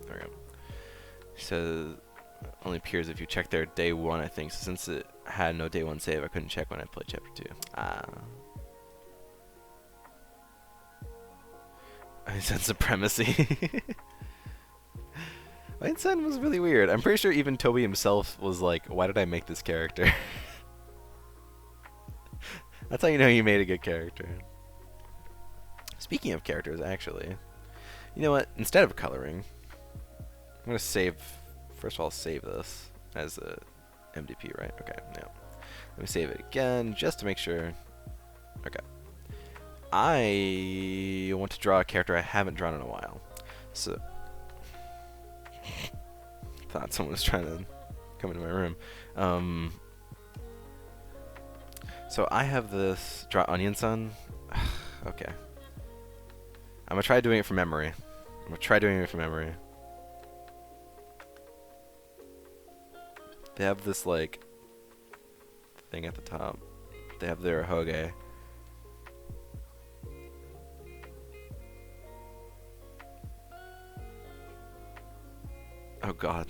There we go. He says only appears if you check there day one, I think. So since it had no day one save, I couldn't check when I played chapter 2. I said supremacy. My son was really weird. I'm pretty sure even Toby himself was like, why did I make this character? That's how you know you made a good character. Speaking of characters, actually, you know what? Instead of coloring, I'm going to save, first of all, save this as a MDP, right? Okay, now. Let me save it again, just to make sure. Okay. I want to draw a character I haven't drawn in a while. So, thought someone was trying to come into my room. So I have this draw Onion Sun. Okay. I'm gonna try doing it from memory. They have this like thing at the top. They have their Hoge. Oh god.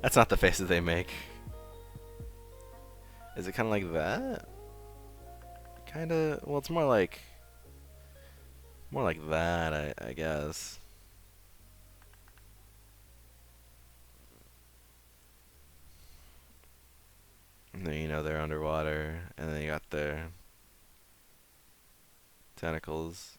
That's not the faces they make. Is it kind of like that? Kind of. Well, it's more like that, I guess. And then you know they're underwater, and then you got their tentacles.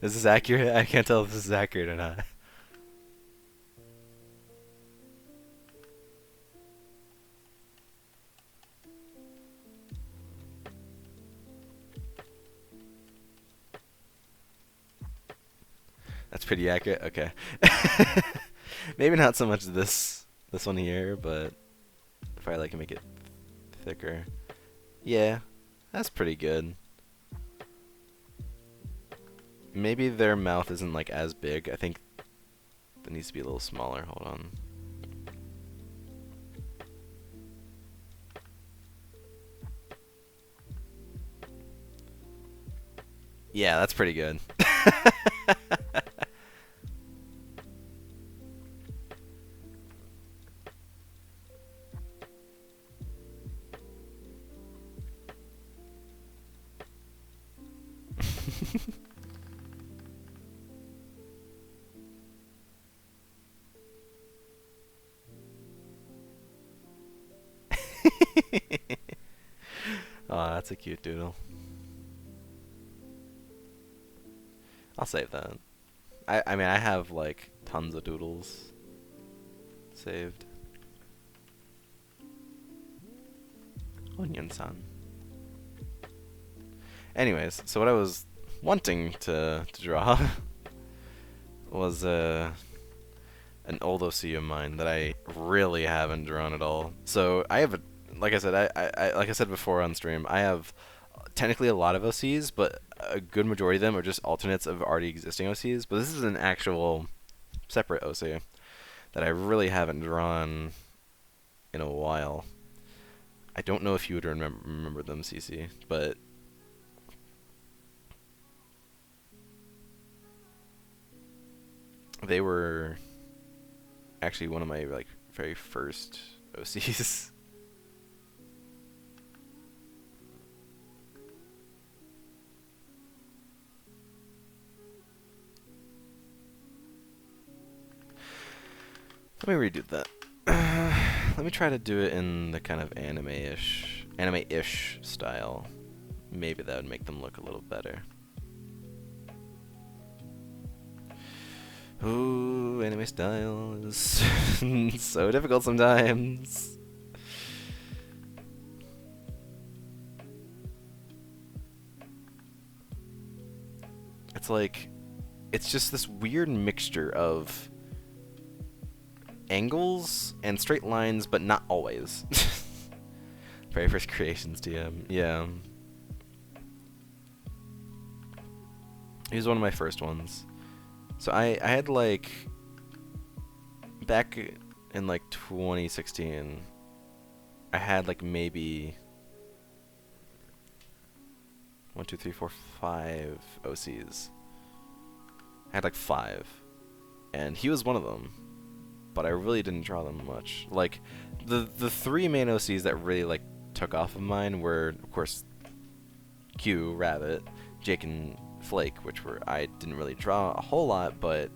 Is this accurate? I can't tell if this is accurate or not. That's pretty accurate. Okay. Maybe not so much this one here, but if I like make it thicker. Yeah, that's pretty good. Maybe their mouth isn't like as big. I think it needs to be a little smaller. Hold on. Yeah, that's pretty good. Oh, that's a cute doodle. I'll save that. I mean, I have like tons of doodles saved. Onion Sun. Anyways, so what I was wanting to draw was an old OC of mine that I really haven't drawn at all. So I have like I said, like I said before on stream, I have technically a lot of OCs, but a good majority of them are just alternates of already existing OCs. But this is an actual separate OC that I really haven't drawn in a while. I don't know if you would remember them, CC, but they were actually one of my like very first OCs. Let me redo that. Let me try to do it in the kind of anime-ish style. Maybe that would make them look a little better. Ooh, anime style is so difficult sometimes. It's like, it's just this weird mixture of angles and straight lines, but not always. Very first creations DM, yeah. He was one of my first ones. So I had like, back in like 2016, I had like maybe 1, 2, 3, 4, 5 OCs. I had like 5, and he was one of them, but I really didn't draw them much. Like the 3 main OCs that really like took off of mine were, of course, Q, Rabbit, Jake, and Flake, which were I didn't really draw a whole lot, but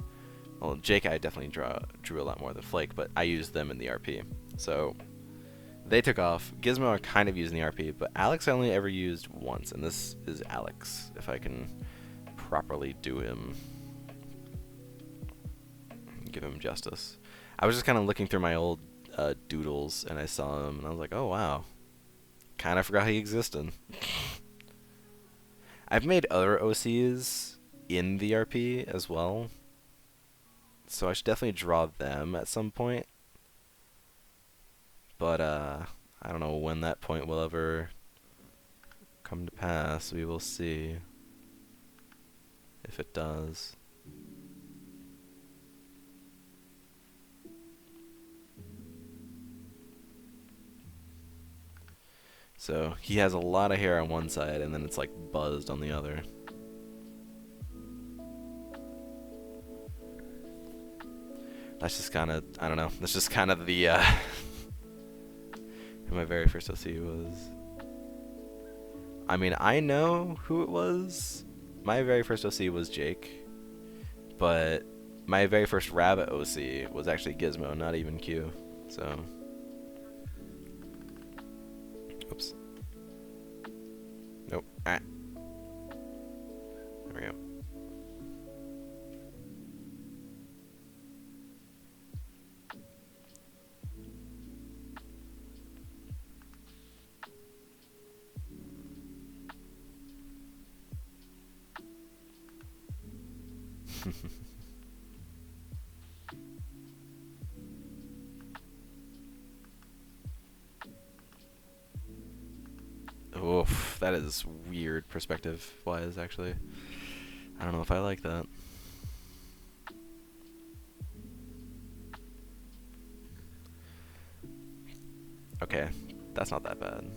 well, Jake I definitely drew a lot more than Flake, but I used them in the RP, so they took off. Gizmo I kind of used in the RP, but Alex I only ever used once, and this is Alex, if I can properly do him, give him justice. I was just kind of looking through my old doodles, and I saw him, and I was like, oh wow, kind of forgot he existed. I've made other OCs in the RP as well, so I should definitely draw them at some point. But I don't know when that point will ever come to pass. We will see if it does. So he has a lot of hair on one side, and then it's like buzzed on the other. That's just kind of, I don't know, that's just kind of the, who my very first OC was. I mean, I know who it was. My very first OC was Jake, but my very first Rabbit OC was actually Gizmo, not even Q, so... Oops. Nope. Ah. There we go. Oof, that is weird perspective-wise, actually. I don't know if I like that. Okay, that's not that bad.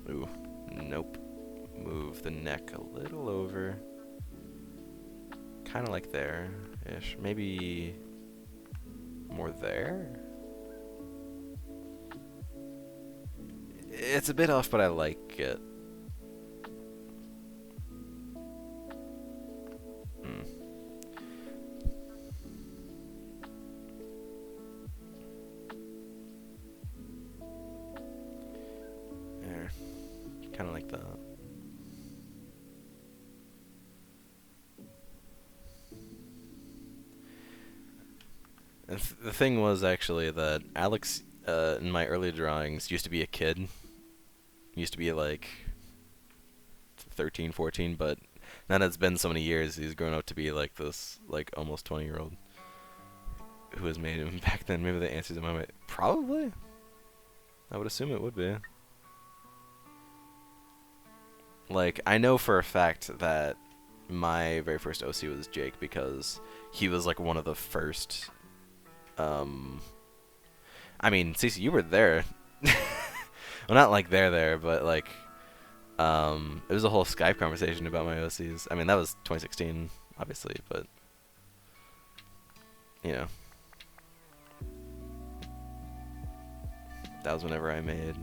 Ooh, nope. Move the neck a little over. Kind of like there-ish. Maybe more there? It's a bit off, but I like it. There. Kind of like that. And the thing was actually that Alex, in my early drawings, used to be a kid. Used to be like 13, 14, but Then it's been so many years, he's grown up to be like this, like almost 20-year-old who has made him back then. Maybe the answer's in my mind. Probably. I would assume it would be. Like, I know for a fact that my very first OC was Jake because he was like one of the first. I mean, Cece, you were there. Well, not like there, but like, it was a whole Skype conversation about my OCs. I mean, that was 2016, obviously, but you know, that was whenever I made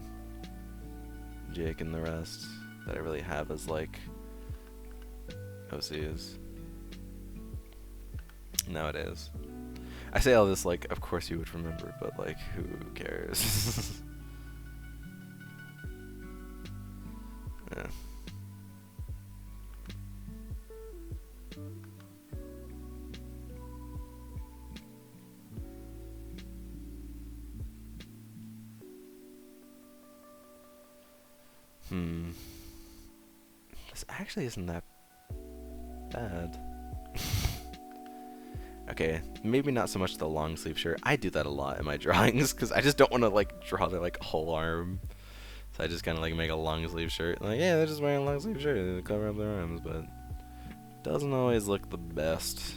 Jake and the rest that I really have as like OCs nowadays. I say all this like, of course you would remember, but like, who cares? Yeah. This actually isn't that bad. Okay, maybe not so much the long sleeve shirt. I do that a lot in my drawings because I just don't want to like draw their like whole arm. So I just kind of like make a long sleeve shirt. Like, yeah, they're just wearing a long sleeve shirt to cover up their arms, but doesn't always look the best.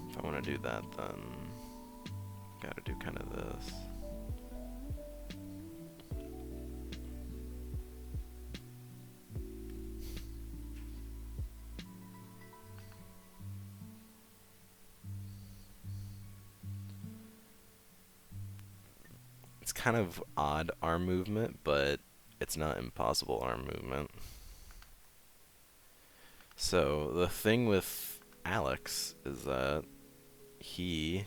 If I want to do that, then gotta do kind of this. It's kind of odd arm movement, but it's not impossible arm movement. So the thing with Alex is that he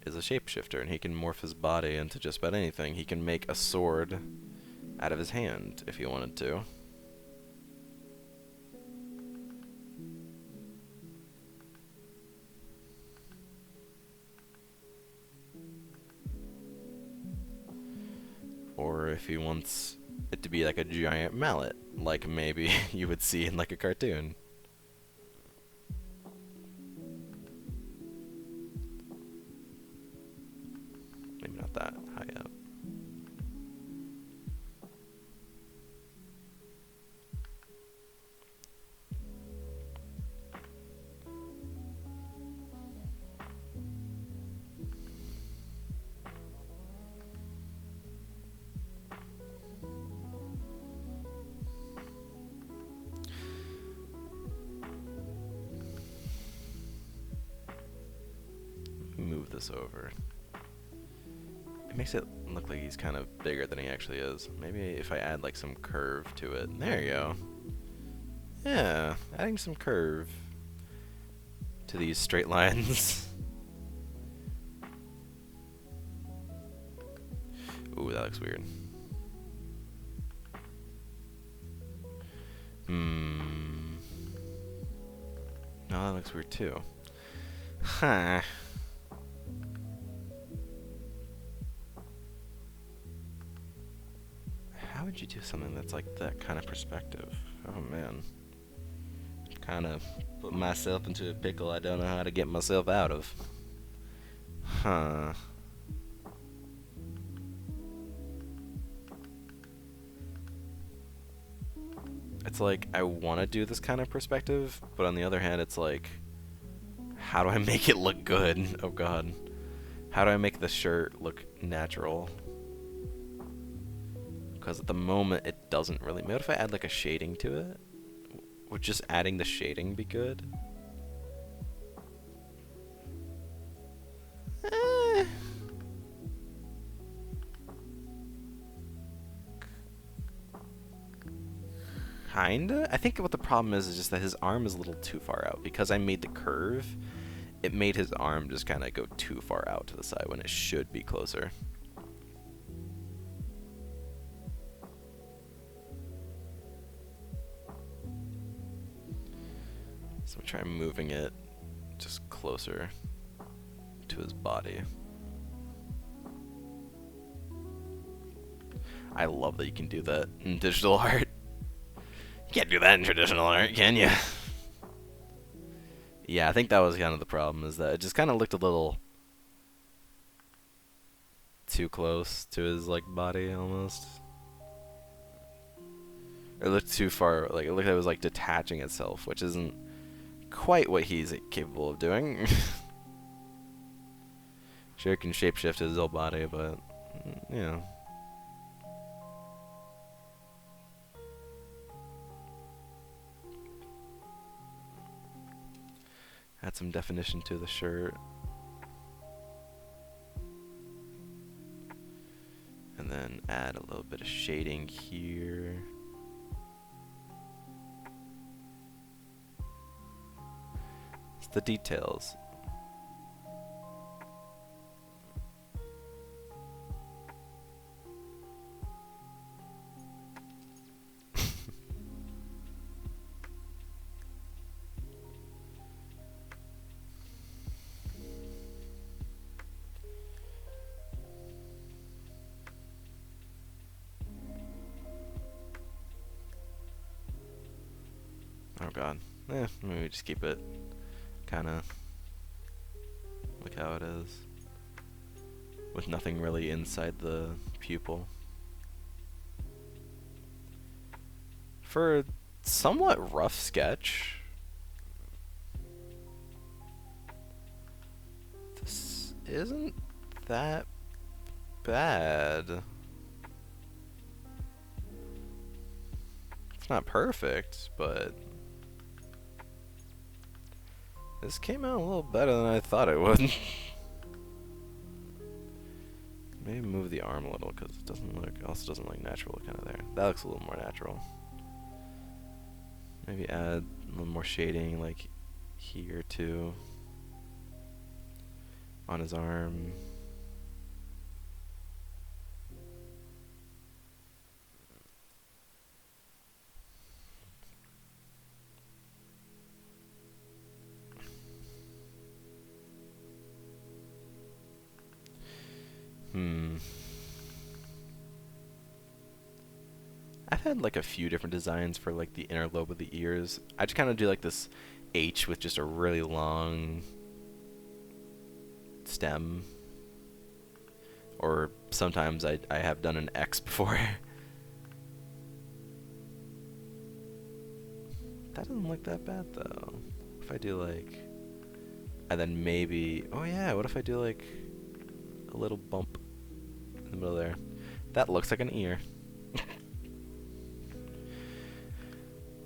is a shapeshifter and he can morph his body into just about anything. He can make a sword out of his hand if he wanted to. Or if he wants it to be like a giant mallet, like maybe you would see in like a cartoon. Maybe not that high up. Move this over. It makes it look like he's kind of bigger than he actually is. Maybe if I add like some curve to it. There you go. Yeah, adding some curve to these straight lines. Ooh, that looks weird. No, that looks weird too. Huh. How would you do something that's like that kind of perspective? Oh man. Kind of put myself into a pickle I don't know how to get myself out of. Huh. It's like, I want to do this kind of perspective, but on the other hand, it's like, how do I make it look good? Oh god. How do I make the shirt look natural? Because at the moment, it doesn't really. What if I add like a shading to it? Would just adding the shading be good? Kinda. I think what the problem is just that his arm is a little too far out. Because I made the curve, it made his arm just kind of go too far out to the side when it should be closer. So I'm trying moving it just closer to his body. I love that you can do that in digital art. You can't do that in traditional art, can you? Yeah, I think that was kind of the problem, is that it just kind of looked a little too close to his, like, body, almost. It looked too far, like, it looked like it was, like, detaching itself, which isn't quite what he's capable of doing. Sure, he can shapeshift his whole body, but, you know. Add some definition to the shirt. And then add a little bit of shading here. It's the details. Oh god. Maybe just keep it kinda like how it is. With nothing really inside the pupil. For a somewhat rough sketch, this isn't that bad. It's not perfect, but this came out a little better than I thought it would. Maybe move the arm a little, because it doesn't look, also doesn't look natural kind of there. That looks a little more natural. Maybe add a little more shading, like here too, on his arm. I've had like a few different designs for like the inner lobe of the ears. I just kind of do like this H with just a really long stem. Or sometimes I have done an X before. That doesn't look that bad though. If I do like, and then maybe, oh yeah, what if I do like a little bump in the middle there? That looks like an ear.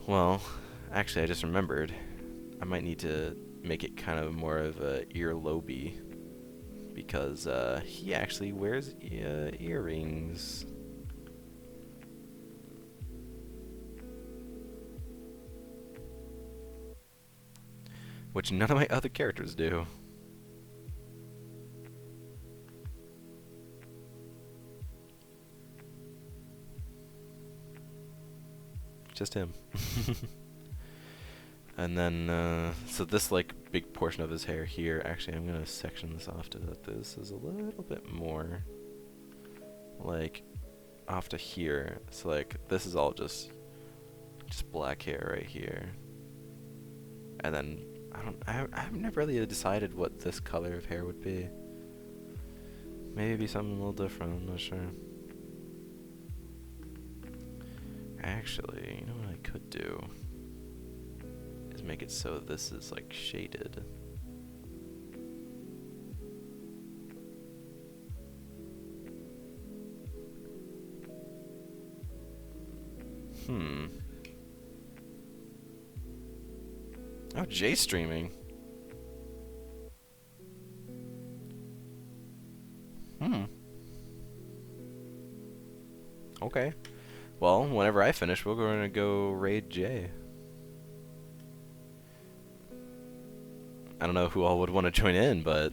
Well, actually I just remembered, I might need to make it kind of more of a earlobey, because he actually wears earrings. Which none of my other characters do. Just him. And then, so this like big portion of his hair here, actually I'm gonna section this off to that this is a little bit more like off to here. So like this is all just black hair right here. And then I've never really decided what this color of hair would be. Maybe something a little different, I'm not sure. Actually, you know what I could do? Is make it so this is like shaded. Oh, J-streaming. Okay. Well, whenever I finish, we're going to go raid Jay. I don't know who all would want to join in, but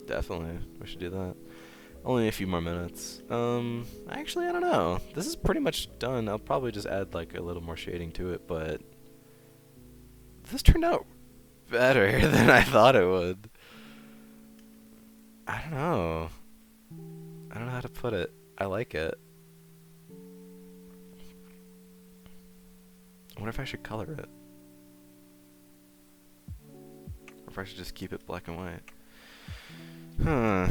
definitely we should do that. Only a few more minutes. Actually, I don't know. This is pretty much done. I'll probably just add like a little more shading to it, but this turned out better than I thought it would. I don't know. I don't know how to put it. I like it. I wonder if I should color it. Or if I should just keep it black and white. Huh.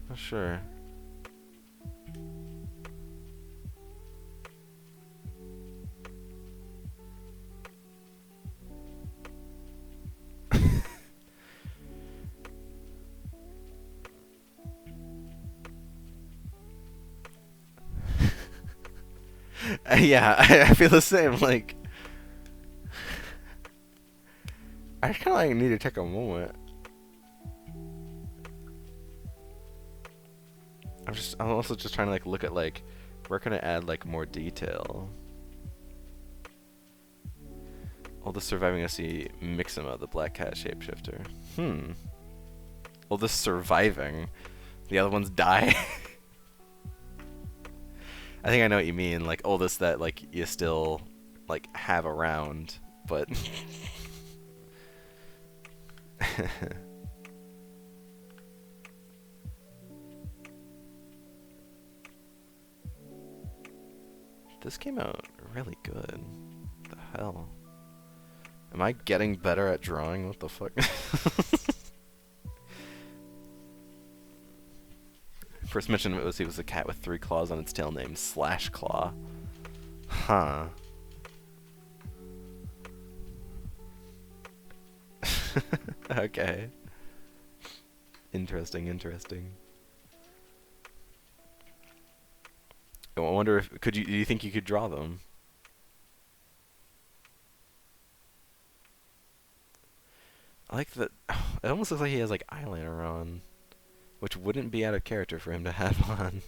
Not sure. Yeah, I feel the same. Like, I kind of like need to take a moment. I'm also just trying to like look at like where can I add like more detail. All the surviving SC Mixima, the black cat shapeshifter. All this surviving, the other ones die. I think I know what you mean. Like all this that like you still like have around, but. This came out really good. What the hell? Am I getting better at drawing? What the fuck? First mention of it was a cat with 3 claws on its tail named Slashclaw. Huh. Okay. Interesting, interesting. I wonder if do you think you could draw them? I like that. It almost looks like he has like eyeliner on, which wouldn't be out of character for him to have on.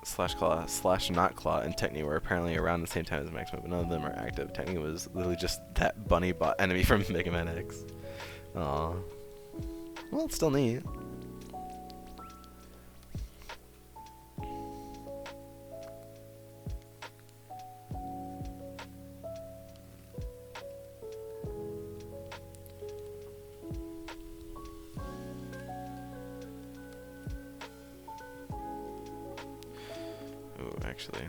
Slashclaw, Slash-Not-Claw, and Techni were apparently around the same time as Maxima, but none of them are active. Techni was literally just that bunny bot enemy from Mega Man X. Aww. Well, it's still neat. Actually.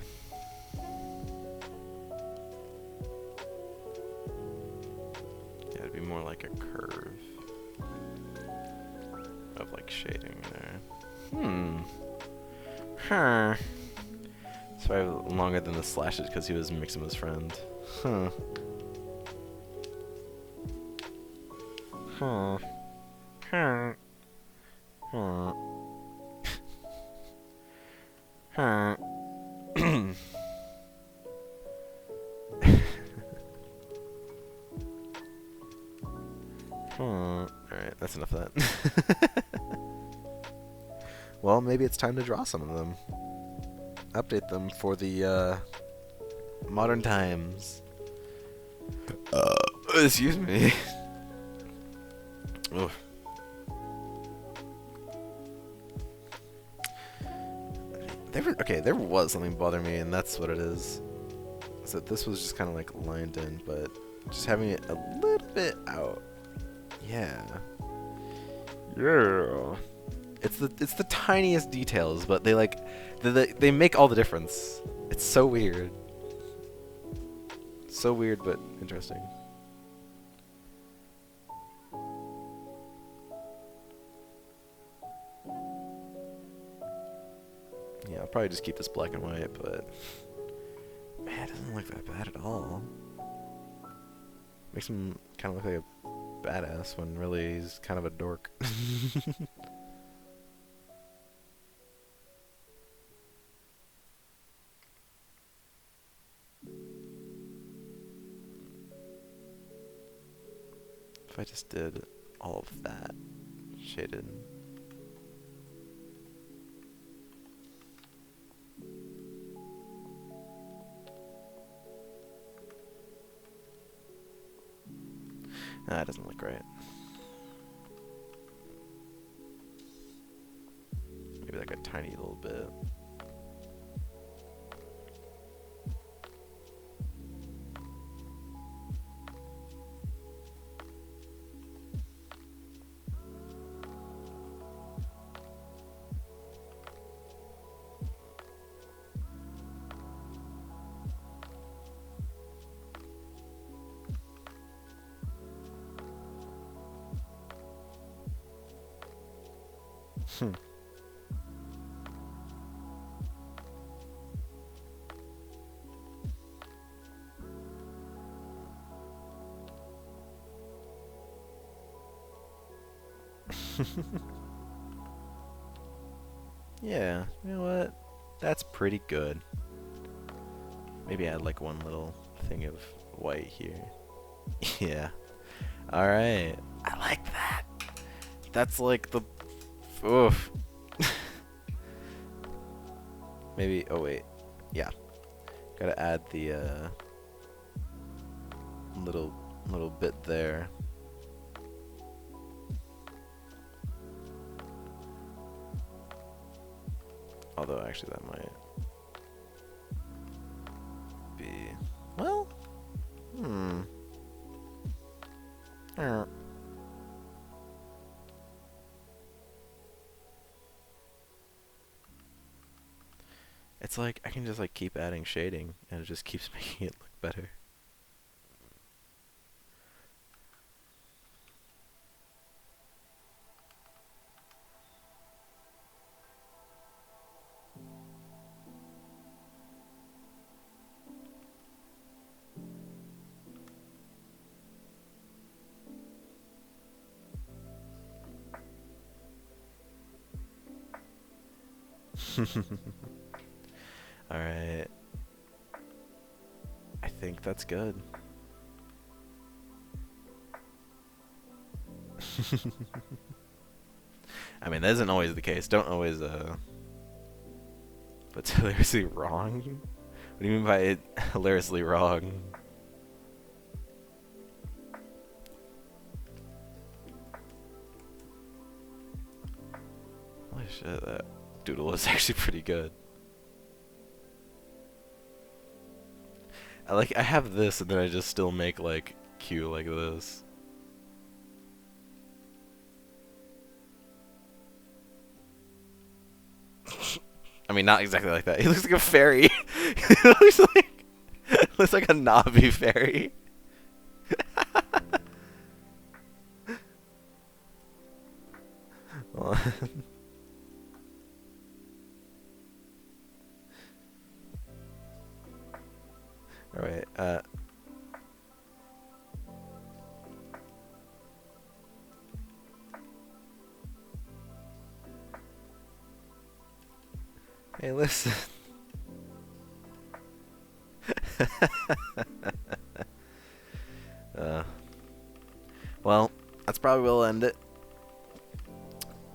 Yeah, it'd be more like a curve of like shading there. Huh. It's probably longer than the slashes because he was Mixima's friend. Huh. Huh. Huh. Huh. Huh. Alright, that's enough of that. Well, maybe it's time to draw some of them. Update them for the modern times. Excuse me. Oof. There was something bothering me, and that's what it is. So this was just kind of like lined in, but just having it a little bit out. Yeah. Yeah. It's the tiniest details, but they like they make all the difference. It's so weird. So weird, but interesting. I'll probably just keep this black and white, but man, it doesn't look that bad at all. Makes him kind of look like a badass when really he's kind of a dork. If I just did all of that shaded. That doesn't look right. Maybe like a tiny little bit. Hmm. Yeah, you know what? That's pretty good. Maybe add like one little thing of white here. Yeah. Alright. I like that. That's like the... Oof. Maybe... Oh, wait. Yeah. Gotta add the, little bit there. Although, actually, that might be... Well... It's like, I can just like keep adding shading, and it just keeps making it look better. Alright. I think that's good. I mean, that isn't always the case. Don't always, but it's hilariously wrong? What do you mean by it hilariously wrong? Holy shit, that doodle is actually pretty good. I have this and then I just still make like Q like this. I mean, not exactly like that. He looks like a fairy. He looks like a Navi fairy. Alright, hey, listen. Well, that's probably where we'll end it.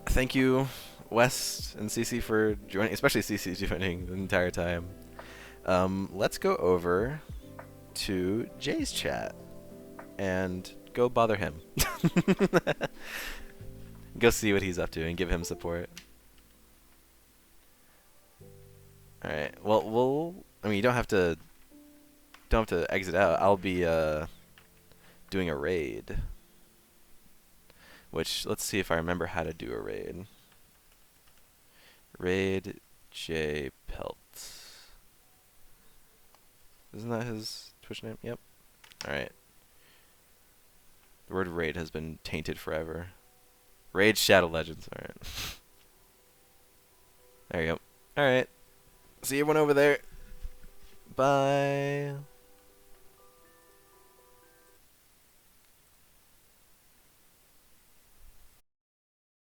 Thank you, Wes and CC, for joining, especially CC joining the entire time. Let's go over to Jay's chat and go bother him. Go see what he's up to and give him support. Alright, well, I mean, you don't have to exit out. I'll be, doing a raid. Which, let's see if I remember how to do a raid. Raid J Pelt. Isn't that his Twitch name? Yep. Alright. The word raid has been tainted forever. Raid Shadow Legends. Alright. There you go. Alright. See everyone over there. Bye.